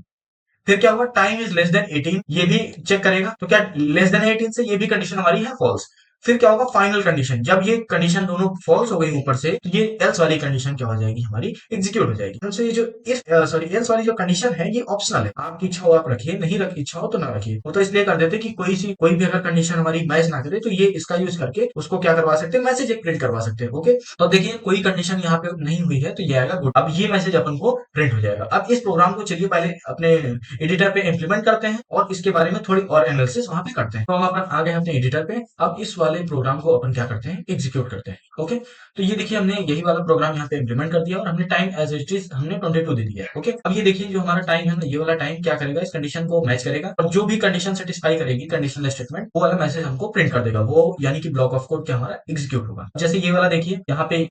फिर क्या होगा, टाइम इज लेस देन 18, ये भी चेक करेगा, तो क्या लेस देन 18 से ये भी कंडीशन हमारी है फॉल्स। फिर क्या होगा, फाइनल कंडीशन, जब ये कंडीशन दोनों फॉल्स हो गई ऊपर से, तो ये एल्स वाली कंडीशन क्या हो जाएगी, हमारी एग्जीक्यूट हो जाएगी। तो ये जो इफ सॉरी एल्स वाली जो कंडीशन है ये ऑप्शनल है, आपकी इच्छा हो आप रखिए, नहीं रख इच्छा हो तो ना रखिए। वो तो इसलिए कर देते कि कोई भी अगर कंडीशन हमारी मैच ना करे तो ये इसका यूज करके उसको क्या करवा सकते हैं, मैसेज एक प्रिंट करवा सकते हैं। ओके, तो देखिए कोई कंडीशन यहाँ पे नहीं हुई है तो ये आएगा गुड। अब ये मैसेज अपन को प्रिंट हो जाएगा। अब इस प्रोग्राम को चलिए पहले अपने एडिटर पे इंप्लीमेंट करते हैं और इसके बारे में थोड़ी और एनालिसिस वहां पे करते हैं। तो हम अपन आ गए अपने एडिटर पे। अब इस वाले वाले प्रोग्राम को अपन क्या करते हैं, एग्जीक्यूट करते हैं। ओके, तो ये देखिए हमने यही वाला प्रोग्राम यहाँ पे इम्प्लीमेंट कर दिया और हमने टाइम एज इट इज हमने 22 दे दिया है। ओके, अब ये देखिए जो हमारा टाइम है ना, ये वाला टाइम क्या करेगा, इस कंडीशन को मैच करेगा और जो भी कंडीशन सेटिस्फाई करेगी कंडीशनल स्टेटमेंट, वो वाला मैसेज हमको प्रिंट कर देगा, वो यानी कि ब्लॉक ऑफ कोड क्या हमारा एग्जीक्यूट होगा। जैसे ये वाला देखिए यहाँ पे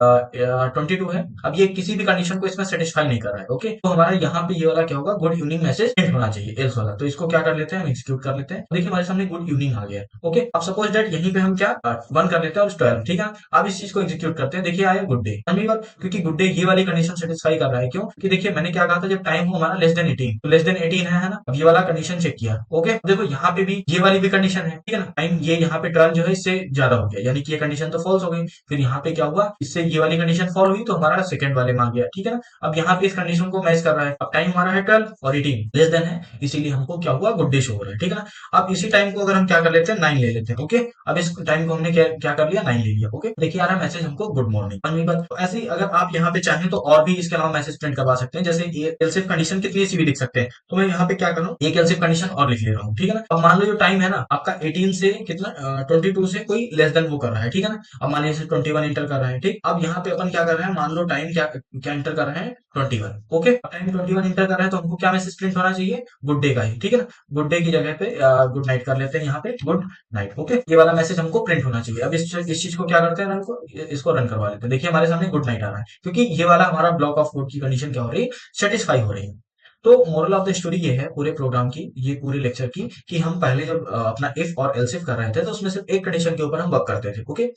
22 है, अब ये किसी भी कंडीशन को इसमें सेटिस्फाई नहीं कर रहा है। ओके, तो हमारा यहाँ पे ये वाला क्या होगा, गुड इवनिंग मैसेज प्रिंट होना चाहिए एल्स वाला। तो इसको क्या कर लेते हैं, हम एग्जीक्यूट कर लेते हैं। देखिए हमारे सामने गुड इवनिंग आ गया है। ओके, अब सपोज दैट यहीं पे हम क्या 1 कर लेते हैं और 12, ठीक है। अब इस चीज को एग्जीक्यूट करते हैं, देखिए आया गुड डे। अगली बार क्योंकि गुड डे ये वाली कंडीशन सेटिस्फाई कर रहा है, क्यों कि देखिए मैंने क्या कहा था, जब टाइम हो हमारा लेस देन 18, तो लेस देन 18 है ना। अब ये वाला कंडीशन चेक किया। ओके, देखो यहाँ पे भी ये वाली भी कंडीशन है, ठीक है ना। टाइम ये यहाँ पे 12 जो है इससे ज्यादा हो गया, यानी कि ये कंडीशन तो फॉल्स हो गई। फिर यहाँ पे क्या हुआ, इससे ये वाली कंडीशन फॉल हुई तो हमारा सेकंड वाले में आ गया, ठीक है ना। अब यहाँ पे इस कंडीशन को मैच कर रहा है। अब टाइम हमारा है 12 और 18 लेस देन है, इसीलिए हमको क्या हुआ, गुड डे शो हो रहा है, ठीक है ना। अब इसी टाइम को अगर हम क्या कर लेते हैं, 9 ले लेते हैं। ओके, अब इस टाइम को हमने क्या कर लिया, 9 ले लिया। ओके, देखिए आ रहा मैसेज हमको गुड मॉर्निंग। तो ऐसे ही अगर आप यहाँ पे चाहें तो और भी इसके अलावा मैसेज प्रिंट करवा सकते हैं। जैसे एल्स इफ कंडीशन कितनी सी भी लिख सकते हैं, तो मैं यहाँ पे क्या कर रहा हूँ, एक एल्स इफ कंडीशन और लिख ले रहा हूँ, ठीक है ना। अब मान लो जो टाइम है ना आपका 18 से कितना 22 से कोई लेस देन वो कर रहा है, ठीक है ना। अब मान लीजिए 21 इंटर कर रहा है, ठीक। अब यहाँ पे अपन क्या कर रहे हैं, मान लो टाइम क्या क्या इंटर कर रहे हैं, 21। ओके, टाइम 21 इंटर कर रहे हैं तो हमको क्या मैसेज प्रिंट होना चाहिए, गुड डे का ही, ठीक है ना। गुड डे की जगह पे गुड नाइट कर लेते हैं, यहाँ पे गुड नाइट। ओके, ये वाला मैसेज हमको प्रिंट होना चाहिए। अब इस चीज को क्या करते हैं, रन को इसको रन करवा लेते हैं। देखिए हमारे सामने गुड नाइट आ रहा है, क्योंकि ये वाला हमारा ब्लॉक ऑफ कोड की कंडीशन क्या हो रही है, सेटिस्फाई हो रही है। तो मोरल ऑफ द स्टोरी ये है पूरे प्रोग्राम की, ये पूरे लेक्चर की, कि हम पहले जब अपना इफ और एल्स इफ कर रहे थे तो उसमें सिर्फ एक कंडीशन के ऊपर हम वर्क करते थे। ओके,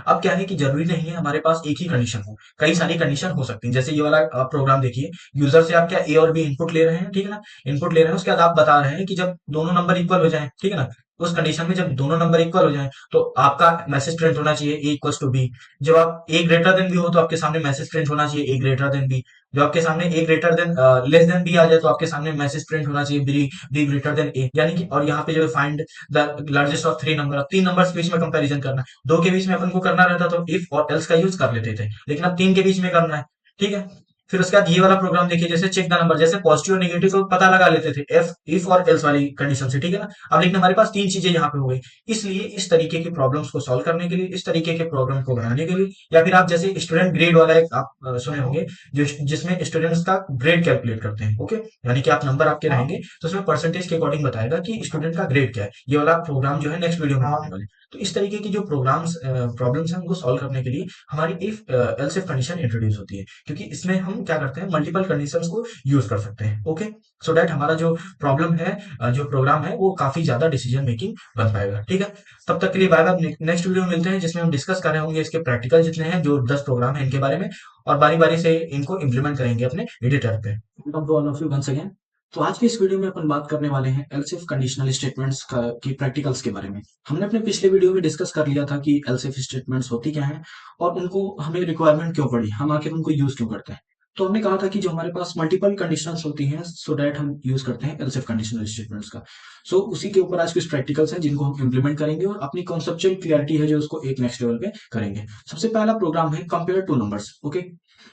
अब क्या है कि जरूरी नहीं है हमारे पास एक ही कंडीशन हो, कई सारी कंडीशन हो सकती है। जैसे ये वाला प्रोग्राम देखिए, यूजर से आप क्या ए और बी इनपुट ले रहे हैं, ठीक है ना। इनपुट ले रहे हैं, उसके बाद आप बता रहे हैं कि जब दोनों नंबर इक्वल हो जाए, ठीक है ना, उस कंडीशन में जब दोनों नंबर इक्वल हो जाए तो आपका मैसेज प्रिंट होना चाहिए ए इक्वल्स टू बी। जब आप ए ग्रेटर देन बी हो तो आपके सामने मैसेज प्रिंट होना चाहिए ए ग्रेटर देन बी। जब आपके सामने A greater than less than B आ जाए तो आपके सामने मैसेज प्रिंट होना चाहिए बी ग्रेटर देन ए, यानी कि। और यहाँ पे जो find the largest of 3 number, 3 numbers के बीच में कंपैरिजन करना है। 2 के बीच में अपन को करना रहता तो इफ और एल्स का यूज कर लेते थे, लेकिन अब 3 के बीच में करना है, ठीक है। फिर उसके बाद ये वाला प्रोग्राम देखिए, जैसे चेक द नंबर, जैसे पॉजिटिव और नेगेटिव को पता लगा लेते थे इफ और एल्स वाली कंडीशन से, ठीक है ना। अब लेकिन हमारे पास 3 चीजें यहाँ पे हो गई। इसलिए इस तरीके के प्रॉब्लम्स को सॉल्व करने के लिए, इस तरीके के प्रोग्राम को बनाने के लिए, या फिर आप जैसे स्टूडेंट ग्रेड वाला एक आप सुने होंगे, जिसमें स्टूडेंट्स का ग्रेड कैलकुलेट करते हैं। ओके, यानी कि आप नंबर आपके रहेंगे तो उसमें परसेंटेज के अकॉर्डिंग बताएगा कि स्टूडेंट का ग्रेड क्या है। ये वाला प्रोग्राम जो है नेक्स्ट वीडियो में आने वाले। तो इस तरीके की जो प्रॉब्लम्स हैं उनको सॉल्व करने के लिए हमारी if else if condition introduce होती है, क्योंकि इसमें हम क्या करते हैं, मल्टीपल कंडीशंस को यूज कर सकते हैं। ओके, सो दैट हमारा जो प्रॉब्लम है, जो प्रोग्राम है, वो काफी ज्यादा डिसीजन मेकिंग बन पाएगा, ठीक है। तब तक के लिए बाय बाय, नेक्स्ट वीडियो में मिलते हैं जिसमें हम डिस्कस कर रहे होंगे इसके प्रैक्टिकल जितने हैं, जो 10 प्रोग्राम है इनके बारे में, और बारी बारी से इनको इम्प्लीमेंट करेंगे अपने एडिटर पे। All of you once again. तो आज की इस वीडियो में अपन बात करने वाले हैं एल्स इफ कंडीशनल स्टेटमेंट्स की प्रैक्टिकल्स के बारे में। हमने अपने पिछले वीडियो में डिस्कस कर लिया था कि एल्स इफ स्टेटमेंट्स होती क्या हैं और उनको हमें रिक्वायरमेंट क्यों पड़ी, हम आखिर उनको यूज क्यों करते हैं। तो हमने कहा था कि जो हमारे पास मल्टीपल कंडीशंस होती हैं, सो दैट हम यूज करते हैं एल्स इफ कंडीशनल स्टेटमेंट्स का। सो उसी के ऊपर आज कुछ प्रैक्टिकल्स हैं जिनको हम इम्प्लीमेंट करेंगे और अपनी कॉन्सेप्चुअल क्लियरिटी है जो उसको एक नेक्स्ट लेवल पे करेंगे। सबसे पहला प्रोग्राम है कंपेयर टू नंबर्स। ओके,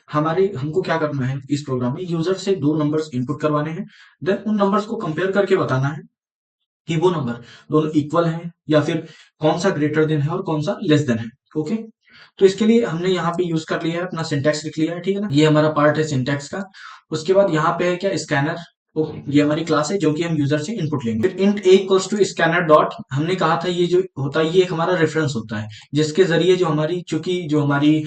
हमको क्या करना है इस प्रोग्राम में, यूजर से 2 नंबर्स इनपुट करवाने हैं, देन उन नंबर्स को कंपेयर करके बताना है कि वो नंबर दोनों इक्वल हैं या फिर कौन सा ग्रेटर देन है और कौन सा लेस देन है। ओके, तो इसके लिए हमने यहाँ पे यूज कर लिया है, अपना सिंटैक्स लिख लिया है, ठीक है ना। ये हमारा पार्ट है सिंटैक्स का। उसके बाद यहाँ पे है क्या, स्कैनर। ये हमारी क्लास है जो कि हम यूजर से इनपुट लेंगे। फिर int a equals to scanner dot, हमने कहा था ये जो होता है ये एक हमारा रेफरेंस होता है, जिसके जरिए जो हमारी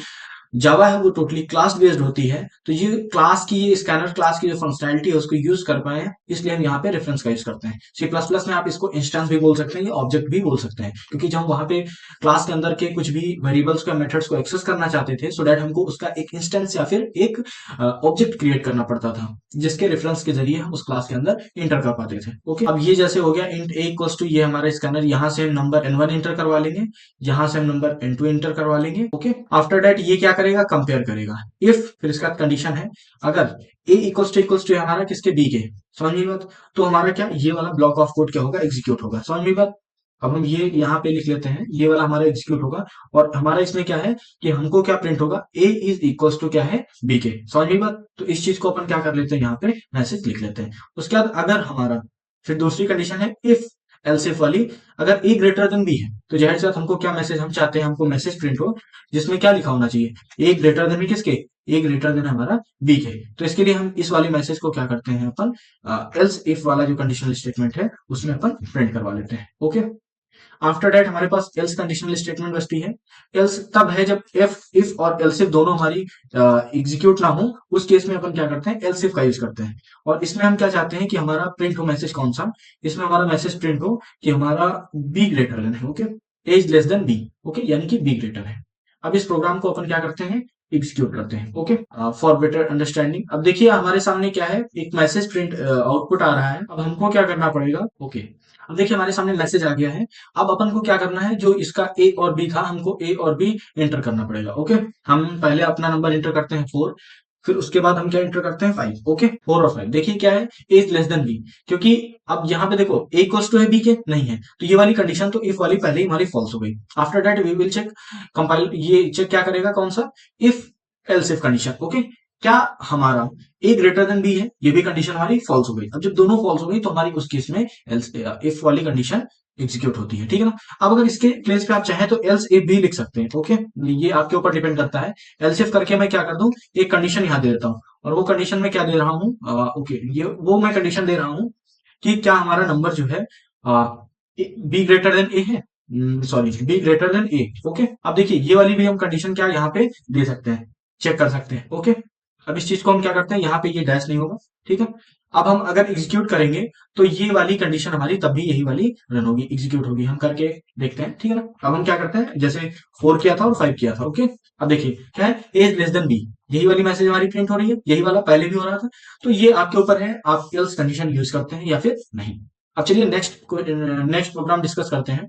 जावा है वो टोटली क्लास बेस्ड होती है, तो ये क्लास की, ये स्कैनर क्लास की जो फंक्शनैलिटी है उसको यूज कर पाए, इसलिए हम यहाँ पे रेफरेंस का यूज करते हैं। सी प्लस प्लस में आप इसको इंस्टेंस भी बोल सकते हैं या ऑब्जेक्ट भी बोल सकते हैं, क्योंकि जब हम वहां पे क्लास के अंदर के कुछ भी वेरिएबल्स का मेथड्स को एक्सेस करना चाहते थे, सो दैट हमको उसका एक इंस्टेंस या फिर एक ऑब्जेक्ट क्रिएट करना पड़ता था, जिसके रेफरेंस के जरिए हम उस क्लास के अंदर इंटर कर पाते थे। ओके, अब ये जैसे हो गया इंट a इक्वल्स टू, ये हमारा स्कैनर, यहाँ से हम नंबर n1 इंटर करवा लेंगे, यहाँ से हम नंबर n2 इंटर करवा लेंगे। ओके, आफ्टर दैट ये क्या करेगा, कंपेयर करेगा। इफ, फिर इसका कंडीशन है, अगर a इक्वल्स टू हमारा किसके, b के, समझ में बात, तो हमारा क्या, ये वाला ब्लॉक ऑफ कोड क्या होगा, एग्जीक्यूट होगा। समझ में बात। अब हम ये यहाँ पे लिख लेते हैं, ये वाला हमारा एग्जीक्यूट होगा, और हमारा इसमें क्या है कि हमको क्या प्रिंट होगा, a इज इक्वल्स टू क्या है, b के। समझ में बात। तो इस चीज को अपन क्या कर लेते हैं, यहाँ पे मैसेज लिख लेते हैं। उसके बाद अगर हमारा, फिर दूसरी कंडीशन है इफ एल्स इफ वाली, अगर ए ग्रेटर देन बी है तो जाहिर सी बात हमको क्या मैसेज हम चाहते हैं, हमको मैसेज प्रिंट हो जिसमें क्या लिखा होना चाहिए, ए ग्रेटर देन किसके, ए ग्रेटर देन हमारा बी के। तो इसके लिए हम इस वाले मैसेज को क्या करते हैं अपन, एल्स इफ वाला जो कंडीशनल स्टेटमेंट है उसमें अपन प्रिंट करवा लेते हैं। ओके, आफ्टर दैट हमारे पास एल्स कंडीशनल स्टेटमेंट बचती है। एल्स तब है जब एफ इफ और एल्स इफ दोनों हमारी एग्जीक्यूट ना हो, उस केस में अपन क्या करते हैं, एल्स इफ का यूज करते हैं। और इसमें हम क्या चाहते हैं कि हमारा प्रिंट हो मैसेज कौन सा, इसमें हमारा मैसेज प्रिंट हो कि हमारा बी ग्रेटर देन है। Okay, as less than B, okay, यानी कि बी ग्रेटर है। अब इस प्रोग्राम को अपन क्या करते हैं, एग्जीक्यूट करते हैं। ओके, फॉर बेटर अंडरस्टैंडिंग, अब देखिए हमारे सामने क्या है, एक मैसेज प्रिंट आउटपुट आ रहा है। अब हमको क्या करना पड़ेगा, ओके, अब देखिए हमारे सामने मैसेज आ गया है। अब अपन को क्या करना है, जो इसका ए और बी था हमको ए और बी एंटर करना पड़ेगा। ओके, हम पहले अपना नंबर एंटर करते हैं 4, फिर उसके बाद हम क्या एंटर करते हैं 5। ओके, 4 और 5, देखिए क्या है, ए इज लेस देन बी, क्योंकि अब यहाँ पे देखो ए इक्वल्स टू है बी के, नहीं है, तो ये वाली कंडीशन तो इफ वाली पहले ही हमारी फॉल्स हो गई। After that we will check compile, ये चेक क्या करेगा, कौन सा, if else if condition. Okay, क्या हमारा ए ग्रेटर देन बी है, ये भी कंडीशन हमारी फॉल्स हो गई। अब जब दोनों फॉल्स हो गई तो हमारी उस केस में एल्स इफ वाली कंडीशन एग्जीक्यूट होती है, ठीक है ना। अब अगर इसके प्लेस पे आप चाहें तो एल्स इफ भी लिख सकते हैं। ओके, ये आपके ऊपर डिपेंड करता है। एल्स इफ करके मैं क्या कर दूं, एक कंडीशन यहां दे देता हूं, और वो कंडीशन में क्या दे रहा हूं, ओके, ये वो मैं कंडीशन दे रहा हूं कि क्या हमारा नंबर जो है बी ग्रेटर देन ए है, सॉरी बी ग्रेटर देन ए। ओके, अब देखिए ये वाली भी हम कंडीशन क्या यहाँ पे दे सकते हैं, चेक कर सकते हैं। ओके, अब इस चीज को हम क्या करते हैं, यहाँ पे ये डैश नहीं होगा, ठीक है। अब हम अगर एग्जीक्यूट करेंगे तो ये वाली कंडीशन हमारी तब भी यही वाली रन होगी, एग्जीक्यूट होगी। हम करके देखते हैं, ठीक है ना। अब हम क्या करते हैं, जैसे 4 किया था और 5 किया था। ओके, अब देखिए क्या है, ए इज लेस देन बी, यही वाली मैसेज हमारी प्रिंट हो रही है, यही वाला पहले भी हो रहा था। तो ये आपके ऊपर है, आप एल्स कंडीशन यूज करते हैं या फिर नहीं। अब चलिए नेक्स्ट प्रोग्राम डिस्कस करते हैं।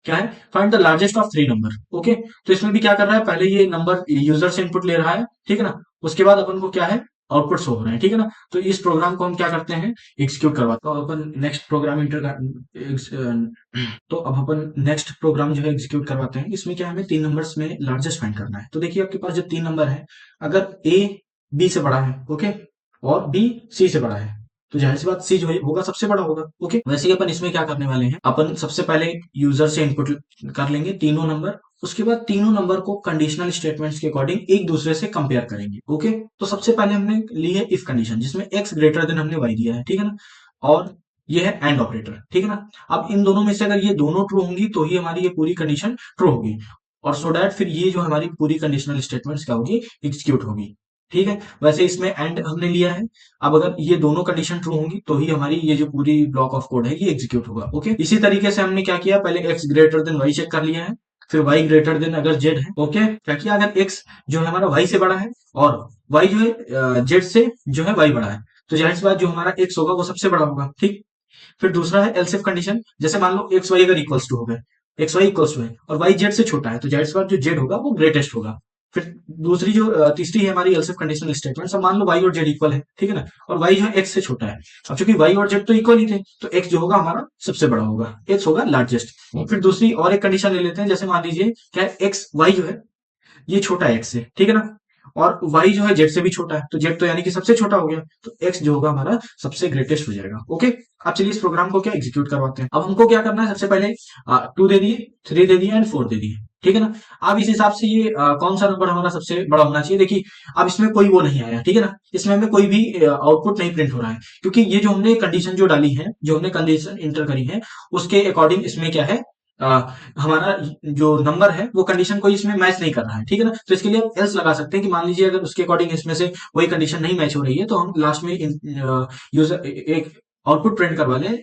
क्या है, find the largest of 3 number. Okay, तो इसमें भी क्या कर रहा है, पहले ये नंबर यूजर से इनपुट ले रहा है, ठीक है ना। उसके बाद अपन को क्या है, आउटपुट शो हो रहे हैं, ठीक है ना। तो इस प्रोग्राम को हम क्या करते हैं, एग्जीक्यूट करवाते हैं। तो अपन नेक्स्ट प्रोग्राम तो अब अपन नेक्स्ट प्रोग्राम जो है एग्जीक्यूट करवाते हैं। इसमें क्या है, हमें 3 नंबर्स में लार्जेस्ट फाइंड करना है। तो देखिए आपके पास जब 3 नंबर है, अगर ए बी से बड़ा है, ओके, और बी सी से बड़ा है, तो जाहिर सी बात सी जो होगा सबसे बड़ा होगा। ओके, वैसे ही अपन इसमें क्या करने वाले हैं, अपन सबसे पहले यूजर से इनपुट कर लेंगे तीनों नंबर, उसके बाद तीनों नंबर को कंडीशनल स्टेटमेंट्स के अकॉर्डिंग एक दूसरे से कंपेयर करेंगे। ओके, तो सबसे पहले हमने ली है इफ कंडीशन, जिसमें एक्स ग्रेटर देन हमने वाई दिया है, ठीक है ना। और ये है एंड ऑपरेटर, ठीक है ना। अब इन दोनों में से अगर ये दोनों ट्रू होंगी तो ही हमारी ये पूरी कंडीशन ट्रू होगी, और सो दैट फिर ये जो हमारी पूरी कंडीशनल स्टेटमेंट्स क्या होगी, एग्जीक्यूट होगी, ठीक है। वैसे इसमें एंड हमने लिया है। अब अगर ये दोनों कंडीशन ट्रू होंगी तो ही हमारी ये जो पूरी ब्लॉक ऑफ कोड है ये एग्जीक्यूट होगा। ओके, इसी तरीके से हमने क्या किया, पहले X greater than Y check कर लिया है, फिर y ग्रेटर देन अगर z है। ओके, क्या किया, अगर x जो है हमारा y से बड़ा है और y जो है z से जो है y बड़ा है, तो जाहिर सी बात जो हमारा x होगा वो सबसे बड़ा होगा, ठीक। फिर दूसरा है एल्स इफ कंडीशन, जैसे मान लो एक्स वाई अगर इक्वल्स टू हो गए, एक्स वाई इक्वल्स टू है और वाई जेड से छोटा है, तो जाहिर सी बात जो जेड होगा वो ग्रेटेस्ट होगा। फिर दूसरी जो तीसरी है हमारी एल्स इफ कंडीशनल स्टेटमेंट, सब मान लो वाई और जेड इक्वल है, ठीक है ना, और वाई जो है एक्स से छोटा है। अब चूंकि वाई और जेड तो इक्वल ही थे, तो एक्स जो होगा हमारा सबसे बड़ा होगा, एक्स होगा लार्जेस्ट। फिर दूसरी और एक कंडीशन ले लेते हैं, जैसे मान लीजिए क्या एक्स वाई जो है ये छोटा है एक्स से, ठीक है ना, और y जो है जेड से भी छोटा है, तो जेड तो यानी कि सबसे छोटा हो गया, तो x जो होगा हमारा सबसे ग्रेटेस्ट हो जाएगा। ओके, अब चलिए इस प्रोग्राम को क्या एग्जीक्यूट करवाते हैं। अब हमको क्या करना है, सबसे पहले 2 दे दिए, 3 दे दिए एंड 4 दे दिए, ठीक है ना। अब इस हिसाब से ये कौन सा नंबर हमारा सबसे बड़ा होना चाहिए, देखिए अब इसमें कोई वो नहीं आया, ठीक है ना, इसमें हमें कोई भी आउटपुट नहीं प्रिंट हो रहा है, क्योंकि ये जो हमने कंडीशन जो डाली है, जो हमने कंडीशन इंटर करी है, उसके अकॉर्डिंग इसमें क्या है, हमारा जो नंबर है वो कंडीशन कोई इसमें मैच नहीं कर रहा है, ठीक है ना। तो इसके लिए हम एल्स लगा सकते हैं कि मान लीजिए अगर उसके अकॉर्डिंग इसमें से वही कंडीशन नहीं मैच हो रही है, तो हम लास्ट में यूजर एक आउटपुट प्रिंट करवा लें,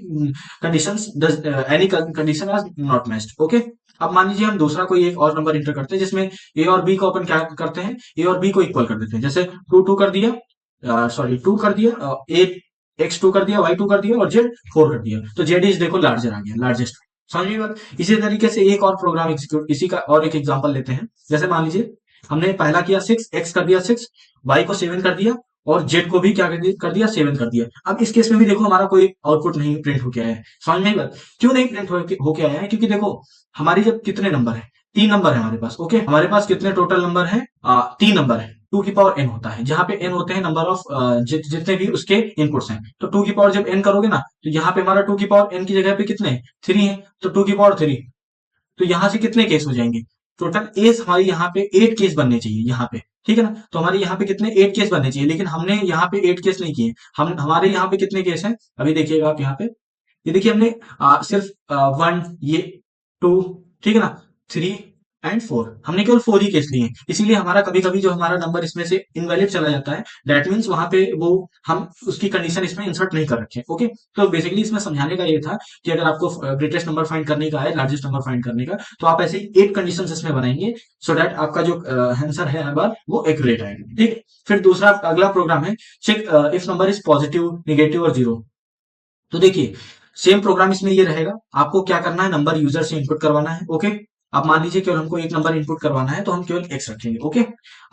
conditions does any condition are not matched. Okay, अब मान लीजिए हम दूसरा कोई एक और नंबर इंटर करते हैं, जिसमें ए और बी को अपन क्या करते हैं, ए और बी को इक्वल कर देते हैं, जैसे 2 कर दिया, सॉरी 2 कर दिया, ए x2 कर दिया, y2 कर दिया और z4 कर दिया, तो z इज देखो लार्जर आ गया, लार्जेस्ट। समझ गई बात। इसी तरीके से एक और प्रोग्राम एग्जीक्यूट, इसी का और एक एग्जांपल लेते हैं। जैसे मान लीजिए हमने पहला किया 6, x कर दिया 6, y को 7 कर दिया और z को भी क्या कर दिया 7 कर दिया। अब इस केस में भी देखो हमारा कोई आउटपुट नहीं प्रिंट होके आया है। समझ में आई बात, क्यों नहीं प्रिंट होके आया है, क्योंकि देखो हमारी जब कितने नंबर है, तीन नंबर है हमारे पास। ओके, हमारे पास कितने टोटल नंबर है? तीन नंबर है। टू की पावर एन होता है, जहां पे एन होते हैं नंबर ऑफ जितने भी उसके इनपुट्स हैं। तो टू की पावर जब एन करोगे ना, तो यहाँ पे हमारा टू की पावर एन की जगह पे कितने हैं? थ्री है, तो टू की पावर थ्री। तो यहाँ से कितने केस हो जाएंगे? टोटल एस हमारी यहाँ पे 8 केस बनने चाहिए यहाँ पे, ठीक है ना। तो हमारे यहाँ पे कितने 8 केस बनने चाहिए, लेकिन हमने यहाँ पे 8 केस नहीं किए। हम हमारे यहाँ पे कितने केस हैं अभी देखिएगा आप यहाँ पे। ये देखिए हमने सिर्फ वन, ये टू, ठीक है ना, थ्री एंड फोर, हमने केवल फोर ही केस लिए हैं। इसीलिए हमारा कभी कभी जो हमारा नंबर इसमें से इनवैलिड चला जाता है, दैट मीन्स वहां पे वो हम उसकी कंडीशन इसमें इंसर्ट नहीं कर रखे। ओके, तो बेसिकली इसमें समझाने का ये था कि अगर आपको ग्रेटेस्ट नंबर फाइंड करने का है, लार्जेस्ट नंबर फाइंड करने का, तो आप ऐसे ही 8 कंडीशन इसमें बनाएंगे, सो दैट आपका जो आंसर है हर बार वो एक्यूरेट आएगा। ठीक, फिर दूसरा अगला प्रोग्राम है check if number is positive, negative और जीरो। तो देखिए सेम प्रोग्राम इसमें ये रहेगा। आपको क्या करना है, नंबर यूजर से इनपुट करवाना है। ओके, अब मान लीजिए केवल हमको एक नंबर इनपुट करवाना है, तो हम केवल एक्स रखेंगे। ओके,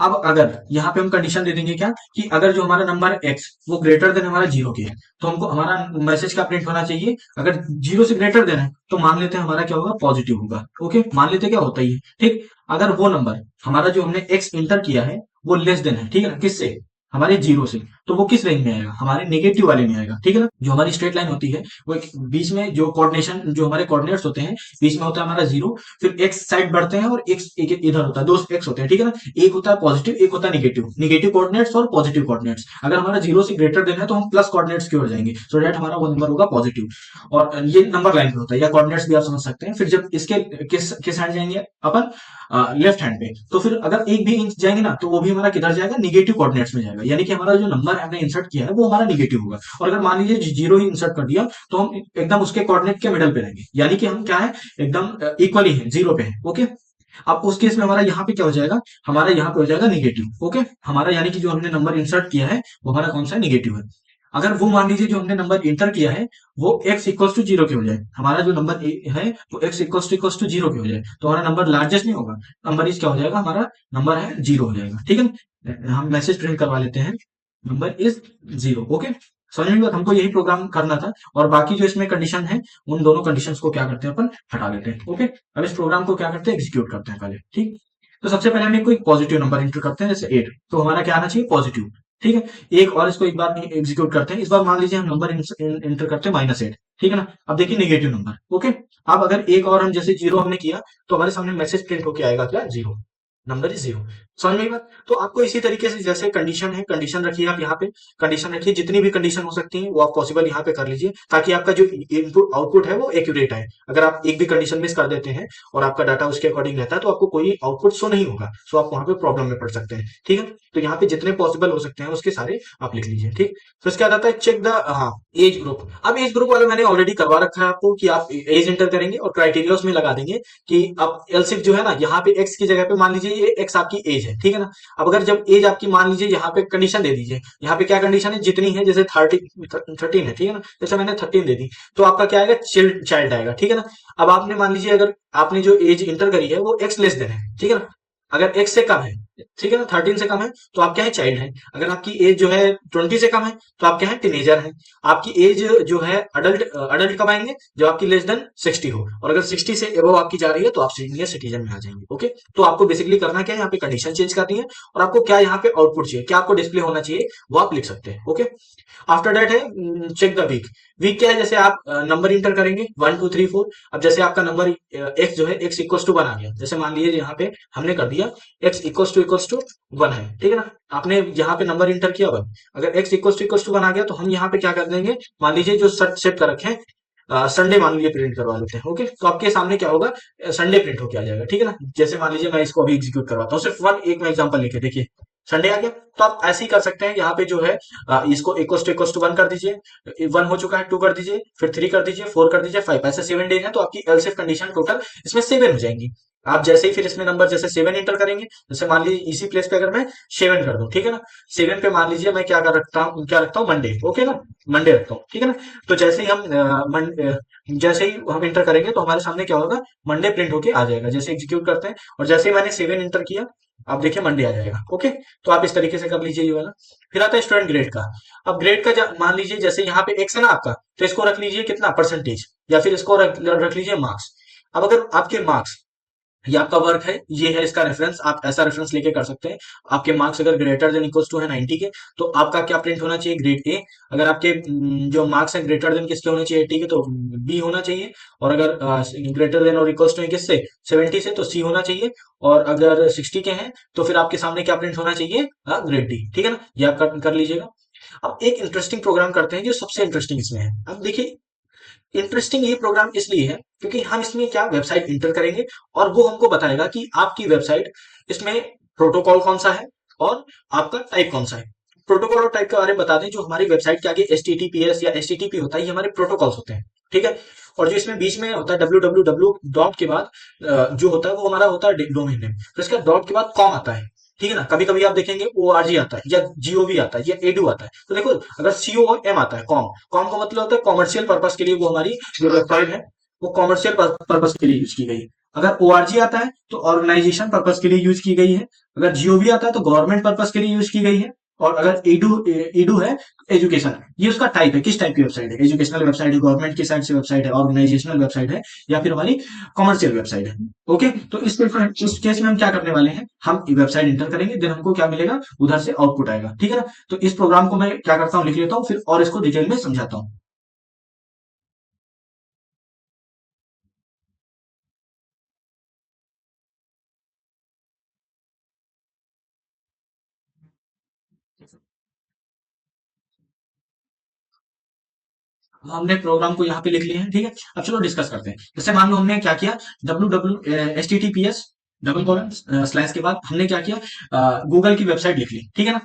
अब अगर यहाँ पे हम कंडीशन दे देंगे क्या, कि अगर जो हमारा नंबर है एक्स वो ग्रेटर देन हमारा जीरो के है, तो हमको हमारा मैसेज क्या प्रिंट होना चाहिए? अगर जीरो से ग्रेटर देन है तो मान लेते हैं हमारा क्या होगा, पॉजिटिव होगा। ओके, मान लेते क्या होता ही है। ठीक, अगर वो नंबर हमारा जो हमने एक्स इंटर किया है वो लेस देन है, ठीक है ना, किससे? हमारे जीरो से, तो वो किस रेंज में आएगा? हमारे नेगेटिव वाले में आएगा। ठीक है ना, जो हमारी स्ट्रेट लाइन होती है वो एक बीच में जो कोऑर्डिनेशन, जो हमारे कोऑर्डिनेट्स होते हैं, बीच में होता है हमारा जीरो, फिर एक्स साइड बढ़ते हैं और एक्स एक इधर होता है, दो एक्स होते हैं। ठीक है ना, एक होता है पॉजिटिव, एक होता है निगेटिव, निगेटिव कोऑर्डिनेट्स और पॉजिटिव कोऑर्डिनेट्स। अगर हमारा जीरो से ग्रेटर देन है तो हम प्लस कोऑर्डिनेट्स की ओर जाएंगे, सो दैट हमारा वो नंबर होगा पॉजिटिव। और ये नंबर लाइन पे होता है, या कोऑर्डिनेट्स भी आप समझ सकते हैं। फिर जब इसके किस किस हैंड जाएंगे अपन, लेफ्ट हैंड पे, तो फिर अगर एक भी इंच जाएंगे ना, तो वो भी हमारा किधर जाएगा, निगेटिव कोऑर्डिनेट्स में जाएगा। यानी कि हमारा जो नंबर हमने इंसर्ट किया है वो हमारा निगेटिव होगा। और अगर मान लीजिए जीरो ही इंसर्ट कर दिया, तो हम एकदम उसके कोऑर्डिनेट के मिडल पे रहेंगे, यानी कि हम क्या है, एकदम इक्वली है, जीरो पे है। ओके, अब उस केस में हमारा यहाँ पे क्या हो जाएगा, हमारा यहाँ पे हो जाएगा निगेटिव। ओके, हमारा यानी कि जो हमने नंबर इंसर्ट किया है वो हमारा कौन सा निगेटिव है। अगर वो मान लीजिए जो हमने नंबर इंटर किया है वो x इक्वल्स टू जीरो के हो जाए, हमारा जो नंबर है वो x इक्वल्स टू जीरो के हो जाए, तो हमारा नंबर लार्जेस्ट नहीं होगा, नंबर इज क्या हो जाएगा, हमारा नंबर है जीरो हो जाएगा। ठीक है, हम मैसेज प्रिंट करवा लेते हैं, नंबर इज जीरो। ओके, समझ में बात, हमको यही प्रोग्राम करना था। और बाकी जो इसमें कंडीशन है उन दोनों कंडीशंस को क्या करते हैं, अपन हटा देते हैं। ओके, अब इस प्रोग्राम को क्या करते हैं, एग्जीक्यूट करते हैं पहले। ठीक, तो सबसे पहले हम कोई पॉजिटिव नंबर इंटर करते हैं, जैसे 8, तो हमारा क्या आना चाहिए, पॉजिटिव। ठीक है, एक और इसको एक बार एग्जीक्यूट करते हैं। इस बार मान लीजिए हम नंबर इंटर करते हैं -8, ठीक है ना। अब देखिए नेगेटिव नंबर। ओके, अब अगर एक और हम जैसे जीरो हमने किया, तो हमारे सामने मैसेज प्रिंट होके आएगा क्या, जीरो, नंबर इज जीरो। समझ में बात, तो आपको इसी तरीके से जैसे कंडीशन है, कंडीशन रखिए आप यहाँ पे, कंडीशन रखिए, जितनी भी कंडीशन हो सकती है वो आप पॉसिबल यहाँ पे कर लीजिए, ताकि आपका जो इनपुट आउटपुट है वो एक्यूरेट आए। अगर आप एक भी कंडीशन मिस कर देते हैं और आपका डाटा उसके अकॉर्डिंग रहता है, तो आपको कोई आउटपुट शो नहीं होगा, सो आप वहां पे प्रॉब्लम में पड़ सकते हैं। ठीक है, तो यहाँ पे जितने पॉसिबल हो सकते हैं उसके सारे आप लिख लीजिए। ठीक, फिर इसके बाद आता है चेक द, हाँ, एज ग्रुप। अब एज ग्रुप वाला मैंने ऑलरेडी करवा रखा है आपको, कि आप एज एंटर करेंगे और क्राइटेरिया उसमें लगा देंगे कि अब एलसिफ जो है ना, यहाँ पे एक्स की जगह पे मान लीजिए ये एक्स आपकी एज है, ठीक है ना। अब अगर जब एज आपकी मान लीजिए, यहाँ पे कंडीशन दे दीजिए, यहाँ पे क्या कंडीशन है, जितनी है, जैसे 13 है, ठीक है ना, जैसे मैंने 13 दे दी, तो आपका क्या आएगा, चाइल्ड आएगा। ठीक है ना, अब आपने मान लीजिए अगर आपने जो एज इंटर करी है वो एक्स लेस देन है, ठीक है ना, अगर एक्स से कम है, ठीक है ना, 13 से कम है, तो आप क्या है, चाइल्ड है। अगर आपकी एज जो है 20 से कम है, तो आप क्या है, टीनेजर है। आपकी एज जो है अडल्ट, अडल्ट कब आएंगे, जब आपकी लेस देन 60 हो, और अगर 60 से एबव आपकी जा रही है तो आप सीनियर सिटीजन में आ जाएंगे। ओके, तो आपको बेसिकली करना क्या है, यहाँ पे कंडीशन चेंज करनी है, और आपको क्या यहाँ पे आउटपुट चाहिए, क्या आपको डिस्प्ले होना चाहिए, वो आप लिख सकते हैं। ओके, आफ्टर दैट है चेक द वीक। वीक क्या है, जैसे आप नंबर इंटर करेंगे 1 2 3 4। अब जैसे आपका नंबर एक्स जो है एक्स इक्वल टू 1 आ गया, जैसे मान लीजिए यहाँ पे हमने कर दिया एक्स इक्वल टू 1 है, ठीक है ना, आपने यहाँ पे नंबर इंटर किया 1। अगर एक्स इक्वल टू 1 आ गया, तो हम यहाँ पे क्या कर देंगे, मान लीजिए जो सेट कर रखे हैं संडे, मान लीजिए प्रिंट करवा लेते हैं। ओके, तो आपके सामने क्या होगा, संडे प्रिंट होके आ जाएगा। ठीक है ना, जैसे मान लीजिए मैं इसको अभी एग्जीक्यूट करवाता हूँ, सिर्फ वन एक मैं एग्जांपल लेके, देखिए संडे आ गया। तो आप ऐसे ही कर सकते हैं, यहाँ पे जो है इसको इक्वल टू 1 कर दीजिए, 1 हो चुका है, 2 कर दीजिए, फिर 3 कर दीजिए, 4 कर दीजिए, 5, ऐसे 7 डेज है, तो आपकी एलसीएफ कंडीशन टोटल इसमें 7 हो जाएंगी। आप जैसे ही फिर इसमें नंबर जैसे 7 इंटर करेंगे, जैसे मान लीजिए इसी प्लेस पे अगर मैं 7 कर दूं, ठीक है ना, 7 पे मान लीजिए मैं क्या रखता हूँ, मंडे। ओके ना, मंडे रखता हूँ, ठीक है ना। तो जैसे ही जैसे ही हम इंटर करेंगे, तो हमारे सामने क्या होगा, मंडे प्रिंट होके आ जाएगा। जैसे एग्जीक्यूट करते हैं, और जैसे ही मैंने 7 इंटर किया, आप देखिए मंडे आ जाएगा। ओके, तो आप इस तरीके से कर लीजिए ये वाला। फिर आता है स्टूडेंट ग्रेड का। अब ग्रेड का मान लीजिए जैसे यहाँ पे एक्स है ना आपका, तो इसको रख लीजिए कितना, परसेंटेज, या फिर इसको रख लीजिए मार्क्स। अब अगर आपके मार्क्स ये आपका वर्क है, ये है इसका रेफरेंस, आप ऐसा रेफरेंस लेके कर सकते हैं। आपके मार्क्स अगर ग्रेटर देन इक्वल्स टू है 90 के, तो आपका क्या प्रिंट होना चाहिए, ग्रेड ए। अगर आपके जो मार्क्स हैं ग्रेटर देन किसके होने चाहिए, 80 के, तो बी होना चाहिए। और अगर ग्रेटर देन और इक्वल्स टू है किससे, 70 से, तो सी होना चाहिए। और अगर 60 के हैं तो फिर आपके सामने क्या प्रिंट होना चाहिए, ग्रेड डी। ठीक है ना, ये आप कर लीजिएगा। अब एक इंटरेस्टिंग प्रोग्राम करते हैं जो सबसे इंटरेस्टिंग इसमें है। अब देखिए, इंटरेस्टिंग ये प्रोग्राम इसलिए है क्योंकि हम इसमें क्या वेबसाइट इंटर करेंगे और वो हमको बताएगा कि आपकी वेबसाइट, इसमें प्रोटोकॉल कौन सा है और आपका टाइप कौन सा है। प्रोटोकॉल और टाइप के बारे में बता दें, जो हमारी वेबसाइट के आगे HTTPS या HTTP होता है, ये हमारे प्रोटोकॉल्स होते हैं। ठीक है। और जो इसमें बीच में होता है www डॉट के बाद जो होता है वो हमारा होता है डोमेन नेम, तो इसका डॉट के बाद कॉम आता है। ठीक है ना, कभी कभी आप देखेंगे ORG आता है या GOV आता है या edu आता है। तो देखो, अगर COM आता है, कॉम, कॉम का मतलब होता है कॉमर्शियल पर्पस के लिए, वो हमारी जो वेबसाइट है वो कॉमर्शियल पर्पस के लिए यूज की गई है। अगर ORG आता है तो ऑर्गेनाइजेशन पर्पस के लिए यूज की गई है। अगर GOV आता है तो गवर्नमेंट पर्पस के लिए यूज की गई है। और अगर edu है, एजुकेशन, ये उसका टाइप है, किस टाइप की वेबसाइट है, एजुकेशनल वेबसाइट है, गवर्नमेंट की साइड से वेबसाइट है, ऑर्गेनाइजेशनल वेबसाइट है, या फिर हमारी कॉमर्शियल वेबसाइट है। ओके, तो इस केस में हम क्या करने वाले हैं, हम वेबसाइट इंटर करेंगे, देन हमको क्या मिलेगा, उधर से आउटपुट आएगा। ठीक है ना, तो इस प्रोग्राम को मैं क्या करता हूँ, लिख लेता हूँ फिर और इसको डिटेल में समझाता हूँ। हमने प्रोग्राम को यहाँ पे लिख लिए हैं। ठीक है, अब चलो डिस्कस करते हैं। जैसे मान लो हमने क्या किया, HTTPS डबल कॉलन स्लैश के बाद हमने क्या किया, गूगल की वेबसाइट लिख ली। ठीक है ना,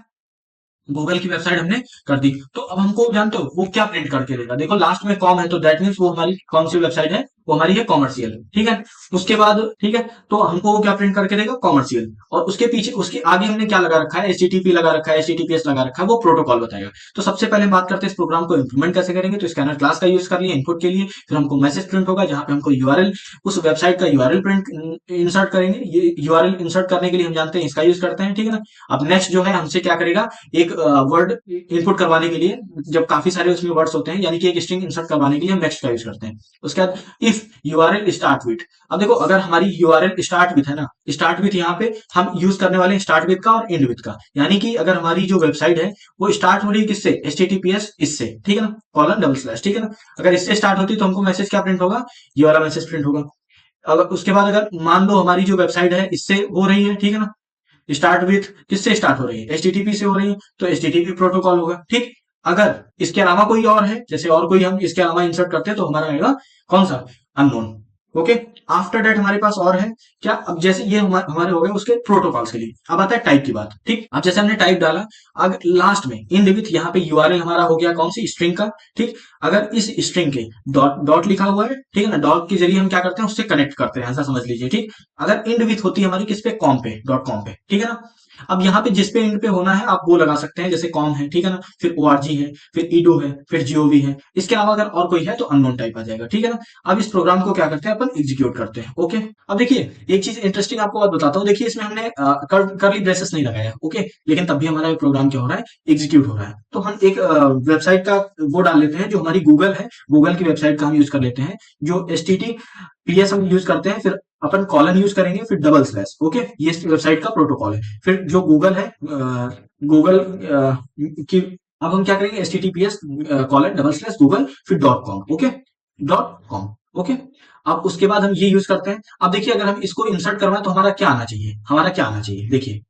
गूगल की वेबसाइट हमने कर दी। तो अब हमको जानते हो वो क्या प्रिंट करके देगा, देखो लास्ट में कॉम है तो दैट मीन्स वो हमारी कौन सी वेबसाइट है, वो हमारी है कॉमर्शियल। ठीक है, उसके बाद ठीक है, तो हमको वो क्या प्रिंट करके देगा, कॉमर्शियल। और उसके पीछे, उसके आगे हमने क्या लगा रखा है, HTTP लगा रखा है, HTTPS लगा रखा है, वो प्रोटोकॉल बताएगा। तो सबसे पहले हम बात करते हैं इस प्रोग्राम को इंप्लीमेंट कैसे करेंगे। तो स्कैनर क्लास का यूज कर लिया इनपुट के लिए, फिर हमको मैसेज प्रिंट होगा जहां पे हमको यूआरएल, उस वेबसाइट का यूआरएल प्रिंट इंसर्ट करेंगे। ये यूआरएल इंसर्ट करने के लिए हम जानते हैं इसका यूज करते हैं। ठीक है ना, अब नेक्स्ट जो है हमसे क्या करेगा, एक वर्ड इनपुट करवाने के लिए, जब काफी सारे उसमें वर्ड्स होते हैं, यानी कि एक स्ट्रिंग इंसर्ट करवाने के लिए हम नेक्स्ट का यूज करते हैं। उसके बाद इफ यूआरएल स्टार्ट विथ, अब देखो अगर हमारी यूआरएल स्टार्ट विथ है ना, स्टार्ट विथ यहाँ पे हम यूज करने वाले हैं स्टार्ट विथ का और एंड विथ का, यानी कि अगर हमारी जो वेबसाइट है वो स्टार्ट हो रही है किससे, HTTPS इससे। ठीक है ना, कॉलन डबल स्लैश। ठीक है ना, अगर इससे स्टार्ट होती है तो हमको मैसेज क्या प्रिंट होगा, ये वाला मैसेज प्रिंट होगा। अगर उसके बाद अगर मान लो हमारी जो वेबसाइट है इससे हो रही है, ठीक है ना, स्टार्ट विथ किससे स्टार्ट हो रही है, HTTP से हो रही है, तो HTTP प्रोटोकॉल होगा। ठीक, अगर इसके अलावा कोई और है, जैसे और कोई हम इसके अलावा इंसर्ट करते हैं, तो हमारा आएगा कौन सा, अननोन। ओके, आफ्टर डेट हमारे पास और है क्या, अब जैसे ये हमारे हो गए उसके प्रोटोकॉल्स के लिए। अब आता है टाइप की बात। ठीक, अब जैसे हमने टाइप डाला, अगर लास्ट में इन विथ यहाँ पे यूआरएल हमारा हो गया कौन सी, स्ट्रिंग का। ठीक, अगर इस स्ट्रिंग के डॉट डॉट लिखा हुआ है, ठीक है ना, डॉट के जरिए हम क्या करते हैं, उससे कनेक्ट करते हैं, ऐसा समझ लीजिए। ठीक, अगर इंड विथ होती है हमारी किस पे, कॉम पे, डॉट कॉम पे। ठीक है ना, अब यहाँ पे जिस पे इंड पे होना है आप वो लगा सकते हैं, जैसे कॉम है, ठीक है ना, फिर ORG है, फिर edu है, फिर GOV है। इसके अलावा अगर और कोई है तो अननोन टाइप आ जाएगा। ठीक है ना, अब इस प्रोग्राम को क्या करते हैं, अपन एग्जीक्यूट करते हैं। ओके, अब देखिए एक चीज इंटरेस्टिंग आपको बात बताता हूँ। देखिए इसमें हमने करली ब्रेसेस नहीं लगाया, ओके, लेकिन तब भी हमारा प्रोग्राम क्या हो रहा है, एग्जीक्यूट हो रहा है। तो हम एक वेबसाइट का वो डाल लेते हैं जो हमारी गूगल है, गूगल की वेबसाइट का हम यूज कर लेते हैं, जो HTTPS हम यूज करते हैं, फिर अपन कॉलन यूज करेंगे, फिर डबल स्लैश। ओके, ये इस वेबसाइट का प्रोटोकॉल है। फिर जो गूगल है, गूगल की, अब हम क्या करेंगे, HTTPS colon double slash Google फिर dot com. Okay, dot com. Okay, अब उसके बाद हम ये यूज करते हैं। अब देखिए अगर हम इसको इंसर्ट करवाएं तो हमारा क्या आना चाहिए, हमारा क्या आना चाहिए, देखिए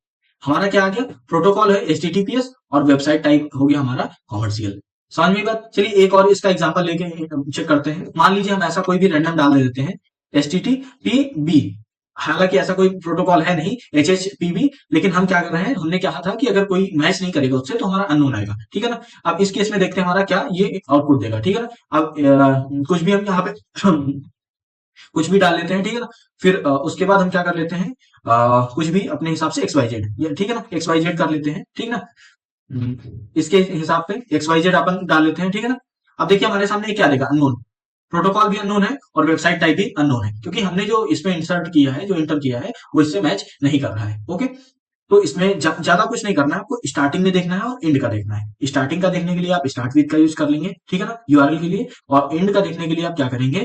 हमारा क्या आ गया, प्रोटोकॉल है HTTPS और वेबसाइट टाइप हो गया हमारा कॉमर्शियल। समझ में बात। चलिए एक और इसका एग्जांपल लेके चेक करते हैं। मान लीजिए हम ऐसा कोई भी रैंडम डाल दे देते हैं, HTTPB, हालांकि ऐसा कोई प्रोटोकॉल है नहीं, HHPB, लेकिन हम क्या कर रहे हैं, हमने कहा था कि अगर कोई मैच नहीं करेगा उससे तो हमारा अननोन आएगा। ठीक है ना, अब इस केस में देखते हैं हमारा क्या ये आउटपुट देगा। ठीक है ना, अब कुछ भी हम यहाँ पे कुछ भी डाल लेते हैं। ठीक है ना, फिर उसके बाद हम क्या कर लेते हैं, कुछ भी अपने हिसाब से XYZ, ठीक है ना, XYZ कर लेते हैं। ठीक ना, इसके हिसाब पे XYZ अपन डाल लेते हैं। ठीक है ना, अब देखिए हमारे सामने क्या देगा, अननोन, प्रोटोकॉल भी अननोन है और वेबसाइट टाइप भी अननोन है, क्योंकि हमने जो इसमें इंसर्ट किया है, जो इंटर किया है, वो इससे मैच नहीं कर रहा है। ओके, तो इसमें ज्यादा कुछ नहीं करना है, आपको स्टार्टिंग में देखना है और एंड का देखना है। स्टार्टिंग का देखने के लिए आप स्टार्ट विद का यूज कर लेंगे, ठीक है ना, यूआरएल के लिए, और एंड का देखने के लिए आप क्या करेंगे,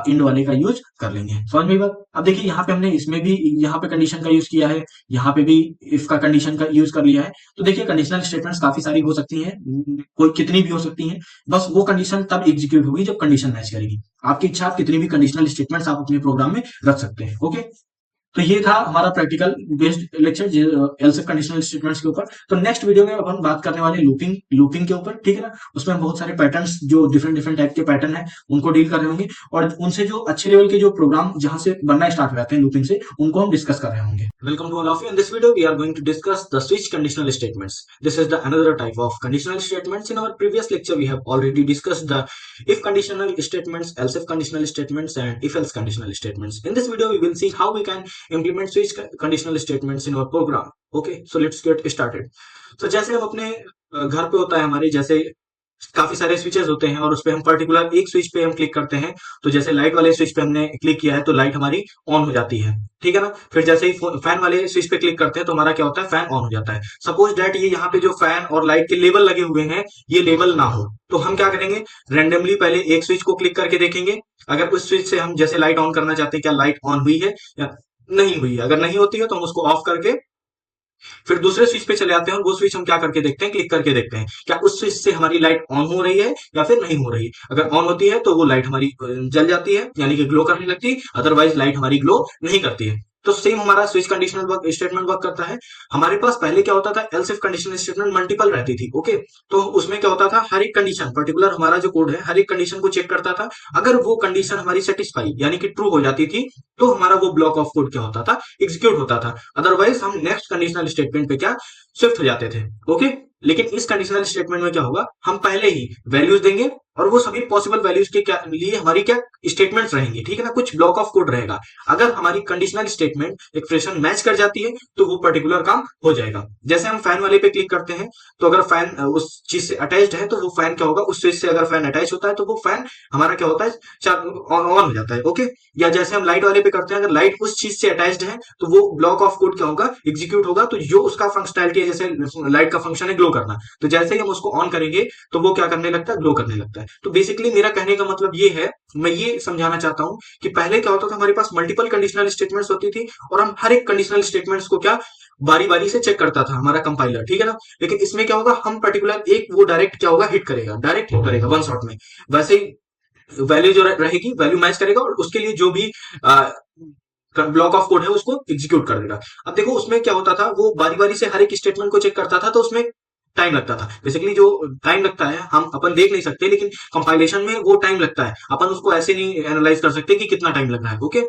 एंड वाले का यूज कर लेंगे। समझ में बात? अब देखिए यहाँ पे हमने इसमें भी यहाँ पे कंडीशन का यूज किया है, यहाँ पे भी इफ का कंडीशन का यूज कर लिया है। तो देखिए कंडीशनल स्टेटमेंट्स काफी सारी हो सकती हैं, कोई कितनी भी हो सकती हैं, बस वो कंडीशन तब एग्जीक्यूट होगी जब कंडीशन मैच करेगी। आपकी इच्छा, आप कितनी भी कंडीशनल स्टेटमेंट्स आप अपने प्रोग्राम में रख सकते हैं। ओके, तो ये था हमारा practical based lecture else conditional statements के ऊपर। तो नेक्स्ट वीडियो में अब हम बात करने वाले लूपिंग लूपिंग के ऊपर, ठीक है ना। उसमें हम बहुत सारे पैटर्न्स, जो डिफरेंट डिफरेंट टाइप के पैटर्न है, उनको डील कर रहे होंगे, और उनसे जो अच्छे लेवल के जो प्रोग्राम जहां से बनना स्टार्ट हो जाते हैं लूपिंग से, उनको हम डिस्कस कर रहे होंगे। Welcome to all of you. In this video, we are going to discuss the switch conditional statements. This is the another type of conditional statements. In our previous lecture, we have already discussed the if conditional statements, else if conditional statements, and if else conditional statements. In this video, we will see how we can implement switch conditional statements in our program. Okay, so let's get started. So जैसे हम अपने घर पे होता है हमारे, जैसे काफी सारे स्विचेस होते हैं और उस पे हम पर्टिकुलर एक स्विच पे हम क्लिक करते हैं। तो जैसे लाइट वाले स्विच पे हमने क्लिक किया है तो लाइट हमारी ऑन हो जाती है, ठीक है ना। फिर जैसे ही फैन वाले स्विच पे क्लिक करते हैं तो हमारा क्या होता है, फैन ऑन हो जाता है। सपोज दैट ये यहाँ पे जो फैन और लाइट के लेबल लगे हुए हैं, ये लेबल ना हो, तो हम क्या करेंगे, रेंडमली पहले एक स्विच को क्लिक करके देखेंगे। अगर उस स्विच से हम जैसे लाइट ऑन करना चाहते हैं, क्या लाइट ऑन हुई है या नहीं हुई है। अगर नहीं होती है तो हम उसको ऑफ करके फिर दूसरे स्विच पे चले आते हैं, और वो स्विच हम क्या करके देखते हैं, क्लिक करके देखते हैं क्या उस स्विच से हमारी लाइट ऑन हो रही है या फिर नहीं हो रही। अगर ऑन होती है तो वो लाइट हमारी जल जाती है, यानी कि ग्लो करने लगती है, अदरवाइज लाइट हमारी ग्लो नहीं करती है। तो सेम हमारा switch conditional work statement work करता है। हमारे पास पहले क्या होता था, else if conditional statement multiple रहती थी। ओके, तो उसमें क्या होता था, हर एक कंडीशन पर्टिकुलर हमारा जो कोड है हर एक कंडीशन को चेक करता था। अगर वो कंडीशन हमारी सेटिस्फाई यानी कि ट्रू हो जाती थी, तो हमारा वो ब्लॉक ऑफ कोड क्या होता था, एग्जीक्यूट होता था। अदरवाइज हम नेक्स्ट कंडीशनल स्टेटमेंट पे क्या शिफ्ट हो जाते थे। ओके, लेकिन इस कंडीशनल स्टेटमेंट में क्या होगा, हम पहले ही वैल्यूज देंगे और वो सभी पॉसिबल वैल्यूज के क्या लिए हमारी क्या स्टेटमेंट्स रहेंगे, ठीक है ना, कुछ ब्लॉक ऑफ कोड रहेगा। अगर हमारी कंडीशनल स्टेटमेंट एक्सप्रेशन मैच कर जाती है तो वो पर्टिकुलर काम हो जाएगा। जैसे हम फैन वाले पे क्लिक करते हैं, तो अगर फैन उस चीज से अटैच्ड है तो वो फैन क्या होगा, उस स्विच से अगर फैन अटैच होता है तो वो फैन हमारा क्या होता है, ऑन हो जाता है। ओके, या जैसे हम लाइट वाले पे करते हैं, अगर लाइट उस चीज से अटैच्ड है तो वो ब्लॉक ऑफ कोड क्या होगा, एग्जीक्यूट होगा। तो जो उसका फंक्शनैलिटी है, जैसे लाइट का फंक्शन है ग्लो करना, तो जैसे ही हम उसको ऑन करेंगे तो वो क्या करने लगता है, ग्लो करने लगता है। तो बेसिकली मेरा कहने का मतलब ये है, मैं ये समझाना चाहता हूं कि पहले क्या होता था, हमारे पास मल्टीपल कंडीशनल स्टेटमेंट्स होती थी और हम हर एक कंडीशनल स्टेटमेंट्स को क्या बारी बारी से चेक करता था हमारा कंपाइलर, ठीक है ना। लेकिन इसमें क्या होगा, हम पर्टिकुलर एक वो डायरेक्ट क्या होगा, हिट करेगा, डायरेक्ट हिट करेगा वन शॉट में। वैसे ही वैल्यू जो रहेगी, वैल्यू मैच करेगा और उसके लिए जो भी ब्लॉक ऑफ कोड है उसको एग्जीक्यूट कर देगा। अब देखो उसमें क्या होता था, वो बारी बारी से हर एक स्टेटमेंट को चेक करता था, तो उसमें टाइम लगता था। बेसिकली जो टाइम लगता है हम अपन देख नहीं सकते, लेकिन कंपाइलेशन में वो टाइम लगता है। अपन उसको ऐसे नहीं एनालाइज कर सकते कि कितना टाइम लग रहा है। ओके,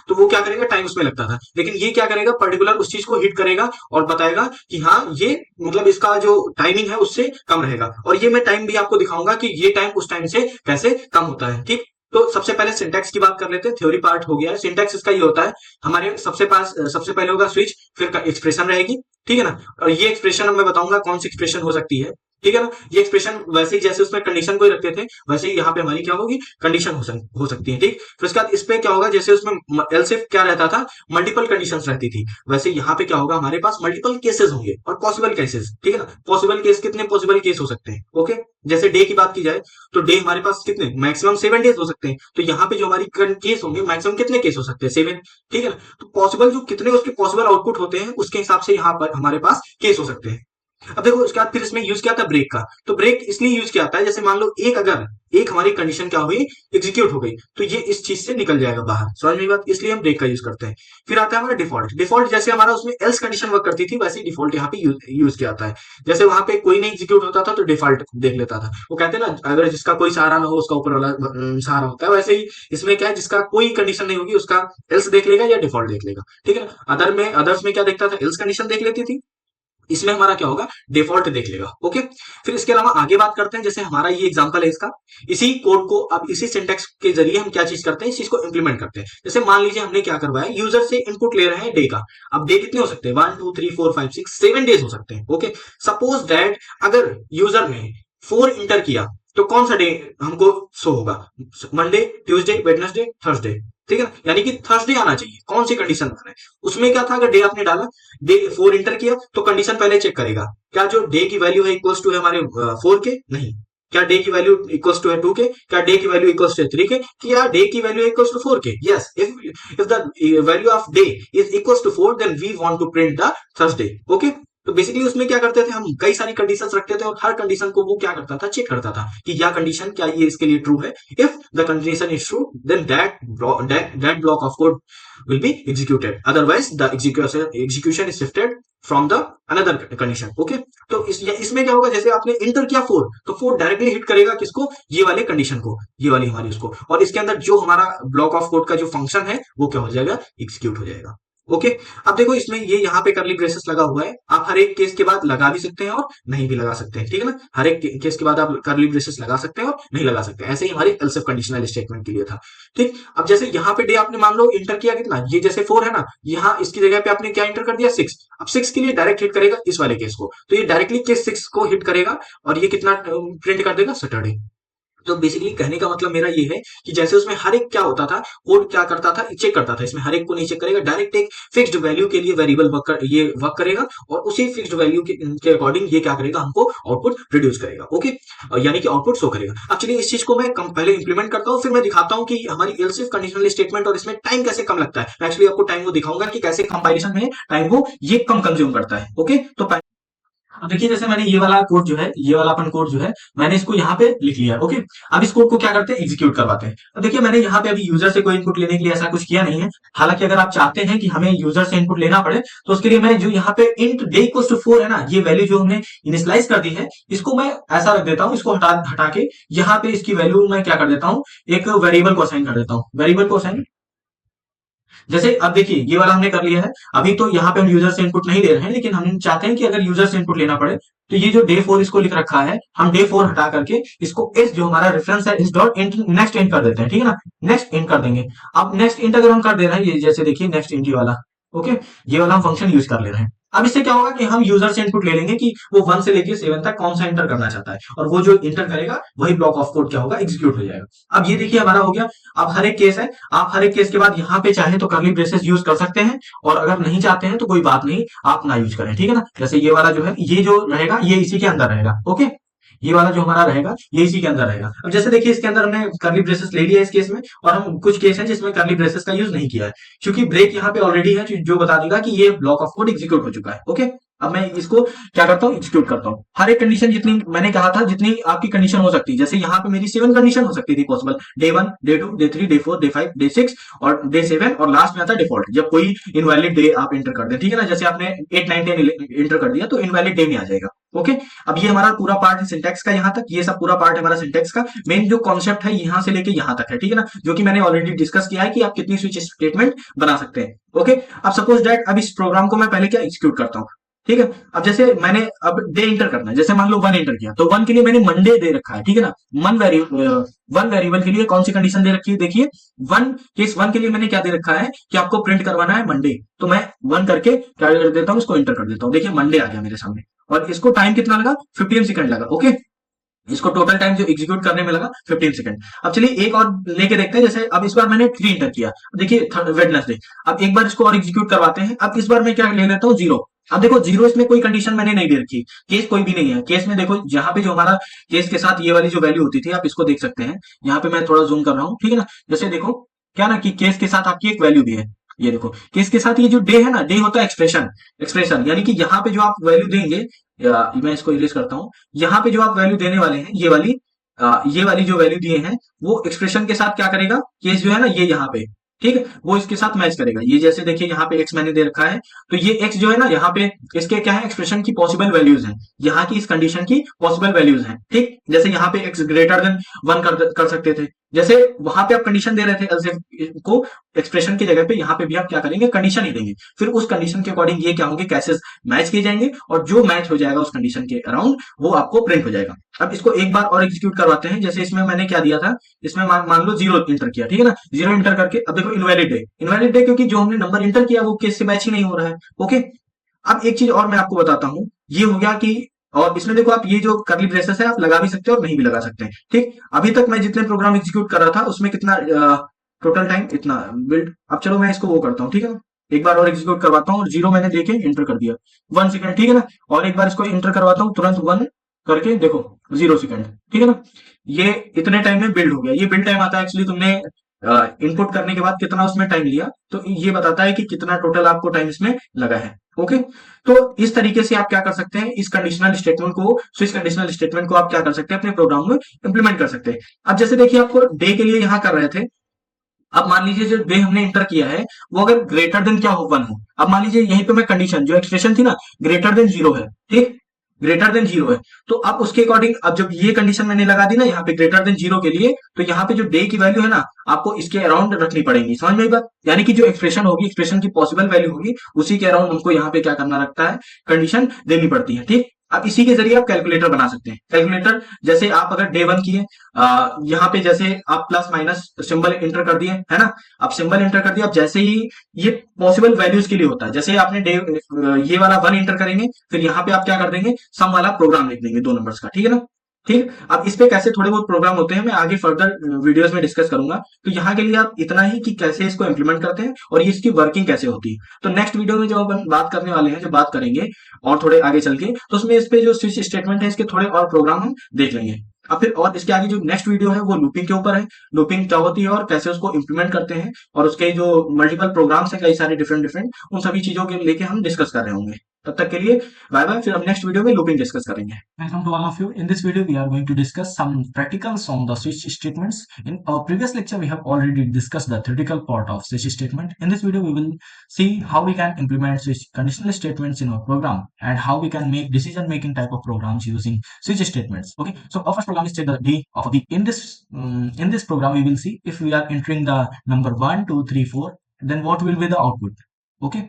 तो वो क्या करेगा, टाइम उसमें लगता था। लेकिन ये क्या करेगा, पर्टिकुलर उस चीज को हिट करेगा और बताएगा कि हाँ ये मतलब इसका जो टाइमिंग है उससे कम रहेगा। और ये मैं टाइम भी आपको दिखाऊंगा कि ये टाइम उस टाइम से कैसे कम होता है। ठीक, तो सबसे पहले सिंटैक्स की बात कर लेते हैं। थ्योरी पार्ट हो गया है। सिंटैक्स इसका ये होता है, हमारे सबसे पहले होगा स्विच, फिर एक्सप्रेशन रहेगी, ठीक है ना। और ये एक्सप्रेशन मैं बताऊंगा कौन सी एक्सप्रेशन हो सकती है, ठीक है ना। ये एक्सप्रेशन वैसे ही जैसे उसमें कंडीशन को ही रखते थे, वैसे ही यहाँ पे हमारी क्या होगी, कंडीशन हो सकती है। ठीक, फिर उसके बाद इस पे क्या होगा, जैसे उसमें एल्स इफ क्या रहता था, मल्टीपल कंडीशंस रहती थी, वैसे यहाँ पे क्या होगा, हमारे पास मल्टीपल केसेस होंगे और पॉसिबल केसेस, ठीक है ना। पॉसिबल केस, कितने पॉसिबल केस हो सकते हैं। ओके, जैसे डे की बात की जाए तो डे हमारे पास कितने, मैक्सिमम 7 डेज हो सकते हैं। तो यहाँ पे जो हमारी केस होंगे, मैक्सिमम कितने केस हो सकते हैं, 7, ठीक है ना। तो पॉसिबल जो कितने उसके पॉसिबल आउटपुट होते हैं, उसके हिसाब से यहाँ पर हमारे पास केस हो सकते हैं। अब देखो उसके बाद फिर इसमें यूज किया था ब्रेक का। तो ब्रेक इसलिए यूज किया था, जैसे मान लो अगर एक हमारी कंडीशन क्या हुई, एग्जीक्यूट हो गई, तो ये इस चीज से निकल जाएगा बाहर। समझ में बात, इसलिए हम ब्रेक का यूज करते हैं। फिर आता है हमारा डिफॉल्ट। डिफॉल्ट जैसे हमारा उसमें एल्स कंडीशन वर्क करती थी, वैसे ही डिफॉल्ट यहाँ पे यूज किया जाता है। जैसे वहां पे कोई नहीं एग्जीक्यूट होता था तो डिफॉल्ट देख लेता था। वो कहते हैं ना, अगर जिसका कोई सहारा ना हो उसका ऊपर वाला सहारा होता है, वैसे ही इसमें क्या है, जिसका कोई कंडीशन नहीं होगी उसका एल्स देख लेगा या डिफॉल्ट देख लेगा, ठीक है ना। अदर्स में क्या देखता था, एल्स कंडीशन देख लेती थी, इसमें हमारा क्या होगा, डिफॉल्ट देख लेगा। ओके, फिर इसके अलावा आगे बात करते हैं। जैसे हमारा ये एग्जांपल है इसका, इसी कोड को अब इसी सिंटेक्स के जरिए हम क्या चीज करते हैं, इस चीज को इंप्लीमेंट करते हैं। जैसे मान लीजिए हमने क्या करवाया, यूजर से इनपुट ले रहे हैं डे का। अब डे कितने हो सकते हैं, 1 2 3 4 5 6 7 डेज हो सकते हैं। ओके, सपोज दैट अगर यूजर ने 4 इंटर किया तो कौन सा डे हमको शो होगा, मंडे, ट्यूसडे, वेडनेसडे, थर्सडे, ठीक है ना, यानी कि थर्सडे आना चाहिए। कौन सी कंडीशन है उसमें, क्या था, अगर डे आपने डाला, डे 4 इंटर किया तो कंडीशन पहले चेक करेगा, क्या जो डे की वैल्यू है इक्वल्स टू है हमारे 4 के, नहीं, क्या डे की वैल्यू इक्वल्स टू है 2 के, क्या डे की वैल्यू इक्वल्स टू है 3 के, क्या डे की वैल्यू इक्वल्स टू 4 के, yes, if the value of day is equals to 4 then we want to print the Thursday. Okay, तो बेसिकली उसमें क्या करते थे हम, कई सारी कंडीशंस रखते थे और हर कंडीशन को वो क्या करता था, चेक करता था कि यह कंडीशन क्या ये इसके लिए ट्रू है। If the condition is true then that block of code will be executed, otherwise the execution is shifted from the another condition। Okay, तो इसमें क्या होगा, जैसे आपने इंटर किया 4 तो 4 डायरेक्टली हिट करेगा किसको, ये वाले कंडीशन को, ये वाली हमारी उसको, और इसके अंदर जो हमारा ब्लॉक ऑफ कोड का जो फंक्शन है वो क्या हो जाएगा, एग्जीक्यूट हो जाएगा। ओके, अब देखो इसमें ये यहाँ पे करली ब्रेसेस लगा हुआ है, आप हर एक केस के बाद लगा भी सकते हैं और नहीं भी लगा सकते हैं, ठीक है ना, हर एक केस के बाद आप करली ब्रेसेस लगा सकते हैं और नहीं लगा सकते हैं। ऐसे ही हमारी एल्स इफ कंडीशनल स्टेटमेंट के लिए था। ठीक, अब जैसे यहाँ पे डे आपने मान लो इंटर किया कितना, ये जैसे 4 है ना, यहाँ इसकी जगह पे आपने क्या इंटर कर दिया, 6। अब 6 के लिए डायरेक्ट हिट करेगा इस वाले केस को, तो ये डायरेक्टली केस 6 को हिट करेगा और ये कितना प्रिंट कर देगा, सैटरडे। तो बेसिकली कहने का मतलब मेरा ये है कि जैसे उसमें हर एक क्या होता था, कोड क्या करता था, चेक करता था, इसमें हर एक को नहीं चेक करेगा, डायरेक्ट एक फिक्स्ड वैल्यू के लिए वेरिएबल ये वर्क करेगा और उसी फिक्स्ड वैल्यू के अकॉर्डिंग ये क्या करेगा, हमको आउटपुट प्रोड्यूस करेगा। ओके, यानी कि आउटपुट शो करेगा। अब चलिए इस चीज को मैं पहले इंप्लीमेंट करता हूँ, फिर मैं दिखाता हूँ कि हमारी एल्स इफ कंडीशनल स्टेटमेंट और इसमें टाइम कैसे कम लगता है। मैं एक्चुअली आपको टाइम वो दिखाऊंगा कि कैसे कंपाइलेशन में टाइम वो ये कम कंज्यूम करता है। ओके, तो अब देखिए जैसे मैंने ये वाला कोड जो है, ये वाला अपन कोड जो है, मैंने इसको यहाँ पे लिख लिया है। ओके, अब इस कोड को क्या करते हैं, एग्जीक्यूट करवाते हैं। अब देखिए मैंने यहाँ पे अभी यूजर से कोई इनपुट लेने के लिए ऐसा कुछ किया नहीं है। हालांकि अगर आप चाहते हैं कि हमें यूजर से इनपुट लेना पड़े तो उसके लिए मैं जो यहाँ पे इंट डे इक्वल्स टू 4 है ना, ये वैल्यू जो हमने इनिशियलाइज कर दी है, इसको मैं ऐसा रख देता हूँ, इसको हटा के यहाँ पे इसकी वैल्यू मैं क्या कर देता हूँ, एक वेरिएबल को असाइन कर देता हूँ, वेरिएबल को असाइन। जैसे अब देखिए ये वाला हमने कर लिया है। अभी तो यहाँ पे हम यूजर से इनपुट नहीं ले रहे हैं, लेकिन हम चाहते हैं कि अगर यूजर से इनपुट लेना पड़े तो ये जो डे 4 इसको लिख रखा है, हम डे 4 हटा करके इसको एस जो हमारा रेफरेंस है इस डॉट इंट नेक्स्ट इंट कर देते हैं, ठीक है ना, नेक्स्ट इंट कर देंगे। अब नेक्स्ट इंट अगर हम कर दे रहे हैं, ये जैसे देखिए नेक्स्ट इंट वाला, ओके, ये वाला हम फंक्शन यूज कर ले रहे हैं। अब इससे क्या होगा कि हम यूजर से इनपुट ले लेंगे कि वो 1 से लेके 7 तक कौन सा इंटर करना चाहता है, और वो जो इंटर करेगा वही ब्लॉक ऑफ कोड क्या होगा, एग्जीक्यूट हो जाएगा। अब ये देखिए हमारा हो गया। अब हर एक केस है, आप हर एक केस के बाद यहाँ पे चाहे तो करली ब्रेसेस यूज कर सकते हैं, और अगर नहीं चाहते हैं तो कोई बात नहीं, आप ना यूज करें, ठीक है ना। जैसे ये वाला जो है, ये जो रहेगा ये इसी के अंदर रहेगा। ओके, ये वाला जो हमारा रहेगा ये इसी के अंदर रहेगा। अब जैसे देखिए इसके अंदर हमने करली ब्रेसेस ले लिया इस केस में, और हम कुछ केस है जिसमें करली ब्रेसेस का यूज नहीं किया है, क्योंकि ब्रेक यहाँ पे ऑलरेडी है जो बता देगा कि ये ब्लॉक ऑफ कोड एग्जीक्यूट हो चुका है। ओके, अब मैं इसको क्या करता हूँ, एग्जीक्यूट करता हूँ। हर एक कंडीशन जितनी मैंने कहा था, जितनी आपकी कंडीशन हो सकती है, जैसे यहाँ पे मेरी 7 कंडीशन हो सकती थी possible, day 1, day 2, day 3, day 4, day 5, day 6 और डे 7, और लास्ट में आता है डिफॉल्ट, जब कोई इनवैलिड डे आप एंटर कर दें, ठीक है ना। जैसे आपने 8, 9, 10 एंटर कर दिया तो इनवैलिड डे में आ जाएगा। ओके, अब ये हमारा पूरा पार्ट है सिंटेक्स का, यहाँ तक ये सब पूरा पार्ट है हमारा सिंटेक्स का। मेन जो कॉन्सेप्ट है यहाँ से लेके यहाँ तक है, ठीक है ना, जो कि मैंने ऑलरेडी डिस्कस किया है कि आप कितनी स्विच स्टेटमेंट बना सकते हैं। ओके, अब सपोज दैट अब इस प्रोग्राम को मैं पहले क्या एग्जीक्यूट करता हूँ, ठीक है। अब जैसे मैंने अब डे इंटर करना है, जैसे मान लो 1 इंटर किया तो 1 के लिए मैंने मंडे दे रखा है, ठीक है ना। वन वेरिएबल के लिए कौन सी कंडीशन दे रखी है, देखिए केस 1 के लिए मैंने क्या दे रखा है कि आपको प्रिंट करवाना है मंडे, तो मैं 1 करके क्या कर देता हूँ, इसको इंटर कर देता हूँ। देखिए मंडे आ गया मेरे सामने, और इसको टाइम कितना लगा, 15 सेकंड लगा। ओके, इसको टोटल टाइम जो एग्जीक्यूट करने में लगा 15 सेकंड। अब चलिए एक और लेके देखते हैं, जैसे अब इस बार मैंने 3 इंटर किया, देखिए वेडनेसडे। अब एक बार इसको और एग्जीक्यूट करवाते हैं। अब इस बार मैं क्या ले लेता हूँ, 0। अब देखो 0 इसमें कोई कंडीशन मैंने नहीं दे रखी, केस कोई भी नहीं है। केस में देखो यहाँ पे जो हमारा केस के साथ ये वाली जो वैल्यू होती थी, आप इसको देख सकते हैं। यहाँ पे मैं थोड़ा जूम कर रहा हूँ, ठीक है ना। जैसे देखो क्या ना कि केस के साथ आपकी एक वैल्यू भी है, ये देखो केस के साथ ये जो डे है ना, डे होता है एक्सप्रेशन, एक्सप्रेशन यानी कि यहाँ पे जो आप वैल्यू देंगे, या मैं इसको इरेज करता हूँ, यहाँ पे जो आप वैल्यू देने वाले हैं, ये वाली जो वैल्यू दिए हैं वो एक्सप्रेशन के साथ क्या करेगा, केस जो है ना ये यहाँ पे, ठीक है, वो इसके साथ मैच करेगा। ये जैसे देखिए यहाँ पे एक्स मैंने दे रखा है, तो ये एक्स जो है ना यहाँ पे इसके क्या है, एक्सप्रेशन की पॉसिबल वैल्यूज हैं, यहाँ की इस कंडीशन की पॉसिबल वैल्यूज हैं, ठीक। जैसे यहाँ पे एक्स ग्रेटर देन 1 कर सकते थे, जैसे वहां पे आप कंडीशन दे रहे थे एल्स को, एक्सप्रेशन की जगह पे यहाँ पे भी आप क्या करेंगे, कंडीशन ही देंगे। फिर उस कंडीशन के अकॉर्डिंग ये क्या होंगे, कैसेस मैच किए जाएंगे, और जो मैच हो जाएगा उस कंडीशन के अराउंड वो आपको प्रिंट हो जाएगा। अब इसको एक बार और एग्जीक्यूट करवाते हैं। जैसे इसमें मैंने क्या दिया था, इसमें मान लो 0 इंटर किया, ठीक है ना। 0 इंटर करके अब देखो इनवैलिड डे क्योंकि जो हमने नंबर इंटर किया वो केस से मैच ही नहीं हो रहा है। ओके, अब एक चीज और मैं आपको बताता हूं, ये हो गया कि, और इसमें देखो आप ये जो करली ब्रेसेस है आप लगा भी सकते हो और नहीं भी लगा सकते हैं, ठीक। अभी तक मैं जितने प्रोग्राम एग्जीक्यूट कर रहा था उसमें कितना टोटल टाइम इतना बिल्ड। अब चलो मैं इसको वो करता हूँ, ठीक है ना, एक बार और एग्जीक्यूट करवाता हूँ और 0 मैंने देके एंटर कर दिया, 1 सेकंड, ठीक है ना, और एक बार इसको एंटर करवाता हूँ तुरंत 1 करके देखो, 0 सेकंड, ठीक है ना। ये इतने टाइम में बिल्ड हो गया। ये बिल्ड टाइम आता है एक्चुअली तुमने इनपुट करने के बाद कितना उसमें टाइम लिया, तो ये बताता है कि कितना टोटल आपको टाइम इसमें लगा है। ओके, तो इस तरीके से आप क्या कर सकते हैं, इस कंडीशनल स्टेटमेंट को, स्विच कंडीशनल स्टेटमेंट को आप क्या कर सकते हैं, अपने प्रोग्राम में इंप्लीमेंट कर सकते हैं। अब जैसे देखिए आपको डे के लिए यहां कर रहे थे, अब मान लीजिए जो डे हमने इंटर किया है वो अगर ग्रेटर देन क्या हो, 1 हो। अब मान लीजिए यहीं पे मैं कंडीशन जो एक्सप्रेशन थी ना, ग्रेटर देन 0 है, ठीक, ग्रेटर देन 0 है, तो अब उसके अकॉर्डिंग अब जब ये कंडीशन मैंने लगा दी ना यहाँ पे ग्रेटर देन 0 के लिए, तो यहाँ पे जो डे की वैल्यू है ना, आपको इसके अराउंड रखनी पड़ेगी। समझ में आई बात? यानी कि जो एक्सप्रेशन होगी, एक्सप्रेशन की पॉसिबल वैल्यू होगी, उसी के अराउंड हमको यहाँ पे क्या करना रखता है, कंडीशन देनी पड़ती है, ठीक। अब इसी के जरिए आप कैलकुलेटर बना सकते हैं। कैलकुलेटर जैसे आप अगर डे 1 किए, यहाँ पे जैसे आप प्लस माइनस सिंबल एंटर कर दिए, है ना, आप सिंबल एंटर कर दिया, अब जैसे ही ये पॉसिबल वैल्यूज के लिए होता है, जैसे आपने डे ये वाला 1 एंटर करेंगे, फिर यहाँ पे आप क्या कर देंगे, सम वाला प्रोग्राम लिख देंगे 2 नंबर्स का, ठीक है ना। ठीक, अब इस पे कैसे थोड़े बहुत प्रोग्राम होते हैं मैं आगे फर्दर वीडियोस में डिस्कस करूंगा। तो यहाँ के लिए आप इतना ही कि कैसे इसको इंप्लीमेंट करते हैं और ये इसकी वर्किंग कैसे होती है। तो नेक्स्ट वीडियो में जो अपन बात करने वाले हैं, जो बात करेंगे और थोड़े आगे चल के, तो उसमें इस पे जो स्विच स्टेटमेंट है इसके थोड़े और प्रोग्राम हम देख लेंगे। अब फिर और इसके आगे जो नेक्स्ट वीडियो है वो लूपिंग के ऊपर है, लूपिंग क्या होती है और कैसे उसको इंप्लीमेंट करते हैं, और उसके जो मल्टीपल प्रोग्राम्स है कई सारे डिफरेंट डिफरेंट, उन सभी चीजों के लेके हम डिस्कस कर रहे होंगे। तब तक के लिए बाय बाय, फिर हम नेक्स्ट वीडियो में लूपिंग डिस्कस करेंगे। Welcome to all of you. In this video, we are going to discuss some practicals on the switch statements. In our previous lecture, we have already discussed the theoretical part of switch statement. In this video, we will see how we can implement switch conditional statements in our program and how we can make decision-making type of programs using switch statements. Okay. So our first program is check the day of a week. In this program, we will see if we are entering the number 1, 2, 3, 4, then what will be the output. Okay.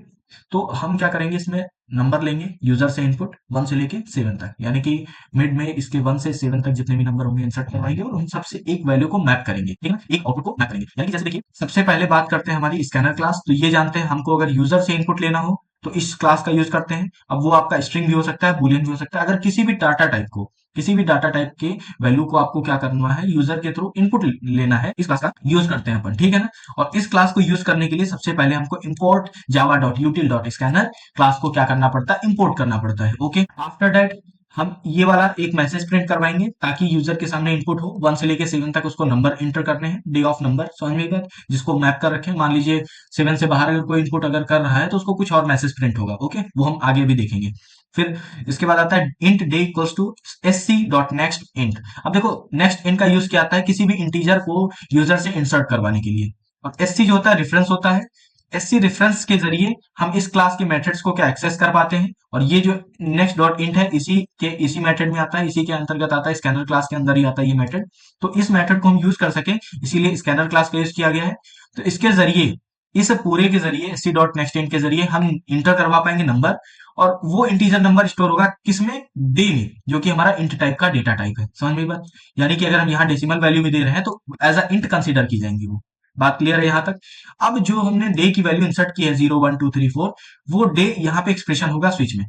तो हम क्या करेंगे, इसमें number लेंगे user से input 1 से लेके 7 तक, यानी कि मिड में इसके 1 से 7 तक जितने भी नंबर होंगे इंसर्ट करवाएंगे और उन सबसे एक वैल्यू को मैप करेंगे, ठीक है ना, एक आउटपुट को मैप करेंगे। यानी कि जैसे देखिए सबसे पहले बात करते हैं हमारी स्कैनर क्लास। तो ये जानते हैं हमको अगर यूजर से इनपुट लेना हो तो इस क्लास का यूज करते हैं। अब वो आपका स्ट्रिंग भी हो सकता है, बुलियन भी हो सकता है। अगर किसी भी डाटा टाइप के वैल्यू को आपको क्या करना है, यूजर के थ्रू इनपुट लेना है, इस क्लास का यूज करते हैं अपन, ठीक है ना। और इस क्लास को यूज करने के लिए सबसे पहले हमको import java.util.scanner क्लास को क्या करना पड़ता है, इंपोर्ट करना पड़ता है। ओके, आफ्टर दैट हम ये वाला एक मैसेज प्रिंट करवाएंगे ताकि यूजर के सामने इनपुट हो 1 से लेके 7 तक उसको नंबर एंटर करने हैं, डे ऑफ नंबर, समझ में बात, जिसको मैप कर रखे हैं। मान लीजिए 7 से बाहर अगर कोई इनपुट अगर कर रहा है तो उसको कुछ और मैसेज प्रिंट होगा। ओके, वो हम आगे भी देखेंगे। फिर इसके बाद आता है int day equals to sc.next int। अब देखो नेक्स्ट int का यूज क्या आता है, किसी भी इंटीजर को यूजर से इंसर्ट करवाने के लिए। और sc जो होता है रेफरेंस होता है, sc रेफरेंस के जरिए हम इस क्लास के मेथड्स को क्या एक्सेस कर पाते हैं। और ये जो नेक्स्ट डॉट इंट है इसी मेथड में आता है, इसी के अंतर्गत आता है, स्कैनर क्लास के अंदर ही आता है ये मेथड। तो इस मेथड को हम यूज कर सके इसीलिए स्कैनर क्लास का यूज किया गया है। तो इसके जरिए, इस पूरे के जरिए sc डॉट नेक्स्ट इंट के जरिए हम इंटर करवा पाएंगे नंबर, और वो इंटीजर नंबर स्टोर होगा किसमें, डे में, जो कि हमारा इंट टाइप का डेटा टाइप है। समझ में बात, यानी कि अगर हम यहाँ डेसिमल वैल्यू भी दे रहे हैं तो एज अ इंट कंसीडर की जाएंगी वो। बात क्लियर है यहाँ तक। अब जो हमने डे की वैल्यू इंसर्ट की है 0, 1, 2, 3, 4, वो डे यहाँ पे एक्सप्रेशन होगा स्विच में।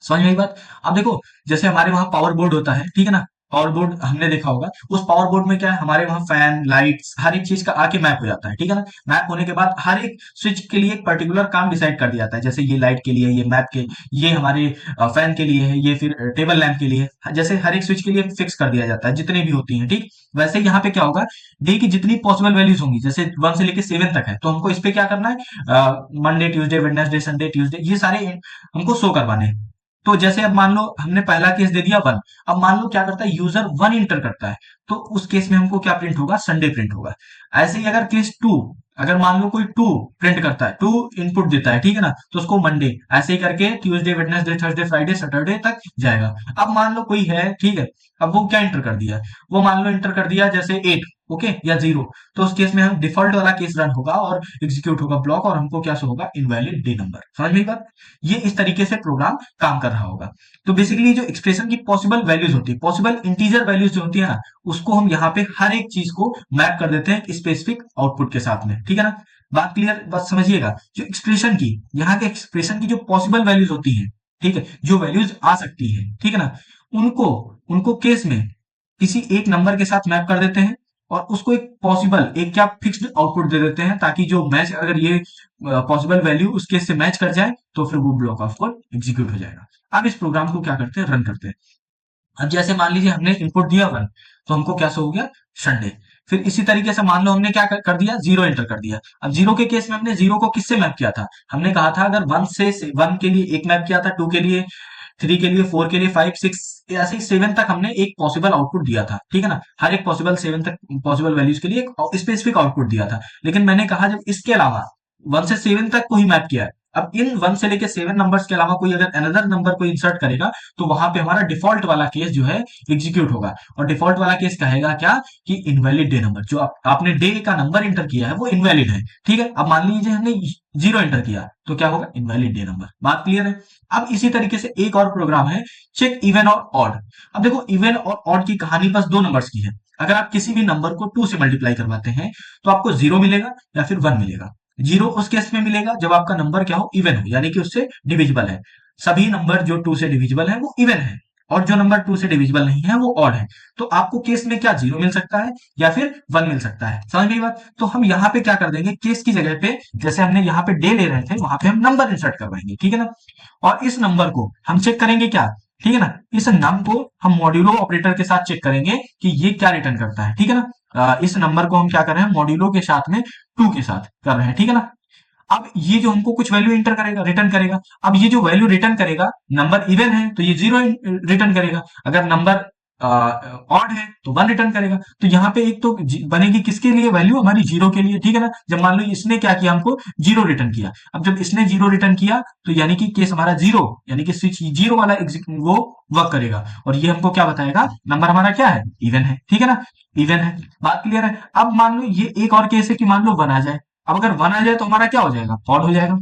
समझ में आई बात। अब देखो जैसे हमारे वहां पावर बोर्ड होता है, ठीक है ना, पावर बोर्ड हमने देखा होगा, उस पावर बोर्ड में क्या है, हमारे वहां फैन, लाइट्स, हर एक चीज का आके मैप हो जाता है, ठीक है ना। मैप होने के बाद हर एक स्विच के लिए एक पर्टिकुलर काम डिसाइड कर दिया जाता है, जैसे ये लाइट के लिए, ये मैप के, ये हमारे फैन के लिए है, ये फिर टेबल लैंप के लिए, जैसे हर एक स्विच के लिए फिक्स कर दिया जाता है जितने भी होती है, ठीक। वैसे यहाँ पे क्या होगा, डे की जितनी पॉसिबल वैल्यूज होंगी, जैसे 1 से लेके 7 तक है, तो हमको इस पे क्या करना है, Monday, Tuesday, Wednesday, Sunday, Tuesday, ये सारे हमको शो करवाने हैं। तो जैसे अब मान लो हमने पहला केस दे दिया 1, अब मान लो क्या करता है, यूजर 1 इंटर करता है, तो उस केस में हमको क्या प्रिंट होगा, संडे प्रिंट होगा। ऐसे ही अगर केस 2, अगर मान लो कोई 2 प्रिंट करता है, 2 इनपुट देता है, ठीक है ना, तो उसको मंडे, ऐसे ही करके Tuesday, Wednesday, Thursday, Friday, Saturday तक जाएगा। अब मान लो कोई है, ठीक है, अब वो क्या इंटर कर दिया, वो मान लो इंटर कर दिया जैसे 8, ओके, या 0, तो उस केस में हम डिफॉल्ट वाला केस रन होगा और एग्जीक्यूट होगा ब्लॉक, और हमको क्या शो होगा, इनवैलिड डे नंबर। समझ में बात, ये इस तरीके से प्रोग्राम काम कर रहा होगा। तो बेसिकली जो एक्सप्रेशन की पॉसिबल वैल्यूज होती है, पॉसिबल इंटीजर वैल्यूज जो होती है ना, उसको हम यहाँ पे हर एक चीज को मैप कर देते हैं स्पेसिफिक आउटपुट के साथ में, ठीक है ना। बात क्लियर, बात समझिएगा। जो एक्सप्रेशन की, यहाँ के एक्सप्रेशन की जो पॉसिबल वैल्यूज होती है, ठीक है, जो वैल्यूज आ सकती है, ठीक है ना, उनको उनको केस में किसी एक नंबर के साथ मैप कर देते हैं, और उसको एक पॉसिबल एक क्या फिक्स्ड आउटपुट दे देते हैं, ताकि जो मैच अगर ये पॉसिबल वैल्यू उस केस से मैच कर जाए तो फिर वो ब्लॉक ऑफ कोड एग्जीक्यूट हो जाएगा। अब इस प्रोग्राम को क्या करते हैं, रन करते हैं। अब जैसे मान लीजिए हमने इनपुट दिया 1, तो हमको क्या शो हो गया, संडे। फिर इसी तरीके से मान लो हमने क्या कर दिया, 0 एंटर कर दिया। अब 0 के केस में हमने 0 को किससे मैप किया था, हमने कहा था अगर 1 के लिए एक मैप किया था, 2 के लिए, 3 के लिए, 4 के लिए, 5 6 ऐसे ही 7 तक हमने एक पॉसिबल आउटपुट दिया था, ठीक है ना। हर एक पॉसिबल 7 तक पॉसिबल वैल्यूज के लिए एक स्पेसिफिक आउटपुट दिया था। लेकिन मैंने कहा जब इसके अलावा 1 से 7 तक को ही मैप किया है, अब इन 1 से लेके 7 नंबर्स के अलावा कोई अगर अनदर नंबर को इंसर्ट करेगा, तो वहां पे हमारा डिफॉल्ट वाला केस जो है एग्जीक्यूट होगा। और डिफॉल्ट वाला केस कहेगा क्या, कि इनवैलिड डे नंबर, जो आपने डे का नंबर इंटर किया है वो इनवैलिड है, ठीक है। अब मान लीजिए हमने 0 एंटर किया, तो क्या होगा, इनवैलिड डे नंबर। बात क्लियर है। अब इसी तरीके से एक और प्रोग्राम है, चेक इवन और ऑड। अब देखो, इवन और ऑड की कहानी बस 2 नंबर्स की है। अगर आप किसी भी नंबर को 2 से मल्टीप्लाई करवाते हैं, तो आपको 0 मिलेगा या फिर 1 मिलेगा। 0 उस केस में मिलेगा जब आपका नंबर क्या हो, इवन हो, यानी कि उससे डिविजिबल है। सभी नंबर जो 2 से डिविजिबल है वो इवन है, और जो नंबर 2 से डिविजिबल नहीं है वो ऑड है। तो आपको केस में क्या 0 मिल सकता है या फिर 1 मिल सकता है, समझ गई बात। तो हम यहाँ पे क्या कर देंगे, केस की जगह पे जैसे हमने यहाँ पे डे ले रहे थे, वहां पे हम नंबर इंसर्ट करवाएंगे, ठीक है ना। और इस नंबर को हम चेक करेंगे क्या, ठीक है ना, इस नम को हम मॉड्यूलो ऑपरेटर के साथ चेक करेंगे कि ये क्या रिटर्न करता है, ठीक है ना। इस नंबर को हम क्या कर रहे हैं, मॉड्यूलो के साथ में 2 के साथ कर रहे हैं, ठीक है ना। अब ये जो हमको कुछ वैल्यू इंटर करेगा, रिटर्न करेगा। अब ये जो वैल्यू रिटर्न करेगा, नंबर इवन है तो ये 0 रिटर्न करेगा, अगर नंबर ऑड है तो 1 रिटर्न करेगा। तो यहाँ पे एक तो बनेगी किसके लिए वैल्यू, हमारी 0 के लिए, ठीक है ना। जब मान लो इसने क्या किया, हमको 0 रिटर्न किया। अब जब इसने 0 रिटर्न किया, तो यानी कि केस हमारा 0, यानी कि स्विच 0 वाला वो वर्क करेगा, और ये हमको क्या बताएगा, नंबर हमारा क्या है, इवन है, ठीक है ना, इवन है। बात क्लियर है। अब मान लो ये एक और केस है कि मान लो 1 आ जाए। अब अगर 1 आ जाए तो हमारा क्या हो जाएगा, ऑड हो जाएगा।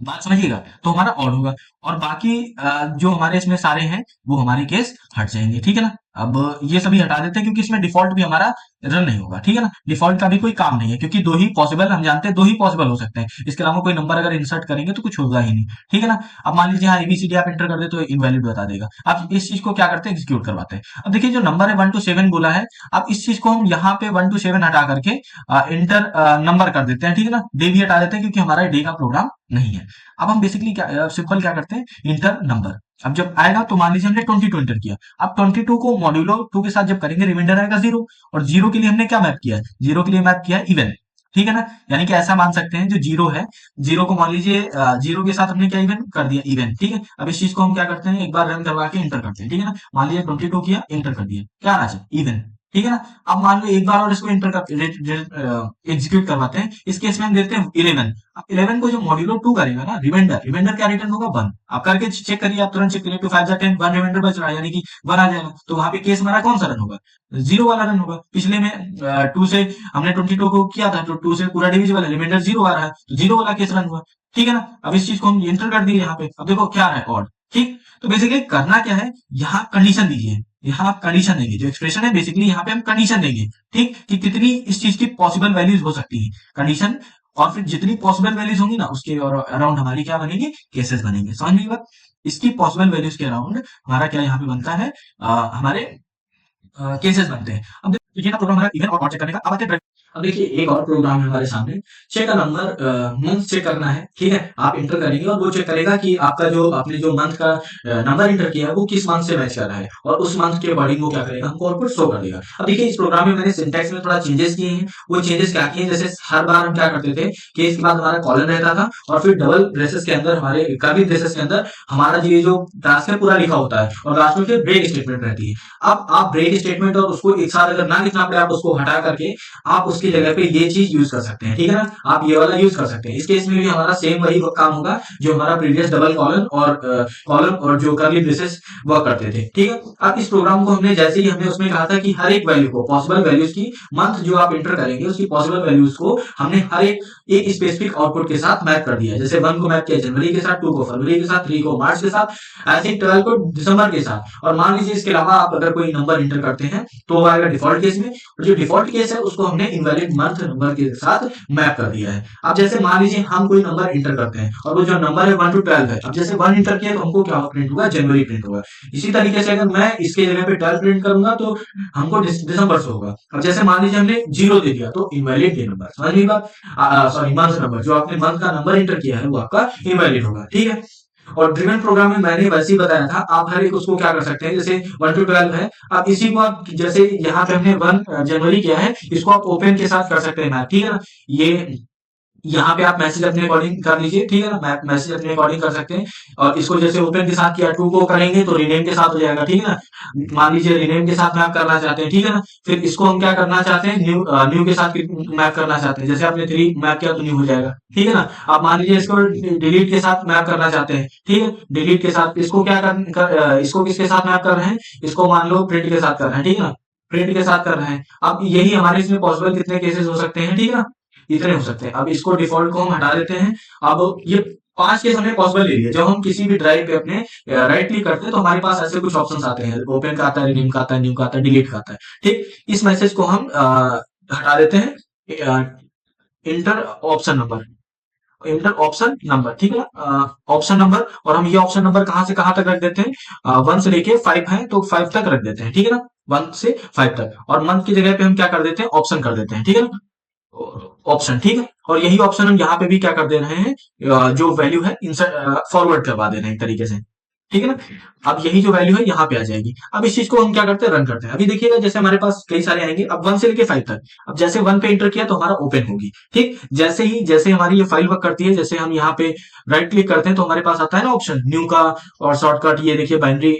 बात समझिएगा, तो हमारा ऑड होगा। और बाकी जो हमारे इसमें सारे हैं वो हमारे केस हट जाएंगे, ठीक है ना। अब ये सभी हटा देते हैं क्योंकि इसमें डिफॉल्ट भी हमारा रन नहीं होगा, ठीक है ना। डिफॉल्ट का भी कोई काम नहीं है, क्योंकि 2 ही पॉसिबल, हम जानते हैं 2 ही पॉसिबल हो सकते हैं, इसके अलावा कोई नंबर अगर इंसर्ट करेंगे तो कुछ होगा ही नहीं, ठीक है ना। अब मान लीजिए हाँ एबीसीडी आप एंटर कर दे तो इनवैलिड बता देगा। अब इस चीज को क्या करते हैं, एग्जीक्यूट करवाते हैं। अब देखिए जो नंबर है 1 to 7 बोला है, अब इस चीज को हम यहाँ पे 1 to 7 हटा करके इंटर नंबर कर देते हैं, ठीक है ना। डे भी हटा देते हैं क्योंकि हमारा डे का प्रोग्राम नहीं है। अब हम बेसिकली क्या सिंपल क्या करते हैं, इंटर नंबर। अब जब आएगा तो मान लीजिए हमने 22 एंटर किया। अब 22 को मॉड्यूलो 2 के साथ जब करेंगे, रिमाइंडर आएगा 0, और 0 के लिए हमने क्या मैप किया है, 0 के लिए मैप किया है इवन, ठीक है ना। यानी कि ऐसा मान सकते हैं जो 0 है, 0 को मान लीजिए 0 के साथ हमने क्या इवन कर दिया, इवन, ठीक है। अब इस चीज को हम क्या करते हैं, एक बार रन करवा के इंटर करते हैं, ठीक है ना। मान लीजिए 22 किया, इंटर कर दिया, क्या आना चाहिए, इवन, ठीक है ना। अब मान लो एक बार और इसको इंटर कर एग्जीक्यूट करवाते हैं, इस केस में हम देते हैं 11। अब 11 को जो मॉड्यूलो 2 करेगा ना, रिमाइंडर, रिमाइंडर क्या रिटर्न होगा, 1। आप करके चेक करिए, आप तुरंत चेक करिए, 2 5 10, 1 रिमाइंडर बच रहा है, यानी कि 1 आ जाएगा। तो वहां पे केस हमारा कौन सा रन होगा, 0 वाला रन होगा। पिछले में 2 से हमने 22 को किया था, तो 2 से पूरा डिविजिबल है, रिमाइंडर 0 आ रहा है, तो 0 वाला केस रन हुआ, ठीक है ना। अब इस चीज को हम एंटर कर दिए यहाँ पे, अब देखो क्या है, ऑड, ठीक। तो बेसिकली करना क्या है, यहाँ कंडीशन दीजिए, यहाँ आप कंडीशन देंगे, जो एक्सप्रेशन है बेसिकली यहाँ पे हम कंडीशन देंगे, ठीक, कि कितनी इस चीज की पॉसिबल वैल्यूज हो सकती है, कंडीशन। और फिर जितनी पॉसिबल वैल्यूज होंगी ना, उसके अराउंड हमारी क्या बनेगी, केसेस बनेंगे, समझ में बात। इसकी पॉसिबल वैल्यूज के अराउंड हमारा क्या यहाँ पे बनता है, हमारे केसेस बनते हैं। अब देखिए ना, प्रोग्राम हमारा इवन और ऑड चेक करने का। अब आते हैं, अब देखिए एक और प्रोग्राम है हमारे सामने, check a number, month check करना है, ठीक है। आप इंटर करेंगे और वो चेक करेगा कि आपका जो आपने जो मंथ का नंबर इंटर किया है वो किस मंथ से मैच कर रहा है, और उस मंथ के अकॉर्डिंग वो क्या करेगा, हमको आउटपुट शो कर देगा। अब देखिए इस प्रोग्राम में मैंने सिंटैक्स में थोड़ा चेंजेस किए हैं। वो चेंजेस क्या किए हैं, जैसे हर बार हम क्या करते थे कि इसके बाद हमारा कॉलन रहता था, और फिर डबल ब्रेसेस के अंदर, हमारे कर्ली ब्रेसेस के अंदर हमारा ये जो टास्क है पूरा लिखा होता है, और लास्ट में फिर ब्रेक स्टेटमेंट रहती है। अब आप ब्रेक स्टेटमेंट और उसको एक साथ अगर ना लिखना पड़े, आप उसको हटा करके आप उसकी जगह पे ये चीज यूज कर सकते हैं, ठीक है ना। आप ये वाला यूज कर सकते हैं। इस केस में भी हमारा सेम वही काम होगा जो हमारा प्रीवियस डबल कॉलम और जो कर्ली ब्रेसेस वर्क करते थे, ठीक है। अब इस प्रोग्राम को हमने जैसे ही हमने उसमें कहा था कि हर एक वैल्यू को, पॉसिबल वैल्यूज की, मंथ जो आप इंटर करेंगे उसकी पॉसिबल वैल्यूज को हमने हर एक स्पेसिफिक आउटपुट के साथ मैप कर दिया। जैसे 1 को मैप किया जनवरी के साथ, 2 को फरवरी के साथ, 3 को मार्च के साथ, ऐसे ही 12 को दिसंबर के साथ। और मान लीजिए इसके अलावा आप अगर कोई नंबर इंटर करते हैं तो वो आएगा डिफॉल्ट केस में, और जो डिफॉल्ट केस है उसको हमने इनवैलिड वैलिड मंथ नंबर के साथ मैप कर दिया है। अब जैसे मान लीजिए हम कोई नंबर इंटर करते हैं और वो जो नंबर है 1 to 12 है। अब जैसे 1 इंटर किया तो हमको क्या प्रिंट होगा, जनवरी प्रिंट होगा। इसी तरीके से अगर मैं इसके जगह पे 12 प्रिंट करूंगा तो हमको दिसंबर से होगा। अब जैसे मान लीजिए हमने 0 दे दिया तो इनवैलिड ये नंबर, समझ में बात, सॉरी मंथ नंबर, जो आपने मंथ का नंबर इंटर किया है वो आपका इनवैलिड होगा, ठीक है। और ड्रिवन प्रोग्राम में मैंने वैसे ही बताया था, आप हर एक उसको क्या कर सकते हैं, जैसे 1 to 12 है, अब इसी को आप जैसे यहाँ पे हमने 1 जनवरी किया है, इसको आप ओपन के साथ कर सकते हैं मैप, ठीक है ना। ये यहाँ पे आप मैसेज अपने अकॉर्डिंग कर लीजिए, ठीक है ना, मैसेज अपने अकॉर्डिंग कर सकते हैं। और इसको जैसे ओपन के साथ किया, टू को करेंगे तो रीनेम के साथ हो जाएगा, ठीक है ना। मान लीजिए रीनेम के साथ मैप करना चाहते हैं, ठीक है ना। फिर इसको हम क्या करना चाहते हैं, न्यू के साथ मैप करना चाहते हैं, जैसे आपने 3 मैप किया तो न्यू हो जाएगा, ठीक है ना। आप मान लीजिए इसको डिलीट के साथ मैप करना चाहते हैं, ठीक है, डिलीट के साथ इसको क्या इसको किसके साथ मैप कर रहे हैं, इसको मान लो प्रिंट के साथ कर रहे हैं, ठीक है ना, प्रिंट के साथ कर रहे हैं। अब यही हमारे इसमें पॉसिबल कितने केसेस हो सकते हैं, ठीक है ना, इतने हो सकते हैं। अब इसको डिफॉल्ट को हम हटा देते हैं। अब ये 5 केस हमें पॉसिबल एरिया, जब हम किसी भी ड्राइव पे अपने राइट क्लिक करते हैं तो हमारे पास ऐसे कुछ ऑप्शंस आते हैं, ओपन का आता है, रिनेम का आता है, न्यू का आता है, डिलीट का आता है, ठीक। इस मैसेज को हम हटा देते हैं, inter option number, inter option number, ठीक है ना, ऑप्शन नंबर। और हम ये ऑप्शन नंबर कहां से कहां तक रख देते हैं, 1 से लेके 5 है तो 5 तक रख देते हैं, ठीक है ना, 1 से 5 तक। और मंथ की जगह पे हम क्या कर देते हैं, ऑप्शन कर देते हैं, ठीक है ना, ऑप्शन, ठीक है। और यही ऑप्शन हम यहाँ पे भी क्या कर दे रहे हैं, जो वैल्यू है इंसर्ट फॉरवर्ड करवा दे रहे हैं एक तरीके से, ठीक है ना। अब यही जो वैल्यू है यहाँ पे आ जाएगी। अब इस चीज को हम क्या करते हैं, रन करते हैं। अभी देखिएगा जैसे हमारे पास कई सारे आएंगे, अब 1 से लेके 5 तक। अब जैसे 1 पे इंटर किया तो हमारा ओपन होगी, ठीक। जैसे हमारी ये फाइल वर्क करती है, जैसे हम यहाँ पे राइट क्लिक करते हैं तो हमारे पास आता है ना ऑप्शन न्यू का, और शॉर्टकट ये देखिए बाइनरी,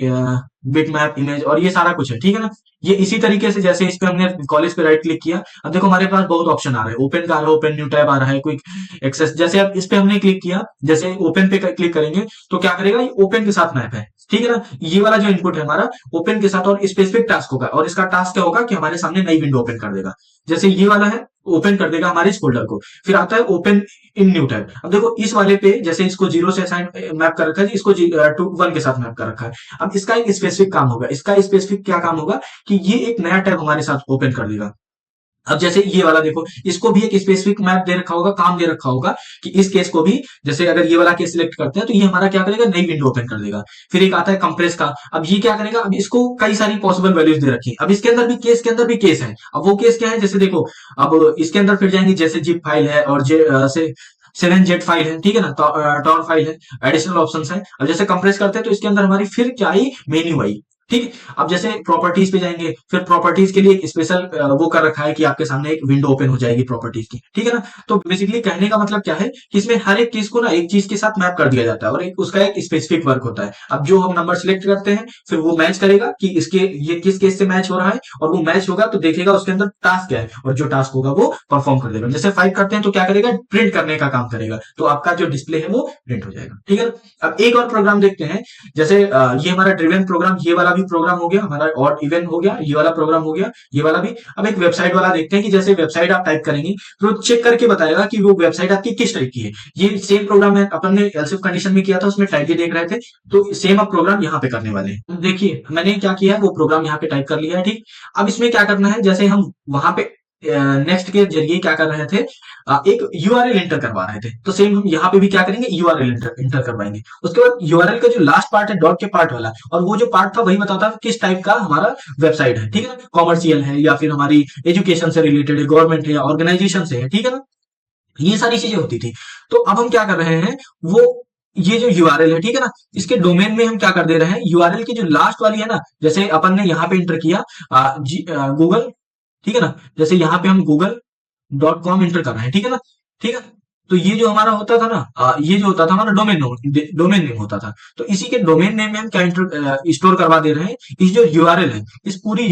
बिट मैप, इमेज, और ये सारा कुछ है, ठीक है ना। ये इसी तरीके से जैसे इस पे हमने कॉलेज पे राइट क्लिक किया, अब देखो हमारे पास बहुत ऑप्शन आ रहे हैं, ओपन का आ रहा है, ओपन न्यू टैब आ रहा है, क्विक एक्सेस। जैसे अब इस पे हमने क्लिक किया, जैसे ओपन पे क्लिक करेंगे तो क्या करेगा, ये ओपन के साथ मैप है, ठीक है ना। ये वाला जो इनपुट है हमारा ओपन के साथ, और स्पेसिफिक टास्क होगा, और इसका टास्क क्या होगा कि हमारे सामने नई विंडो ओपन कर देगा। जैसे ये वाला है, ओपन कर देगा हमारे इस फोल्डर को। फिर आता है ओपन इन न्यू टैब। अब देखो इस वाले पे जैसे इसको 0 से असाइन मैप कर रखा है, इसको 1 के साथ मैप कर रखा है। अब इसका एक स्पेसिफिक काम होगा, इसका स्पेसिफिक क्या काम होगा कि ये एक नया टैब हमारे साथ ओपन कर देगा। अब जैसे ये वाला देखो, इसको भी एक स्पेसिफिक मैप दे रखा होगा, काम दे रखा होगा कि इस केस को भी, जैसे अगर ये वाला केस सिलेक्ट करते हैं तो ये हमारा क्या करेगा, नई विंडो ओपन कर देगा। फिर एक आता है कंप्रेस का। अब ये क्या करेगा, अब इसको कई सारी पॉसिबल वैल्यूज दे रखी है। अब इसके अंदर भी केस के अंदर भी केस है। अब वो केस क्या है, जैसे देखो, अब इसके अंदर फिर जाएंगे, जैसे जिप फाइल है और से 7z फाइल है, ठीक है ना, टॉर फाइल है, एडिशनल ऑप्शंस है। अब जैसे कंप्रेस करते हैं तो इसके अंदर हमारी फिर क्या आई, मेन्यू आई, ठीक। अब जैसे प्रॉपर्टीज पे जाएंगे, फिर प्रॉपर्टीज के लिए एक स्पेशल वो कर रखा है कि आपके सामने एक विंडो ओपन हो जाएगी प्रॉपर्टीज की, ठीक है ना। तो बेसिकली कहने का मतलब क्या है कि इसमें हर एक चीज को ना एक चीज के साथ मैप कर दिया जाता है, और एक उसका एक स्पेसिफिक वर्क होता है। अब जो हम नंबर सिलेक्ट करते हैं, फिर वो मैच करेगा कि इसके ये किस केस से मैच हो रहा है, और वो मैच होगा तो देखेगा उसके अंदर टास्क क्या है, और जो टास्क होगा वो परफॉर्म कर देगा। जैसे 5 करते हैं तो क्या करेगा, प्रिंट करने का काम करेगा, तो आपका जो डिस्प्ले है वो प्रिंट हो जाएगा, ठीक है ना। अब एक और प्रोग्राम देखते हैं, जैसे ये हमारा ड्रिवन प्रोग्राम, ये वाला भी प्रोग्राम हो गया हमारा, और इवेंट हो गया, ये वाला प्रोग्राम हो गया, ये वाला भी। अब एक वेबसाइट वाला देखते हैं कि जैसे वेबसाइट आप टाइप करेंगे तो चेक करके बताएगा कि वो वेबसाइट आपकी किस टाइप की है। ये सेम प्रोग्राम है, अपन ने एल्स इफ कंडीशन में किया था, उसमें टाइप भी देख रहे थे, तो सेम अब प्रोग्राम यहाँ पे करने वाले हैं। देखिए मैंने क्या किया है, वो प्रोग्राम यहाँ पे टाइप कर लिया है, ठीक। अब इसमें क्या करना है, जैसे हम वहां पे नेक्स्ट के जरिए क्या कर रहे थे, एक यूआरएल इंटर करवा रहे थे, तो सेम हम यहाँ पे भी क्या करेंगे, यूआरएल इंटर करवाएंगे। उसके बाद यूआरएल का जो लास्ट पार्ट है, डॉट के पार्ट वाला, और वो जो पार्ट था वही बताता है किस टाइप का हमारा वेबसाइट है, ठीक है ना, कॉमर्शियल है या फिर हमारी एजुकेशन से रिलेटेड है, गवर्नमेंट है या ऑर्गेनाइजेशन से है, ठीक है ना, ये सारी चीजें होती थी। तो अब हम क्या कर रहे हैं, वो ये जो यूआरएल है, ठीक है ना, इसके डोमेन में हम क्या कर दे रहे हैं, यूआरएल की जो लास्ट वाली है ना, जैसे अपन ने यहाँ पे इंटर किया गूगल, ठीक है ना, जैसे यहाँ पे हम google.com इंटर कर रहे हैं, ठीक है ना, ठीक है। तो ये जो हमारा होता था ना, ये जो होता था हमारा डोमेन नेम होता था। तो इसी के डोमेन नेम में हम क्या स्टोर करवा दे रहे हैं, इस जो यूआरएल है, इस पूरी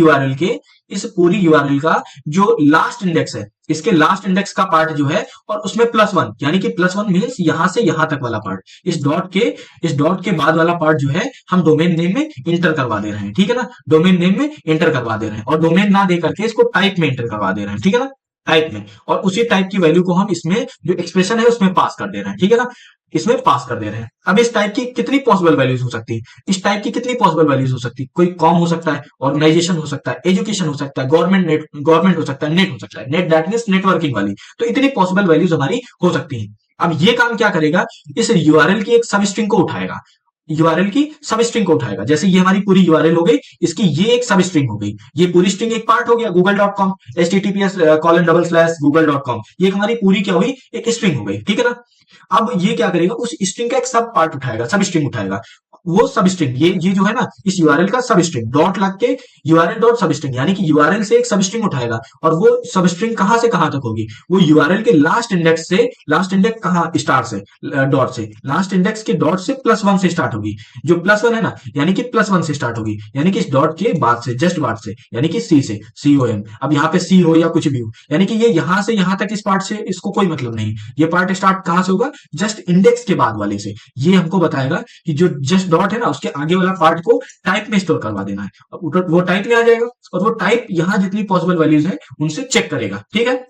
यूआरएल का जो लास्ट इंडेक्स है, इसके लास्ट इंडेक्स का पार्ट जो है, और उसमें +1, यानी कि +1 मीन्स यहां से यहां तक वाला पार्ट, इस डॉट के बाद वाला पार्ट जो है हम डोमेन नेम में इंटर करवा दे रहे हैं, ठीक है ना, डोमेन नेम में इंटर करवा दे रहे हैं, और डोमेन ना दे करके इसको टाइप में इंटर करवा दे रहे हैं, ठीक है ना, टाइप में। और उसी टाइप की वैल्यू को हम इसमें जो एक्सप्रेशन है उसमें पास कर दे रहे हैं, ठीक है ना। इसमें पास कर दे रहे हैं। अब इस टाइप की कितनी पॉसिबल वैल्यूज हो सकती है, इस टाइप की कितनी पॉसिबल वैल्यूज हो सकती है, कोई कॉम हो सकता है, ऑर्गेनाइजेशन हो सकता है, एजुकेशन हो सकता है, गवर्नमेंट हो सकता है, नेट हो सकता है, नेट दैट मींस नेटवर्किंग वाली। तो इतनी पॉसिबल वैल्यूज हमारी हो सकती है। अब ये काम क्या करेगा, इस यूआरएल की एक सब स्ट्रिंग को उठाएगा, यूआरएल की सब स्ट्रिंग को उठाएगा। जैसे ये हमारी पूरी यूआरएल हो गई, इसकी ये एक सब स्ट्रिंग हो गई, ये पूरी स्ट्रिंग एक पार्ट हो गया google.com, https://google.com, ये हमारी पूरी क्या हुई, एक स्ट्रिंग हो गई, ठीक है ना। अब ये क्या करेगा, उस स्ट्रिंग का एक सब पार्ट उठाएगा, सब स्ट्रिंग उठाएगा। वो सब स्ट्रिंग ये जो है ना, इस यूआरएल का सब स्ट्रिंग डॉट लग के यूआरएल डॉट सब स्ट्रिंग, यानी कि यूआरएल से एक सब स्ट्रिंग उठाएगा। और वो सब स्ट्रिंग कहां से कहां तक होगी, वो यूआरएल के लास्ट इंडेक्स से, लास्ट इंडेक्स कहां, स्टार से, डॉट से, लास्ट इंडेक्स के डॉट से +1 से स्टार्ट होगी। जो +1 है ना, यानी कि +1 से स्टार्ट होगी, यानी कि इस डॉट के बाद से, जस्ट बाद से, यानी कि सी से, COM। अब यहाँ पे सी हो या कुछ भी हो, यानी कि ये यहां से यहां तक इस पार्ट से इसको कोई मतलब नहीं। ये पार्ट स्टार्ट कहां से होगा, जस्ट इंडेक्स के बाद वाले से। ये हमको बताएगा कि जो जस्ट डॉट है ना, उसके आगे वाला पार्ट को टाइप में स्टोर करवा देना है। वो टाइप में आ जाएगा और वो टाइप यहां जितनी पॉसिबल वैल्यूज है उनसे चेक करेगा, ठीक है।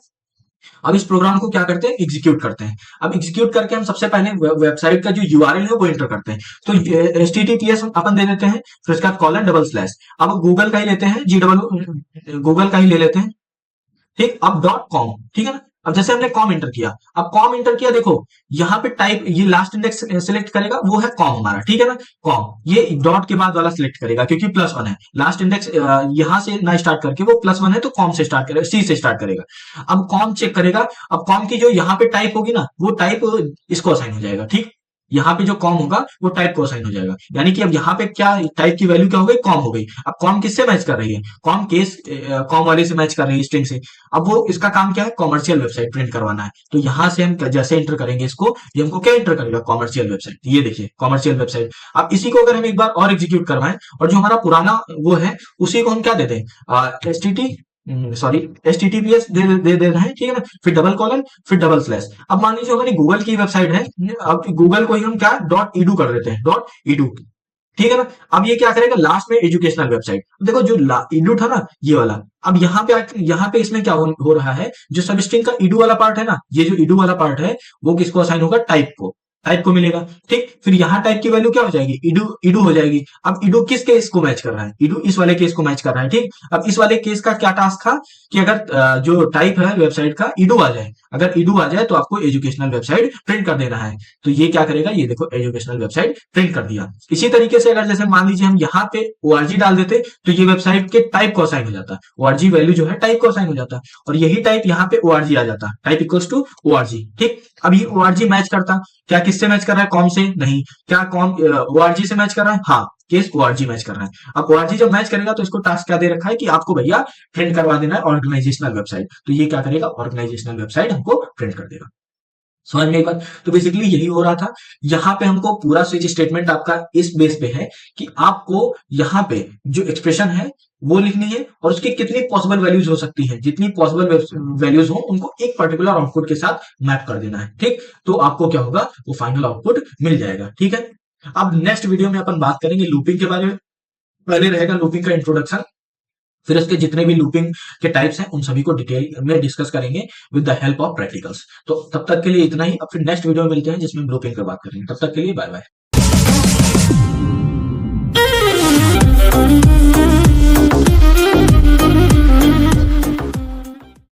अब इस प्रोग्राम को क्या करते हैं, एग्जीक्यूट करते हैं। अब एग्जीक्यूट करके हम सबसे पहले वेबसाइट का जो यूआरएल है वो एंटर करते हैं। तो HTTPS अपन दे देते हैं, फिर उसके बाद :/। अब गूगल का ही लेते हैं, गूगल का ही ले लेते हैं, ठीक। अब .com, ठीक है ना। अब जैसे हमने कॉम एंटर किया, अब कॉम एंटर किया, देखो यहाँ पे टाइप, ये लास्ट इंडेक्स सिलेक्ट करेगा, वो है कॉम हमारा, ठीक है ना। कॉम ये डॉट के बाद वाला सिलेक्ट करेगा क्योंकि +1 है, लास्ट इंडेक्स यहां से ना स्टार्ट करके, वो +1 है तो कॉम से स्टार्ट करेगा, सी से स्टार्ट करेगा। अब कॉम चेक करेगा, अब कॉम की जो यहाँ पे टाइप होगी ना, वो टाइप इसको असाइन हो जाएगा, ठीक। यहाँ पे जो कॉम होगा वो टाइप को असाइन हो जाएगा, यानी कि अब यहाँ पे क्या टाइप की वैल्यू क्या हो गई, कॉम हो गई। अब कॉम किससे मैच कर रही है, कॉम केस कॉम वाले से मैच कर रही है, स्ट्रिंग से। अब वो इसका काम क्या है, कॉमर्शियल वेबसाइट प्रिंट करवाना है। तो यहां से हम जैसे एंटर करेंगे इसको, ये हमको क्या एंटर करेगा, कॉमर्शियल वेबसाइट। ये देखिए कॉमर्शियल वेबसाइट। अब इसी को अगर हम एक बार और एग्जीक्यूट करवाएं, और जो हमारा पुराना वो है उसी को हम क्या देते हैं, HTTPS दे रहे हैं, ठीक है ना। फिर :/, फिर :/। अब मान लीजिए हमारी गूगल की वेबसाइट है, अब गूगल को ही हम क्या .edu कर देते हैं, .edu, ठीक है ना। अब ये क्या करेगा, लास्ट में एजुकेशनल वेबसाइट। देखो जो edu था ना, ये वाला, अब यहाँ पे इसमें क्या हो रहा है, जो सब स्ट्रिंग का edu वाला पार्ट है ना, ये जो edu वाला पार्ट है वो किसको असाइन होगा, टाइप को मिलेगा, ठीक। फिर यहाँ टाइप की वैल्यू क्या हो जाएगी, इडू हो जाएगी। अब इडू किस केस को मैच कर रहा है, इडू इस वाले केस को मैच कर रहा है, ठीक। अब इस वाले केस का क्या टास्क था कि अगर जो टाइप है वेबसाइट का इडू आ जाए, अगर इडू आ जाए तो आपको एजुकेशनल वेबसाइट प्रिंट कर देना है। तो ये क्या करेगा, ये देखो एजुकेशनल वेबसाइट प्रिंट कर दिया। इसी तरीके से अगर जैसे मान लीजिए हम यहाँ पे ORG डाल देते, तो ये वेबसाइट के टाइप को असाइन हो जाता, ORG वैल्यू जो है टाइप को असाइन हो जाता, और यही टाइप यहाँ पे ORG आ जाता, टाइप इक्वल्स टू ORG, ठीक। अब ये ORG मैच करता, क्या किससे मैच कर रहा है, कॉम से नहीं, क्या कॉम ORG से मैच कर रहा है, हाँ केस ORG मैच कर रहा है। अब ORG जब मैच करेगा तो इसको टास्क क्या दे रखा है कि आपको भैया प्रिंट करवा देना है ऑर्गेनाइजेशनल वेबसाइट। तो ये क्या करेगा, ऑर्गेनाइजेशनल वेबसाइट हमको प्रिंट कर देगा। समझ में एक बात। तो बेसिकली यही हो रहा था। यहाँ पे हमको पूरा स्विच स्टेटमेंट आपका इस बेस पे है कि आपको यहाँ पे जो एक्सप्रेशन है वो लिखनी है, और उसकी कितनी पॉसिबल वैल्यूज हो सकती है, जितनी पॉसिबल वैल्यूज हो उनको एक पर्टिकुलर आउटपुट के साथ मैप कर देना है, ठीक। तो आपको क्या होगा, वो फाइनल आउटपुट मिल जाएगा, ठीक है। अब नेक्स्ट वीडियो में अपन बात करेंगे लूपिंग के बारे में। पहले रहेगा लूपिंग का इंट्रोडक्शन, फिर उसके जितने भी लूपिंग के टाइप्स हैं उन सभी को डिटेल में डिस्कस करेंगे with the help of practicals. तो तब तक के लिए इतना ही। अब फिर नेक्स्ट वीडियो में मिलते हैं जिसमें हम लूपिंग पर बात करेंगे। तब तक के लिए बाय बाय।